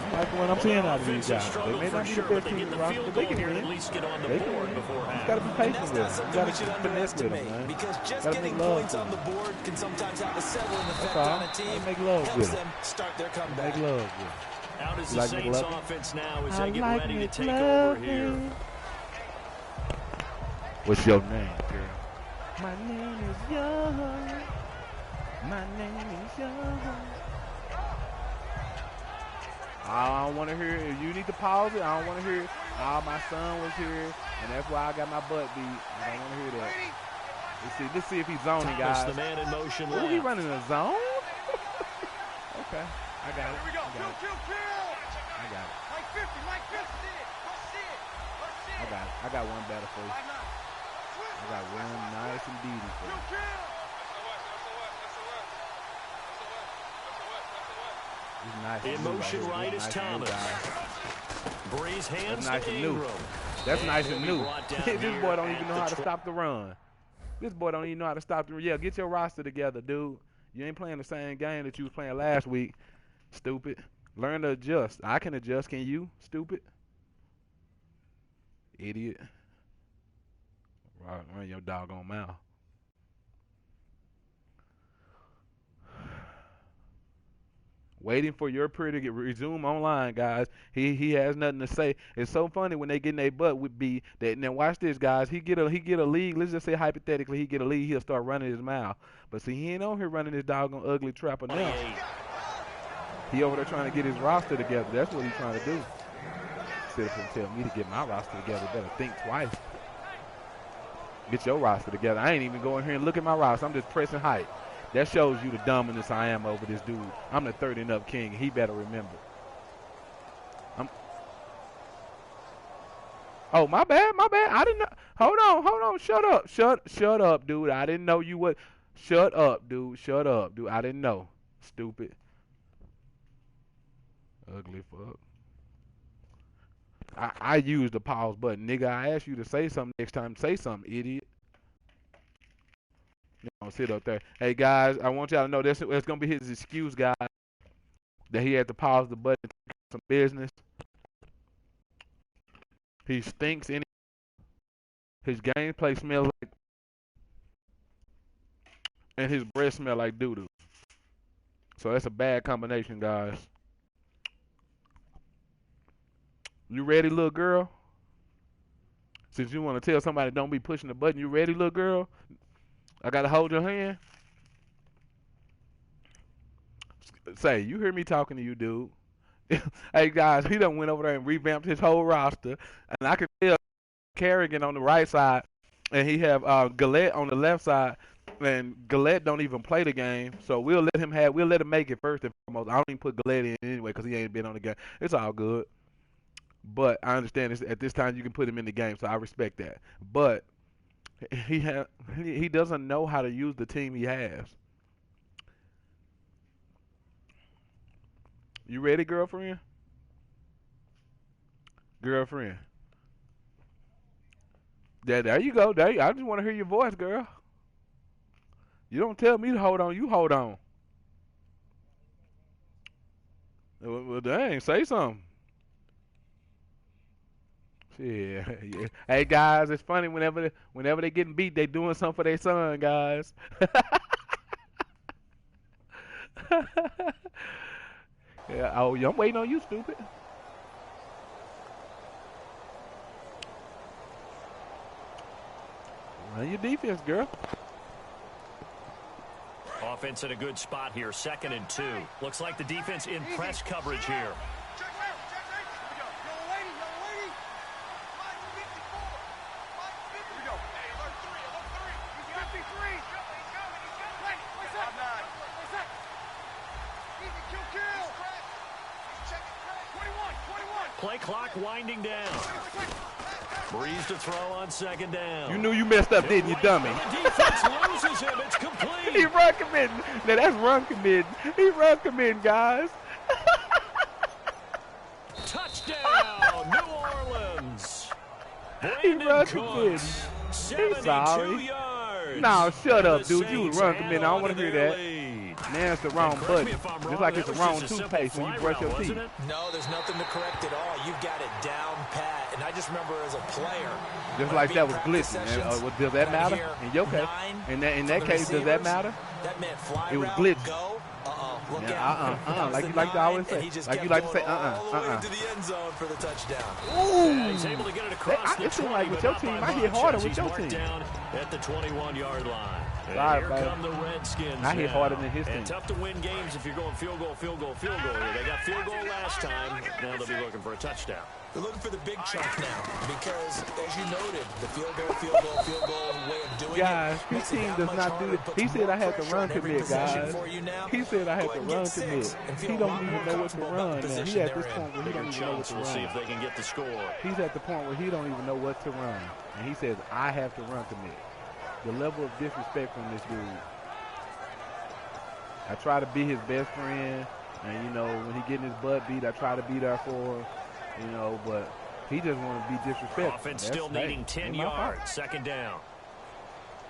I'm liking what I'm seeing out of these guys. They may not be the best team in the roster, but they can win. At least get on the They board can win. before You half. got to be patient with them. You got to should finesse with them, underestimate, man. because just Gotta getting make love points to on the them. board can sometimes have a settling effect That's all. on a team. Gotta make love Helps with them start their comeback. Make love with them. Out is You the like Saints McLovin? offense now as I they get like ready to take over here. What's your name, girl? My name is Young. My name is Young. I don't want to hear it. You need to pause it. I don't want to hear it. Oh, my son was here, and that's why I got my butt beat. I don't want to hear that. Let's see if he's zoning, Thomas, guys. the man in motion Oh, he left. running a zone? Okay, I got it. Here we go. I got it. Kill. I got it. Mike 50, Mike 50. Go see it. Go see I it. got it. I got one better for you. Why not? I got one nice and beady for you. Kill. He's nice In and new motion here. right He's is nice and new, Thomas. guys. Breeze hands That's nice to and new. Ingram. That's And nice he'll and be new. brought down This here boy don't at even know the how to stop the run. This boy don't even know how to stop the run. Yeah, get your roster together, dude. You ain't playing the same game that you was playing last week, stupid. Learn to adjust. I can adjust. Can you, stupid? Idiot. Run your doggone mouth. Waiting for your period to get resume online, guys. He has nothing to say. It's so funny when they get in their butt would be that. Now watch this, guys. He get a league. Let's just say hypothetically he get a league. He'll start running his mouth. But see, he ain't on here running his doggone ugly trapper now. He over there trying to get his roster together. That's what he's trying to do. Sit up and tell me to get my roster together. Better think twice. Get your roster together. I ain't even going here and look at my roster. I'm just pressing height. That shows you the dominance I am over this dude. I'm the 30 and up king. He better remember. Oh, my bad. I didn't know. Hold on. Shut up, dude. I didn't know you would. Shut up, dude. I didn't know. Stupid. Ugly fuck. I use the pause button, nigga. I asked you to say something next time. Say something, idiot. Sit up there. Hey, guys, I want y'all to know that's going to be his excuse, guys, that he had to pause the button to take some business. He stinks. His gameplay smells like, and his breath smells like doo-doo. So that's a bad combination, guys. You ready, little girl? Since you want to tell somebody don't be pushing the button, you ready, little girl? I got to hold your hand? Say, you hear me talking to you, dude. Hey, guys, he done went over there and revamped his whole roster. And I can tell Kerrigan on the right side, and he have Gillette on the left side. And Gillette don't even play the game, so we'll let him make it first and foremost. I don't even put Gillette in anyway because he ain't been on the game. It's all good. But I understand at this time you can put him in the game, so I respect that. But he doesn't know how to use the team he has. You ready, girlfriend? Girlfriend. Yeah, there you go. I just want to hear your voice, girl. You don't tell me to hold on. You hold on. Well, dang, say something. Yeah. Hey, guys, it's funny whenever they getting beat, they doing something for their son, guys. Yeah. Oh, I'm waiting on you, stupid. Run your defense, girl. Offense in a good spot here, 2nd and 2. Looks like the defense in press coverage here. Check right. Here we go. Yellow lady. Mike 54. Mike 50. Here we go. Hey, alert 3. Play clock winding down. Breeze to throw on second down. You knew you messed up, didn't you, dummy? The defense loses him. It's complete. He run committing. Now that's run committing. He run committing, guys. Touchdown, New Orleans. He run Cooks, committing. He's 72 sorry. yards. No, shut up, The dude. You Saints run committing. I don't held want on to hear their that. lead. Now it's the wrong Correct button. me if I'm Just wrong, like that it's the was wrong just a simple toothpaste when you fly brush your route, teeth. wasn't it? No, there's nothing to correct at all. You've got it down pat. And I just remember as a player, Just when like I that beat was practice glitching. sessions, Does that and I matter? hear In your case, 9 in that from the case, does that receivers, matter? That meant fly It was route, glitching. go. Look Yeah, out. like you like to always say. Like you like to say, all the way into the end zone for the touchdown. Yeah, he's able to get it across the It seems 20, like with but your not team, by I hit much harder as with he's your marked team. down at the 21-yard line. And Sorry, here baby. come the Redskins I hit now. harder than his team. And tough to win games if you're going field goal here. They got field goal last time. Now they'll be looking for a touchdown. They're looking for the big chunk now because, as you noted, the field goal way of doing Guys, it. his team does not do it. He said I had to run commit, guys. He said I had to run commit. He don't even know what to run now. He at this point where he don't even know what to We'll see run. if they can get the score. He's at the point where he don't even know what to run. And he says, I have to run commit. The level of disrespect from this dude. I try to be his best friend. And, you know, when he getting his butt beat, I try to be there for him. You know, but he just want to be disrespectful. Offense still needing 10 yards. Second down.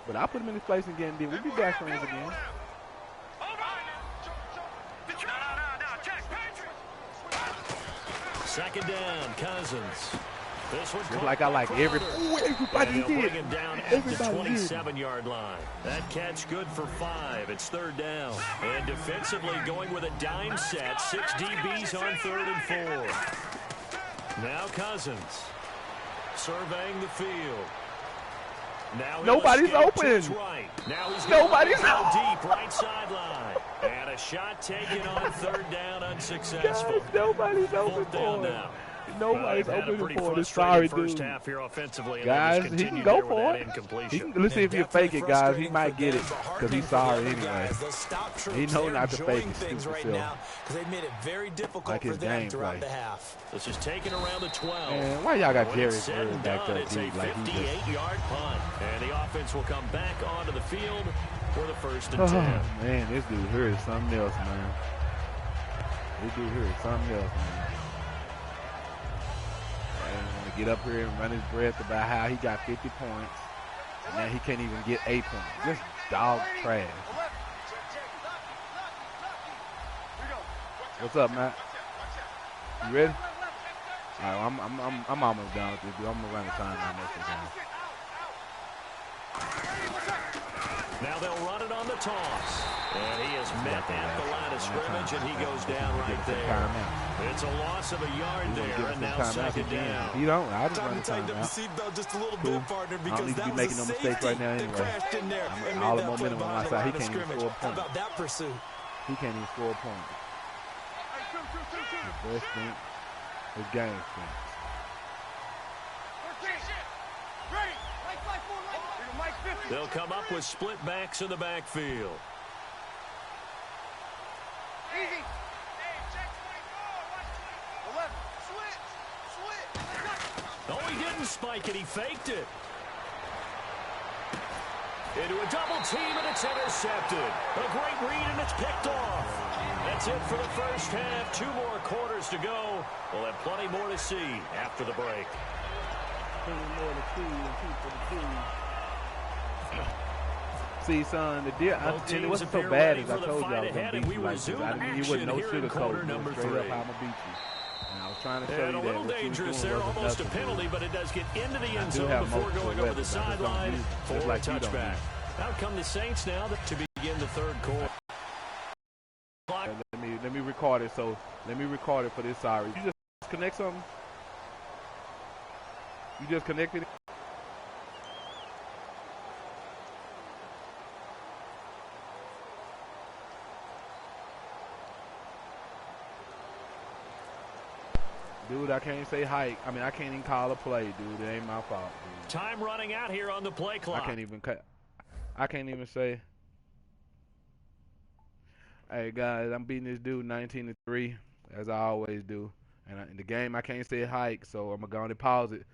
But I put him in his place and get him beat. We'll be back friends again. Second down, Cousins. This one Just like I like everybody and they'll did. bring him down at Everybody the did. 27-yard line. That catch good for 5. It's third down. And defensively going with a dime set. 6 DBs on 3rd and 4. Now Cousins surveying the field. Now Nobody's open. Right. Now he's Nobody's open deep right sideline. And a shot taken on 3rd down unsuccessful. Guys, nobody's open 4th down for now. it. Nobody's Had a open pretty for it. frustrating Sorry, first dude. half here offensively, and Guys, they just he can continued go there with for that it. incompletion. Let's see if he'll fake it, guys. He might get it because he's sorry anyway. He knows not to fake it. Things right now because they made it very difficult Like for his them game throughout play. the half. This is taken around the 12. Man, why y'all got When Jerry it's said Bird and back done, there, it's a dude? Like he just. 58-yard punt, and the offense will come back onto the field for the 1st and Oh 10. man, this dude here is something else, man. This dude here is something else, man. Want to get up here and run his breath about how he got 50 points, and now he can't even get 8 points. Just dog trash. What's up, Matt? You ready? All right, I'm almost done with this dude. I'm gonna run the time now most of the time. Now they'll run it on the toss. And he is met at the line of scrimmage, and he goes down right there. It's a loss of a yard there, and now second down. If you don't, I'll just run the Tighten time up out. the seatbelt just a little Cool. bit, partner, I don't because need to that be was making a no mistakes safety right now that anyway. crashed in there and All made the that play momentum on my behind the side. He line of can't even scrimmage. score a How point. about that pursuit? He can't even score a point. The best thing, his game stinks. They'll come up with split backs in the backfield. Easy. Hey, check 24. Watch 24. 11. Switch. No, he didn't spike it. He faked it. Into a double team, and it's intercepted. A great read, and it's picked off. That's it for the first half. 2 more quarters to go. We'll have plenty more to see after the break. See, son, the deal. It wasn't so bad as I told you I was going to beat you like this. You wouldn't know sugarcoat me. Straight up, I'm going to beat you. And I was trying to show you And that. a little what you was dangerous doing there, wasn't almost a nothing. penalty, but it does get into the end do zone have before multiple going over the weapons. I just don't sideline use them, for just a like you don't touchback. use Out come the Saints now to begin the third quarter. Let me record it. So let me record it for this. Sorry, you just connect something. You just connected it. Dude, I can't say hike. I mean, I can't even call a play, dude. It ain't my fault, dude. Time running out here on the play clock. I can't even say. Hey guys, I'm beating this dude 19-3, as I always do. And in the game, I can't say hike, so I'm going to pause it.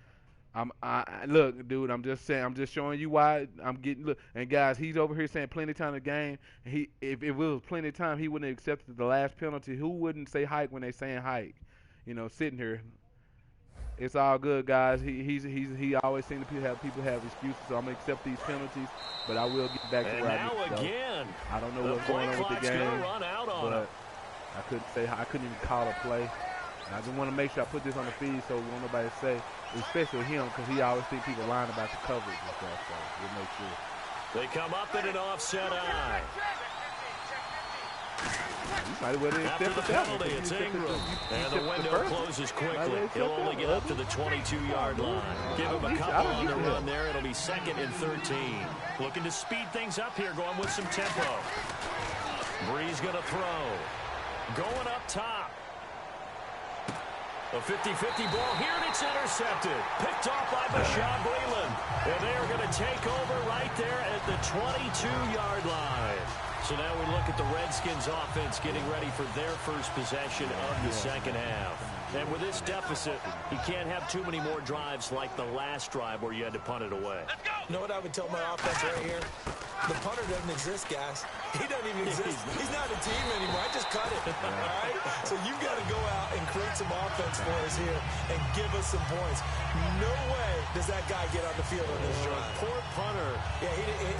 Look, dude. I'm just saying. I'm just showing you why I'm getting. Look, and guys, he's over here saying plenty of time in the game. If it was plenty of time, he wouldn't have accepted the last penalty. Who wouldn't say hike when they saying hike? You know, sitting here. It's all good, guys. He always seems to have excuses, so I'm gonna accept these penalties, but I will get back to where I need to go. Again, I don't know what's going on with the game, but I couldn't even call a play. And I just want to make sure I put this on the feed so won't nobody say, especially him, because he always think people lying about the coverage and stuff. So we'll make sure. They come up in an offset eye. After the penalty, it's Ingram. And the window closes quickly. He'll only get up to the 22-yard line. Give him a couple on the run there. It'll be 2nd and 13. Looking to speed things up here, going with some tempo. Breeze going to throw. Going up top. A 50-50 ball here, and it's intercepted. Picked off by Bashaud Breeland. And they are going to take over right there at the 22-yard line. So now we look at the Redskins offense getting ready for their first possession of the second half. And with this deficit, you can't have too many more drives like the last drive where you had to punt it away. You know what I would tell my offense right here? The punter doesn't exist, guys. He doesn't even exist. He's not a team anymore. I just cut it. All right? So you've got to go out and create some offense for us here and give us some points. No way does that guy get on the field on this drive. Poor punter. Yeah,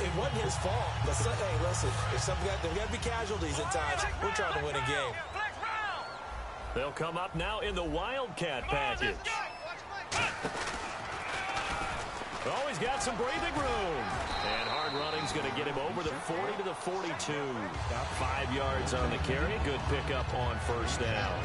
it wasn't his fault. But hey, listen, there's got to be casualties at times. We're trying to win a game. They'll come up now in the Wildcat package. Oh, he's got some breathing room. And hard running's going to get him over the 40 to the 42. 5 yards on the carry. Good pickup on first down.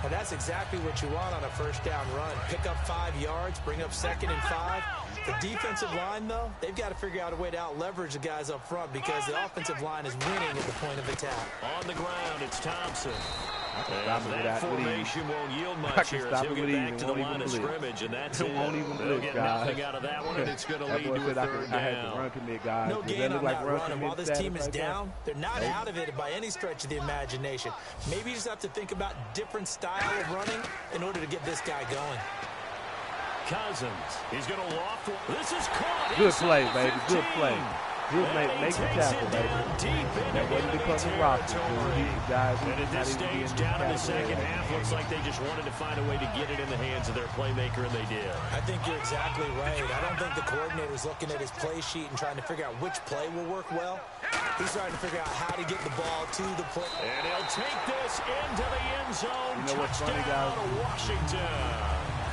And that's exactly what you want on a first down run. Pick up 5 yards, bring up 2nd and 5. The defensive line, though, they've got to figure out a way to out-leverage the guys up front because the offensive line is winning at the point of attack. On the ground, it's Thompson. And that formation won't yield much here as he'll get back to the line of scrimmage, and that's it. They'll get nothing out of that one, and it's going to lead to a third down. No gain on that run, and while this team is down, they're not out of it by any stretch of the imagination. Maybe you just have to think about different style of running in order to get this guy going. Cousins, he's going to loft. This is caught. Good play, baby. Good play. Good make the tackle, baby. That wasn't because of Rocky. And at this stage, down in the second half, looks like they just wanted to find a way to get it in the hands of their playmaker, and they did. I think you're exactly right. I don't think the coordinator's looking at his play sheet and trying to figure out which play will work well. He's trying to figure out how to get the ball to the play. And he'll take this into the end zone. You know what's funny, Touchdown to Washington.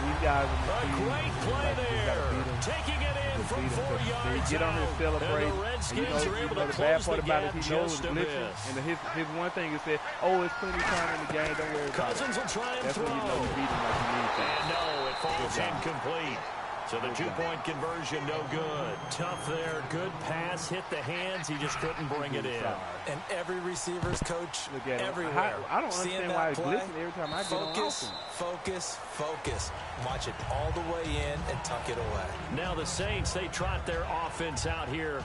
These guys a great play there. Taking it in from 4 yards get on here and celebrate. And the Redskins are able to the bad close part the about gap it, he knows just it's a glitching. bit. And his one thing is that, oh, it's plenty of time in the game. Don't worry about it. Cousins will try and That's throw. when you know you beat him like you need to. And no, it falls incomplete. So the two-point conversion, no good. Tough there. Good pass. Hit the hands. He just couldn't bring it in. And every receiver's coach everywhere. I don't understand why it's glistening every time I get on offense. Focus. Watch it all the way in and tuck it away. Now the Saints, they trot their offense out here.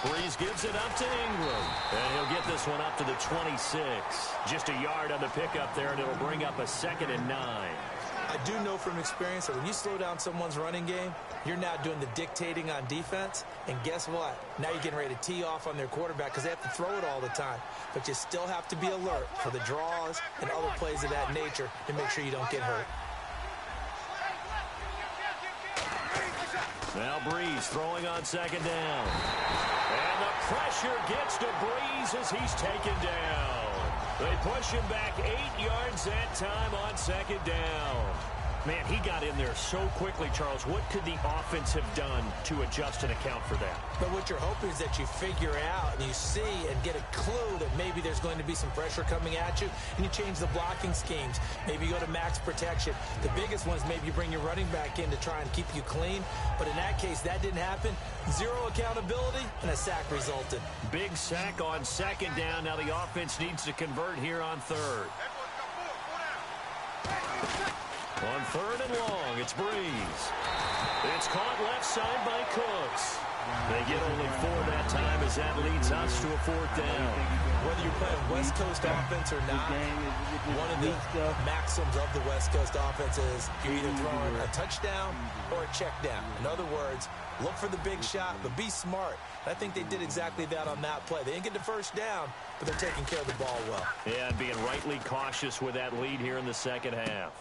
Breeze gives it up to Ingram. And he'll get this one up to the 26. Just a yard on the pickup there, and it'll bring up a 2nd and 9. I do know from experience that when you slow down someone's running game, you're now doing the dictating on defense. And guess what? Now you're getting ready to tee off on their quarterback because they have to throw it all the time. But you still have to be alert for the draws and other plays of that nature to make sure you don't get hurt. Now Breeze throwing on 2nd down. And the pressure gets to Breeze as he's taken down. They push him back 8 yards that time on 2nd down. Man, he got in there so quickly, Charles. What could the offense have done to adjust and account for that? But what you're hoping is that you figure out and you see and get a clue that maybe there's going to be some pressure coming at you, and you change the blocking schemes. Maybe you go to max protection. The biggest one is maybe you bring your running back in to try and keep you clean. But in that case, that didn't happen. Zero accountability, and a sack resulted. Big sack on second down. Now the offense needs to convert here on third. On third and long, it's Breeze. It's caught left side by Cooks. They get only 4 that time as that leads us to a 4th down. Whether you're playing West Coast offense or not, one of the maxims of the West Coast offense is you're either throwing a touchdown or a check down. In other words, look for the big shot, but be smart. I think they did exactly that on that play. They didn't get the first down, but they're taking care of the ball well. Yeah, and being rightly cautious with that lead here in the second half.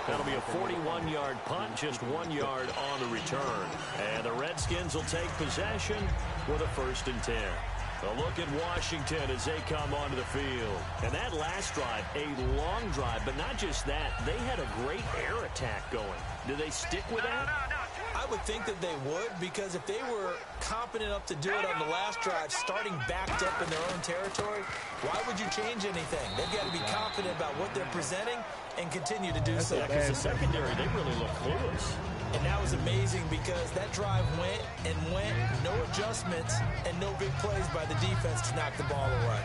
That'll be a 41-yard punt, just 1 yard on the return. And the Redskins will take possession with a 1st and 10. A look at Washington as they come onto the field. And that last drive, a long drive, but not just that. They had a great air attack going. Do they stick with that? I would think that they would, because if they were competent enough to do it on the last drive, starting backed up in their own territory, why would you change anything? They've got to be confident about what they're presenting and continue to do so. Yeah, because the secondary, they really look clueless. And that was amazing because that drive went and went, no adjustments, and no big plays by the defense to knock the ball away.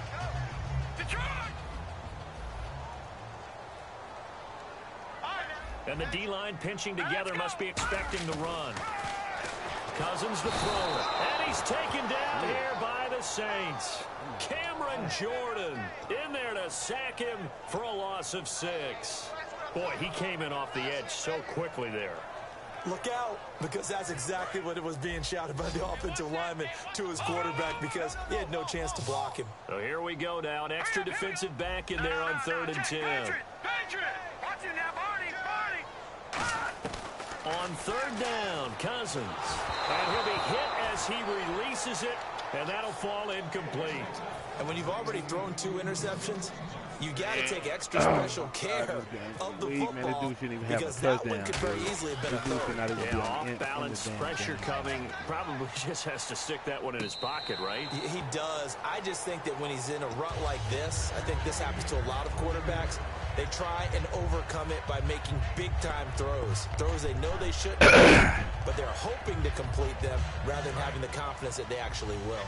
And the D-line pinching together must be expecting the run. Cousins the thrower. And he's taken down here by the Saints. Cameron Jordan in there to sack him for a loss of 6. Boy, he came in off the edge so quickly there. Look out, because that's exactly what it was being shouted by the offensive lineman to his quarterback, because he had no chance to block him. So here we go now. An extra defensive back in there on 3rd and 10. On 3rd down, Cousins. And he'll be hit as he releases it, and that'll fall incomplete. And when you've already thrown 2 interceptions, you got to take extra special care of the football, because that one could very easily have been a 3rd. Yeah, off-balance pressure coming. Probably just has to stick that one in his pocket, right? He does. I just think that when he's in a rut like this, I think this happens to a lot of quarterbacks, they try and overcome it by making big-time throws. Throws they know they shouldn't make, but they're hoping to complete them rather than having the confidence that they actually will.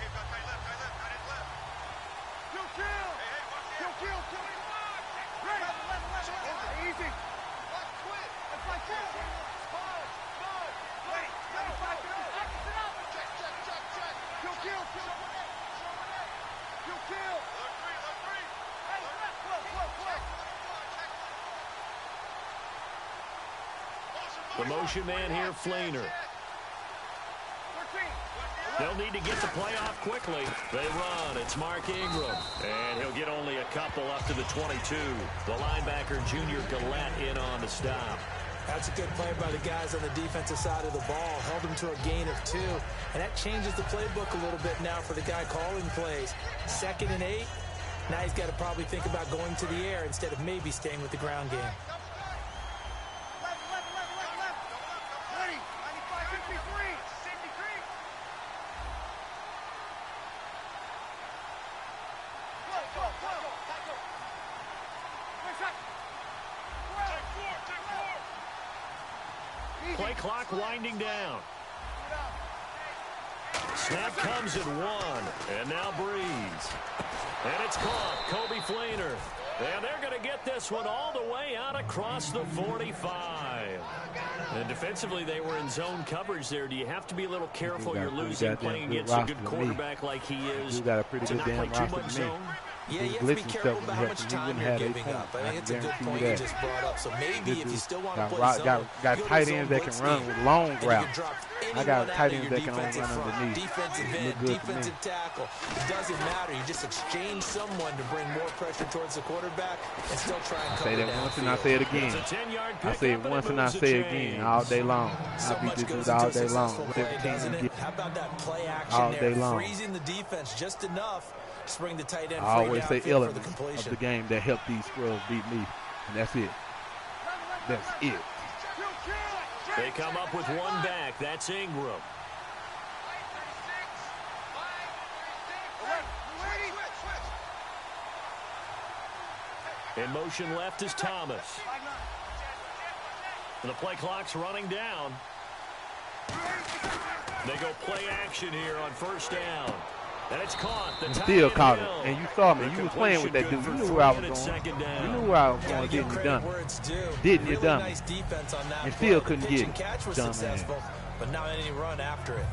The motion man here, Flainer. They'll need to get the play off quickly. They run. It's Mark Ingram. And he'll get only a couple up to the 22. The linebacker, Junior Gillette, in on the stop. That's a good play by the guys on the defensive side of the ball. Held them to a gain of 2. And that changes the playbook a little bit now for the guy calling plays. 2nd and 8. Now he's got to probably think about going to the air instead of maybe staying with the ground game. Play clock winding down. Snap comes at 1. And now Breeze. And it's caught. Kobe Flainer. And they're going to get this one all the way out across the 45. And defensively, they were in zone coverage there. Do you have to be a little careful you're losing playing against a good quarterback like he is? You got a pretty good damn roster to me. Yeah, you have to be careful about how much time you're giving up. I think it's a good point you just brought up. So maybe if you still want to play zone, got tight ends that can run with long routes. I got tight ends that can only run underneath. Defensive end, defensive tackle. It doesn't matter. You just exchange someone to bring more pressure towards the quarterback and still try and cover downfield. I say that once and I say it again. I say it once and I say it again all day long. I'll be this dude all day long. How about that play action there? Freezing the defense just enough. Bring the tight end I always say element of the game that helped these scrubs beat me, and that's it. That's it. They come up with one back. That's Ingram. In motion left is Thomas. And the play clock's running down. They go play action here on first down. And it's caught. The still caught it. And you saw me. You was playing with that dude. You knew where I was going. You knew where I was going. Didn't you, dummy? Didn't you, dummy? And still couldn't get it. Dumbass. But not any run after it.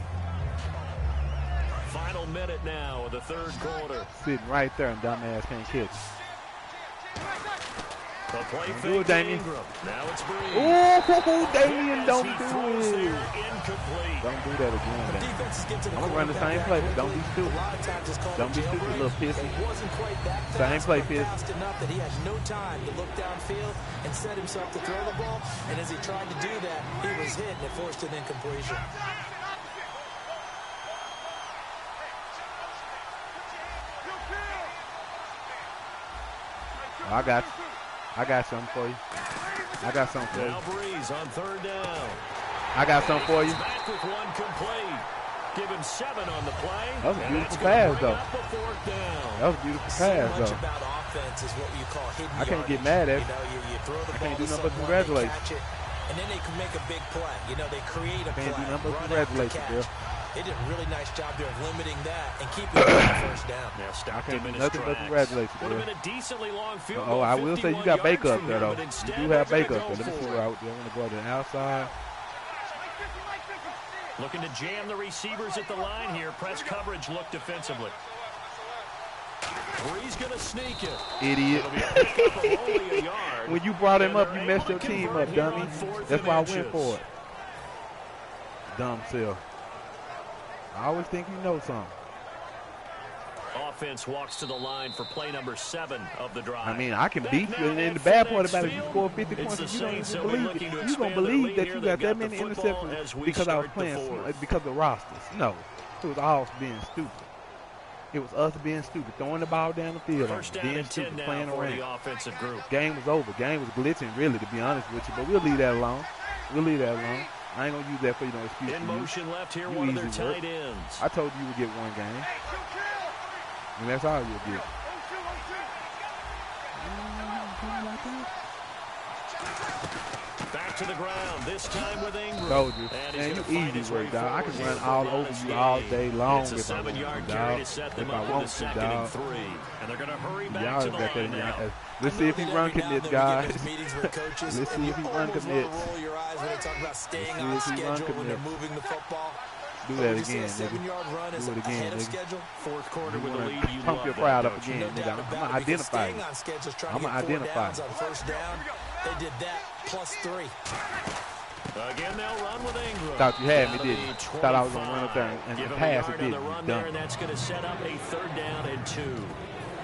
Final minute now of the third quarter. Sitting right there and dumbass can't catch it. Don't do it, Damien. Now it's Breeze. Oh, Damien, don't do it. Incomplete. Don't do that again, Damien. I'm going to run the same play, but don't be stupid. Don't be stupid, little pissy. Same play, pissy. Fast enough that he had no time to look downfield and set himself to throw the ball. And as he tried to do that, he was hit and it forced an incompletion. I got you. I got something for you. I got something for you. Now Breeze on third down. I got something for you. Back with one complete. Give him 7 on the play. That was a beautiful pass, though. That was a beautiful pass, so though. Much about offense is what you call hidden I can't yardage. get mad at it. You know, you throw the I can't ball do to nothing but someone, congratulate they catch it, and then they can make a big play. You know, they create a Can't play. do nothing but run congratulate after you, catch. girl. They did a really nice job there of limiting that and keeping it on first down. Now I stopped can't him do in nothing his but tracks. congratulate you, Would have girl. been a decently long field Oh, goal, I will say you got 51 backup yards from there, him, though. but You instead do have they're gonna backup there. go Let me see for where I it. want to go to the outside. Looking to jam the receivers at the line here. Press coverage look defensively. Breeze going to sneak it. Idiot. It'll be a pickup of only a yard. When you brought him And up, you they're messed able your to team convert up, here dummy. on 4th That's and why I inches. went for it. Dumb self. I always think you know something. Offense walks to the line for play number 7 of the drive. I mean, I can beat Back you, now and the at bad part FedEx about it, you Field, score 50 it's points, the and you don't Saints even that'll be believe looking to it. You don't expand their believe lead that here. you They've got that got the many football as interceptions we because I was start the playing fourth. because of rosters. No, it was all being stupid. It was us being stupid, throwing the ball down the field, First down being and 10 stupid, now playing for around. the offensive group. Game was over. Game was glitching, really, to be honest with you. But we'll leave that alone. We'll leave that alone. I ain't gonna use that for you no excuse. In for you. motion left here, You one of their easy work. tight ends. I told you would get one game, and that's all you'll get. Back to the ground, this time with Ingram. Told you. And he's Man, gonna you find easy his way work, dog. I can forward run here all for over this you all game. day long It's a if I want 7-yard to, carry dog. to set If them I up with a want to, 2nd dog. and 3. And they're going to hurry back Y'all to the got line that. now. Let's see if he run commit, guys. Let's see if he run commit. Roll your eyes when they talk about staying see on if he run schedule when they're commit. moving the football. Do that Would you say again, a 7-yard run nigga. is Do it again, ahead of nigga. schedule? Fourth quarter You with the wanna lead. You pump love your that, crowd up don't you? again, No nigga. doubt I'm about gonna it, because identify staying you. on schedule is trying I'm to gonna get 4 identify downs you. on first down. They did that plus 3. Again, they'll run with Ingram. Thought you had me, That'll didn't you? be Thought I was gonna run up there and Give him a pass yard it, on didn't the you? run there, Dumb. and that's going to set up a 3rd down and 2.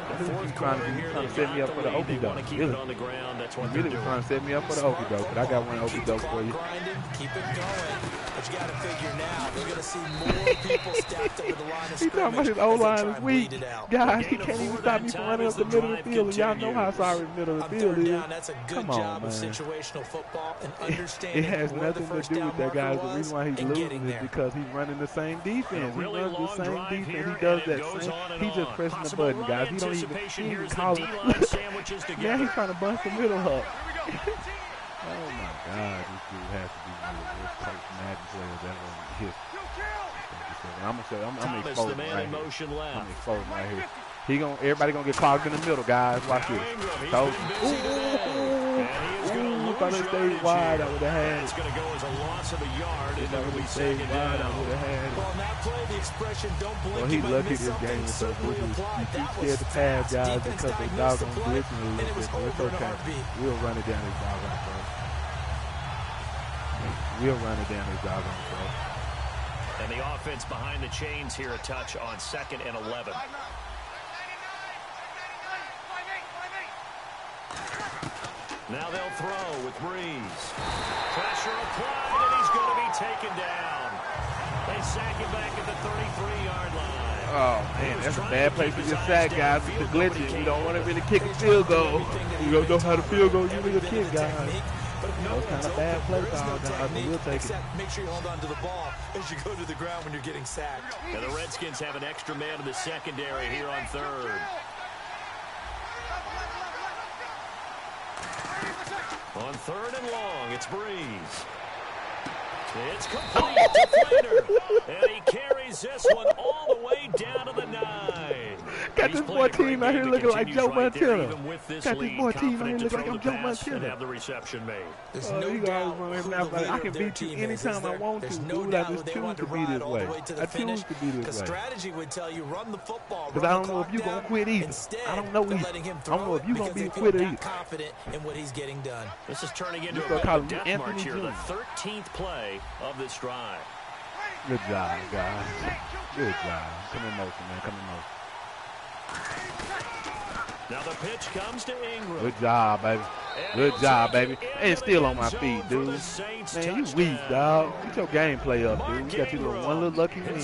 The You fourth trying to quarter do- here, trying to they've set me got up for the the lead. They okey-doke, want to keep really. it on the ground. That's You what really they're was doing. trying to set me up for the okey doke, but I got one okey Keep the doke for clock you. grinding, keep it going. But you got to figure now, they're going to see more people stacked up at the line of He talking about scrimmage his as O-line they try is and weak. bleed it out. Guys, he Gain of can't even 4 stop that me from time running as up the the middle of the drive field. And y'all know how continues. sorry the middle of On the field 3rd is. down, that's a good Come on, job of man. situational football and It understanding has where the nothing to first do down with that, marker guys. The was reason why he's and losing getting is there. because he's running the same defense. He really runs the long same drive defense. here, He does and it that goes same. on and He's just on. pressing the Possible button, run guys. He don't even, anticipation. he Here's even the call D-line it. sandwiches Man, together. he's trying to bunch the middle up. Oh my God, this dude has to be one of the worst coach Madden players ever in history. I'm gonna say, I'm Thomas, exposing the man right in here. motion I'm left. exposing right here. Everybody gonna get clogged in the middle, guys. Watch Now this. Ingram, he's Told been you. busy today. And he is gonna lose If I'd have stayed yardage wide, here. I would have had It's it. going to go as a loss of a yard, If and I it'll would be have stayed 2nd wide, I down. would have had it. Well, on that play, the expression "don't blink, Well, you he's might lucky miss this something" game was so certainly good. applied. He's too That scared was to pass, fast. guys, Defense because they diagnosed the doggone play, blitzing a and little it was bit. But it's over in a okay. heartbeat. We'll run it down his doggone throat. We'll run it down his doggone throat. And the offense behind the chains here, a touch on 2nd and 11. Now they'll throw with Breeze. Pressure applied, and he's going to be taken down. They sack him back at the 33-yard line. Oh, man, that's a bad place to get sacked, guys. It's the glitching. You don't want to really kick a field goal. You don't know how to field goal. You need a kick, guys. But if No was kind of bad play call, guys. We'll take it. Except make sure you hold on to the ball as you go to the ground when you're getting sacked. And the Redskins have an extra man in the secondary here on third. On third and long, it's Breeze. It's complete to Flater. And he carries this one all the way down to the 9. Got this boy team out here looking like Joe Montana. Got this boy team out here looking like I'm Joe Montana. Have the reception made. There's no doubt I can beat you anytime I want to. There's no Dude, doubt I just they choose want to to be ride this all way. the way to I the finish. choose to be this Because way. strategy would tell you run the football. Because I don't know if you're going to quit either. I don't know either. I don't know if you're going to be a quitter either. Confident in what he's getting done. This is turning into You're a gonna bit of call a him death march Anthony here. Jr. The 13th play of this drive. Good job, guys. Good job. Come in motion, man. Come in motion. Now the pitch comes to Ingram. Good job, baby. Good job, baby. And still on my feet, dude. Man, you weak, dog. Get your gameplay up, dude. You got your one little lucky win.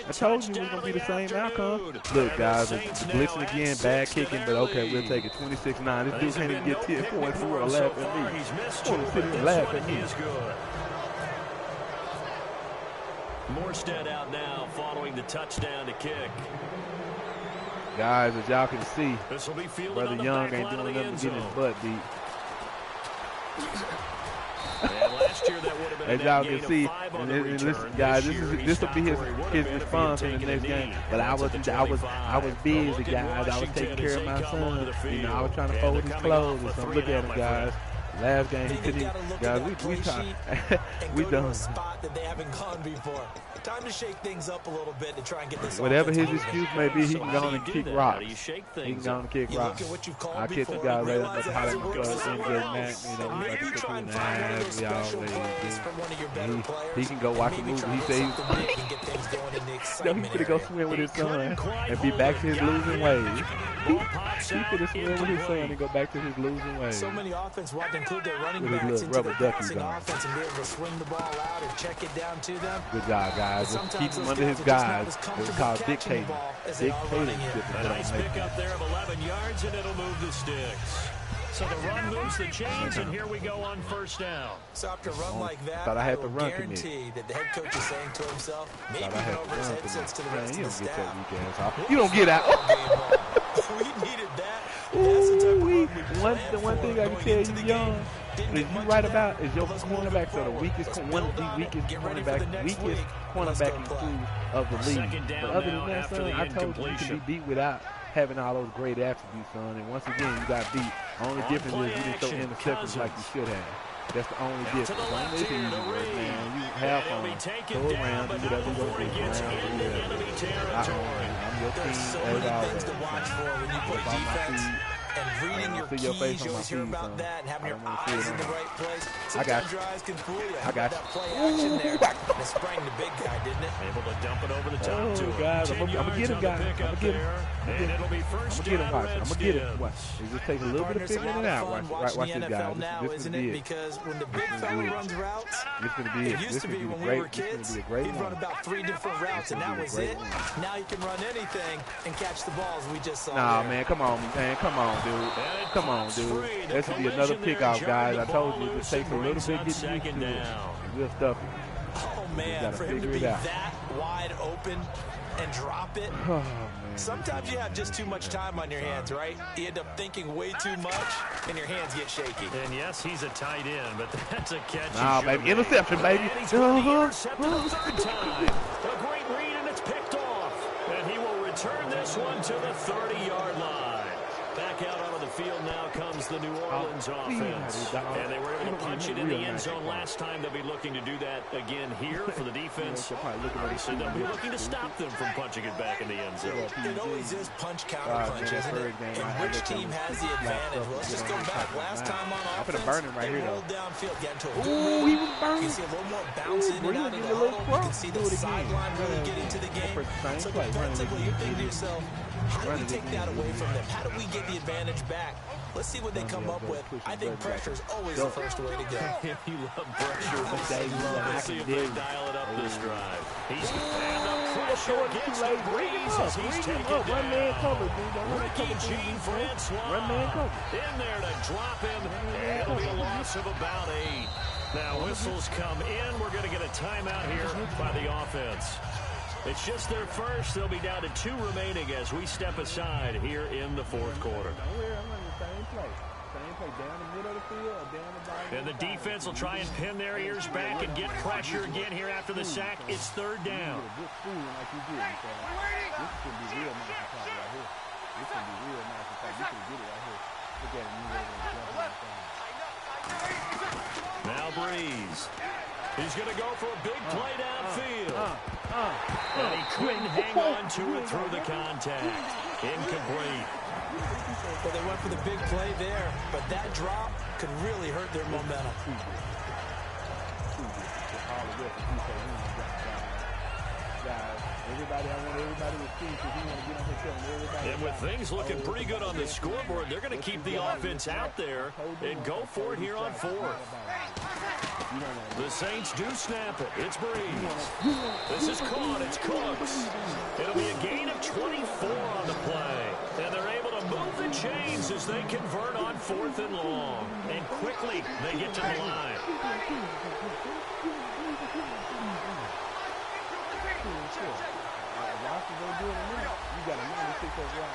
I told you it was going to be the same outcome. Look, guys, it's blitzing again, bad kicking, but okay, we'll take it. 26-9. This dude can't even get 10 points. You want to laugh at me. You want to sit here and laugh at me. Morstead out now following the touchdown to kick. Guys, as y'all can see, This will be fielded Brother on the Young back ain't line of doing the nothing end to get his zone. butt beat. And last year that would have been As a y'all net can gain see, of 5 on and the listen, return. guys, This year, this will be he's not where he would his have been if he had response in the taken next a game. knee. But I That's was at the 25. busy, Look at guys. I was taking Washington care as of they my come onto the son. field. I was trying to And fold they're his coming clothes off or a something. Look at 3-and-out, him, guys. Last game, he couldn't. Guys, we tried. We go to done. a spot that they haven't gone before. Time to shake things up a little bit to try and get this. Whatever his offense moving. excuse may be, he So can how go do on you and do kick that? rocks. How do you shake He can things go up? on and kick You rocks. look at what you've called I'll catch before, the guy later, realize but it how hasn't to worked go so and well. get Matt, you know, Maybe like try and the find one of those we special always plays do. from one of your better players. He can go watch a Maybe movie. try He and said get something big and get things going in the he excitement could go area. swim with his son couldn't quite and be hold back it. to his Got losing it. ways. Ball pops He out, could have swim with his son incomplete. and go back to his losing ways. So many offense will have to include their running With his backs little into rubber the duckies passing on. offense and be able to swing the ball out or check it down to them. Good job, guys. Just keep him under his guys. It's called dictating. Dictatorship. A nice pick up there of 11 yards, and it'll move the sticks. So the run moves the chains, and here we go on first down. So after a run like that, Thought I had will to run guarantee that the head coach is saying to himself, maybe Thought I had over to his run headsets to the Man, rest you of the don't get that staff. weak ass off. You don't get out. We needed that. That's the type of run we planned The one for thing I can going tell into you, the Young, game. Didn't is get you much right of about that. is your Let's move cornerbacks are the forward. weakest, Let's one of build the on it. weakest Get ready for the cornerbacks, next weakest week. Let's cornerback go in play. school of the league. Second down But other now than that, after son, the I told you you incompletion. can be beat without having all those great attributes, son. And once again, you got beat. Only On difference play is you didn't throw action, interceptions like you should have. That's the only Out to difference. the Don't left let it here easy to work, Reed. man. You And have he'll fun. be taken Throw down, around, but do not whatever you before he want to do. gets Around, into do whatever. enemy territory. I'm your There's team so as many always. things to watch for when you play Up on my defense. feet. And reading your See your face keys, on you my always hear feet, about son. that and having I your don't wanna see eyes it in the on. right place. I got Sometimes you. your eyes can fool you. I got That you. play action there. And it sprang the big guy, didn't it? Able to dump it over the top Oh, to him. guys, 10 I'm gonna get him, yards on the guys. pickup I'm gonna get him. there. And it'll be I'm first gonna get him. down, Watch. I'm gonna get him. Redskins. Watch. It just takes a little bit of Partners, a figuring lot it of out. fun Watch watching this the guy. NFL now, This isn't gonna be it? it. Because when the big gonna fella be it. runs routes, This gonna be it it. used This to gonna be be when the we great. were This kids, gonna be a great he'd run one. about 3 different routes, and gonna that be a was great it. one. Now you can run anything and catch the balls we just saw Nah, there. man, come on, man, come on, dude, come on, dude. That should be another pickoff, guys. I told you, it just takes a little bit getting used to it. We'll stuff it. Oh, man, gotta for him to figure it be out. that wide open and drop it. Oh, man. Sometimes you have just too much time on your hands, right? You end up thinking way too much, and your hands get shaky. And yes, he's a tight end, but that's a catch. Nah, he baby, should've interception, made. baby. And he's going to intercept it the third time. A great read, and it's picked off. And he will return this one to the 30-yard line. Back out onto the field now comes the New Orleans offense. And they were able to punch it in the end zone last time. They'll be looking to do that again here for the defense. So they'll be looking to stop them from punching it back in the end zone. It always is punch counter punch, isn't it? And which team has the advantage? Well, let's just go back. Last time on I'm offense, gonna burn him right they here, rolled though. downfield, got into a Ooh, good he rhythm. was burned. You can see a little more bounce in and out of the huddle. You can see the sideline really get into the game. So defensively, you're thinking to yourself, how do we take that away from them? How do we get the advantage back? attack. Let's see what they come up with. I think pressure is always the first way to go. You love pressure. Let's see if they dial it up this drive. He's and the pressure gets the Breeze as he's taken down. Run man cover, dude. Ricky Jean-Francois in there to drop him. And it'll be a loss of about 8. Now whistles come in. We're going to get a timeout here by the offense. It's just their first. They'll be down to 2 remaining as we step aside here in the fourth quarter. And the defense will try and pin their ears back and get pressure again here after the sack. It's third down. Now Breeze. He's going to go for a big play downfield. And he couldn't hang on to it through the contact. Incomplete. Well, they went for the big play there, but that drop could really hurt their momentum. And with things looking pretty good on the scoreboard, they're going to keep the offense out there and go for it here on 4th. The Saints do snap it. It's Breeze. This is caught. It's Cooks. It'll be a gain of 24 on the play. And they're able to move the chains as they convert on 4th and long. And quickly, they get to the line. You got a 96 overall,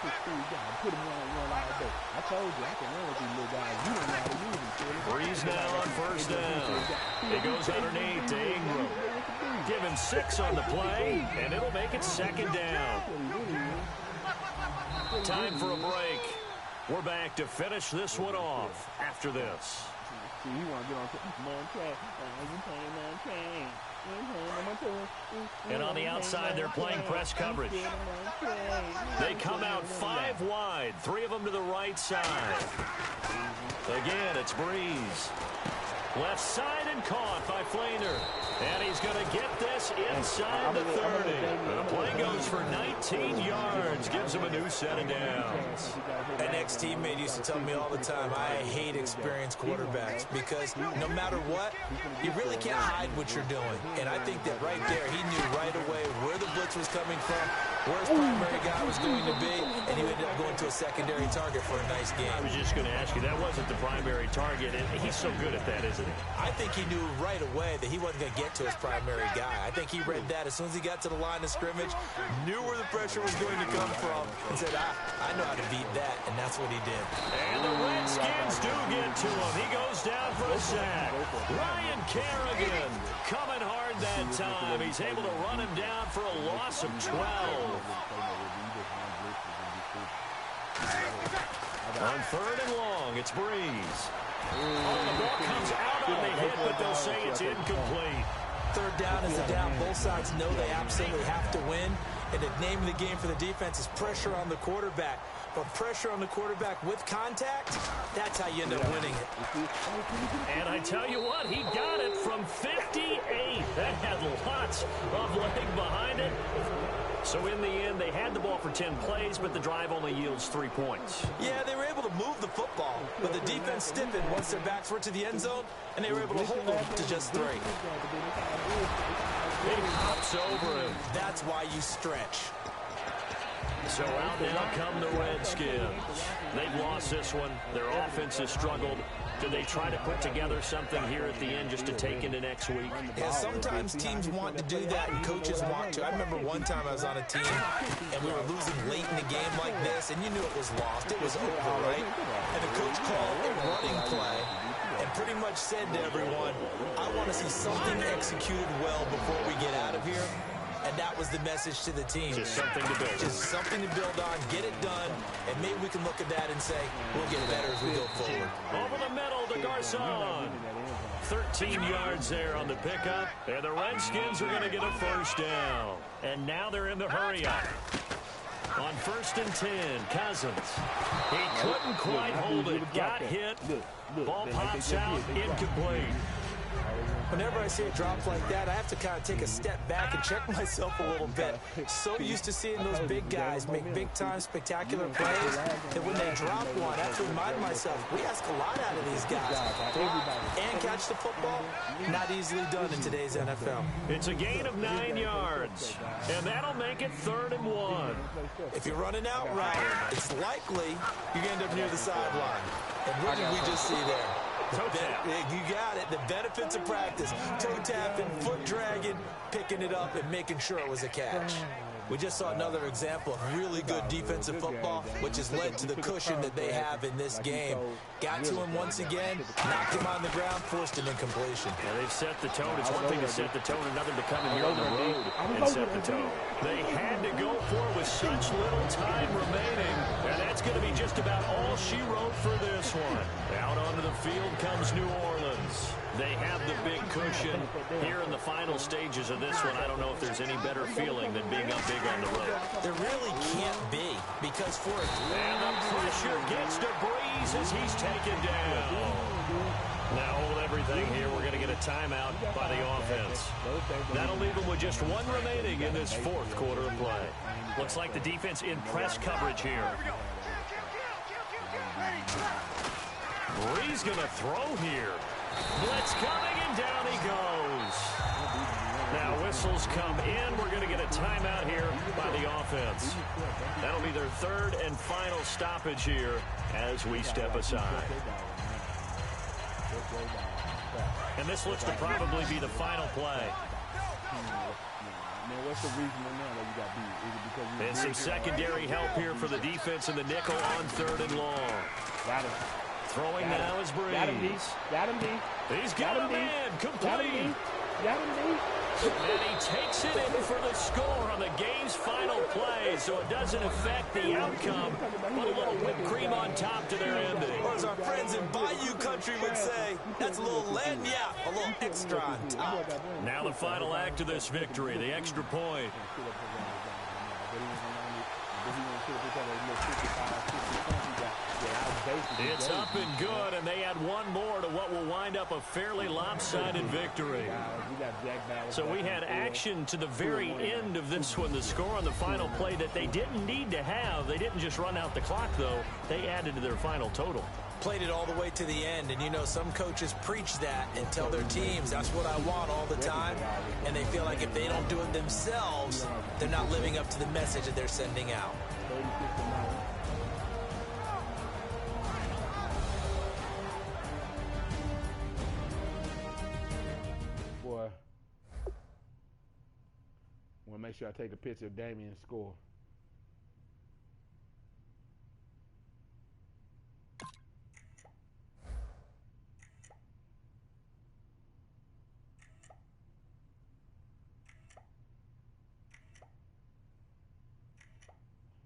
96 3, you got to put him one all day. I told you, I can run with these little guys. You don't know how to use them. Breeze now on first down. He goes underneath to Ingram. Give him 6 on the play, and it'll make it second down. Time for a break. We're back to finish this one off after this. And on the outside, they're playing press coverage. They come out 5 wide, 3 of them to the right side. Again, it's Breeze. Left side and caught by Flainer. And he's going to get this inside the 30. The play goes for 19 yards. Gives him a new set of downs. An ex-teammate used to tell me all the time, I hate experienced quarterbacks because no matter what, you really can't hide what you're doing. And I think that right there, he knew right away where the blitz was coming from, where his primary guy was going to be, and he ended up going to a secondary target for a nice game. I was just going to ask you, that wasn't the primary target, and he's so good at that, isn't he? I think he knew right away that he wasn't going to get to his primary guy. I think he read that as soon as he got to the line of scrimmage, knew where the pressure was going to come from, and said, I know how to beat that, and that's what he did. And the Redskins do get to him. He goes down for a sack. Ryan Kerrigan coming hard that time. He's able to run him down for a loss of 12. On 3rd and long, it's Breeze. Oh, the ball comes out on the hit, but they'll say it's incomplete. 3rd down is a down. Both sides know they absolutely have to win. And the name of the game for the defense is pressure on the quarterback. But pressure on the quarterback with contact, that's how you end up winning it. And I tell you what, he got it from 58. That had lots of leg behind it. So in the end, they had the ball for 10 plays, but the drive only yields 3 points. Yeah, they were able to move the football, but the defense stiffened once their backs were to the end zone, and they were able to hold on to just 3. He hops over him. That's why you stretch. So out now come the Redskins. They've lost this one. Their offense has struggled. Do they try to put together something here at the end just to take into next week? Yeah, sometimes teams want to do that and coaches want to. I remember one time I was on a team and we were losing late in the game like this, and you knew it was lost. It was over, right? And the coach called a running play and pretty much said to everyone, I want to see something executed well before we get out of here. And that was the message to the team. Just something to build. Just something to build on, get it done, and maybe we can look at that and say, we'll get better as we go forward. Over the middle to Garcon. 13 yards there on the pickup, and the Redskins are going to get a first down. And now they're in the hurry-up. On 1st and 10, Cousins. He couldn't quite hold it. Got hit. Ball pops out, incomplete. Whenever I see a drop like that, I have to kind of take a step back and check myself a little bit. So used to seeing those big guys make big-time spectacular plays that when they drop one, I have to remind myself, we ask a lot out of these guys. And catch the football, not easily done in today's NFL. It's a gain of 9 yards, and that'll make it 3rd and 1. If you're running out right, it's likely you end up near the sideline. And what did we just see there? Toe tap. You got it. The benefits of practice. Toe tapping, foot dragging, picking it up, and making sure it was a catch. We just saw another example of really good defensive football, which has led to the cushion that they have in this game. Got to him once again, knocked him on the ground, forced an incompletion. Yeah, they've set the tone. It's one thing to set the tone, another to come in here on the road and set the tone. They had to go for it with such little time remaining, and that's going to be just about all she wrote for this one. Out onto the field comes New Orleans. They have the big cushion here in the final stages of this one. I don't know if there's any better feeling than being up big on the road. There really can't be, because for a and the pressure gets to Breeze as he's taken down. Now hold everything here. We're going to get a timeout by the offense. That'll leave them with just 1 remaining in this 4th quarter of play. Looks like the defense in press coverage here. Breeze going to throw here. Blitz coming, and down he goes. Now whistles come in. We're going to get a timeout here by the offense. That'll be their 3rd and final stoppage here as we step aside. And this looks to probably be the final play. And some secondary help here for the defense in the nickel on 3rd and long. Throwing now is Breeze. Got him, D. He's got a man. Complete. Got him, D. And he takes it in for the score on the game's final play, so it doesn't affect the outcome, but a little whipped cream on top to their ending. or as our friends in Bayou Country would say, that's a little lagniappe, a little extra on top. Now the final act of this victory, the extra point. It's up and good, and they add one more to what will wind up a fairly lopsided victory. So we had action to the very end of this one. The score on the final play that they didn't need to have. They didn't just run out the clock, though. They added to their final total. Played it all the way to the end, and you know some coaches preach that and tell their teams that's what I want all the time, and they feel like if they don't do it themselves, they're not living up to the message that they're sending out. Boy, want to make sure I take a picture of Damien's score.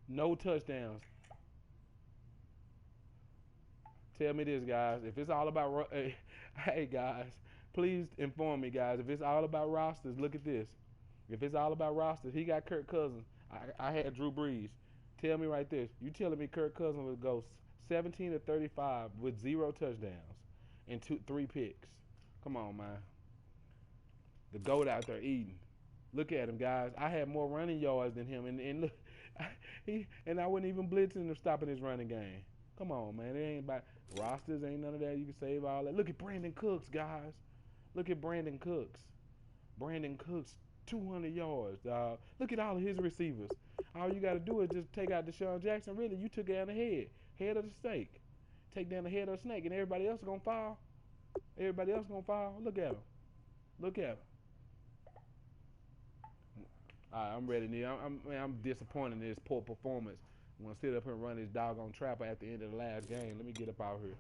No touchdowns. Tell me this, guys. If it's all about, hey guys, please inform me, guys. If it's all about rosters, look at this. If it's all about rosters, he got Kirk Cousins. I had Drew Brees. Tell me right this. You telling me Kirk Cousins would go 17 to 35 with 0 touchdowns and 3 picks? Come on, man. The GOAT out there eating. Look at him, guys. I had more running yards than him, and look, I wasn't even blitzing or stopping his running game. Come on, man. It ain't about rosters. Ain't none of that. You can save all that. Look at Brandon Cooks, guys. Look at Brandon Cooks. Brandon Cooks, 200 yards, dog. Look at all of his receivers. All you got to do is just take out Deshaun Jackson. Really, you took down the head of the snake. Take down the head of the snake, and everybody else is going to fall. Everybody else is going to fall. Look at him. Look at him. All right, I'm ready, Neil. I'm disappointed in this poor performance. I'm going to sit up here and run this doggone trapper at the end of the last game. Let me get up out here.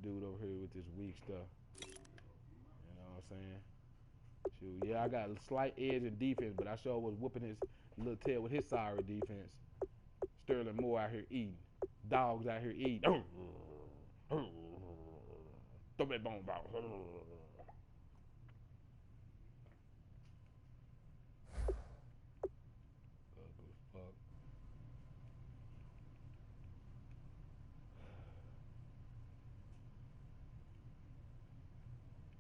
Dude over here with this weak stuff. You know what I'm saying? Shoot, yeah, I got a slight edge in defense, but I sure was whooping his little tail with his sorry defense. Sterling Moore out here eating. Dogs out here eating. Throw that bone ball.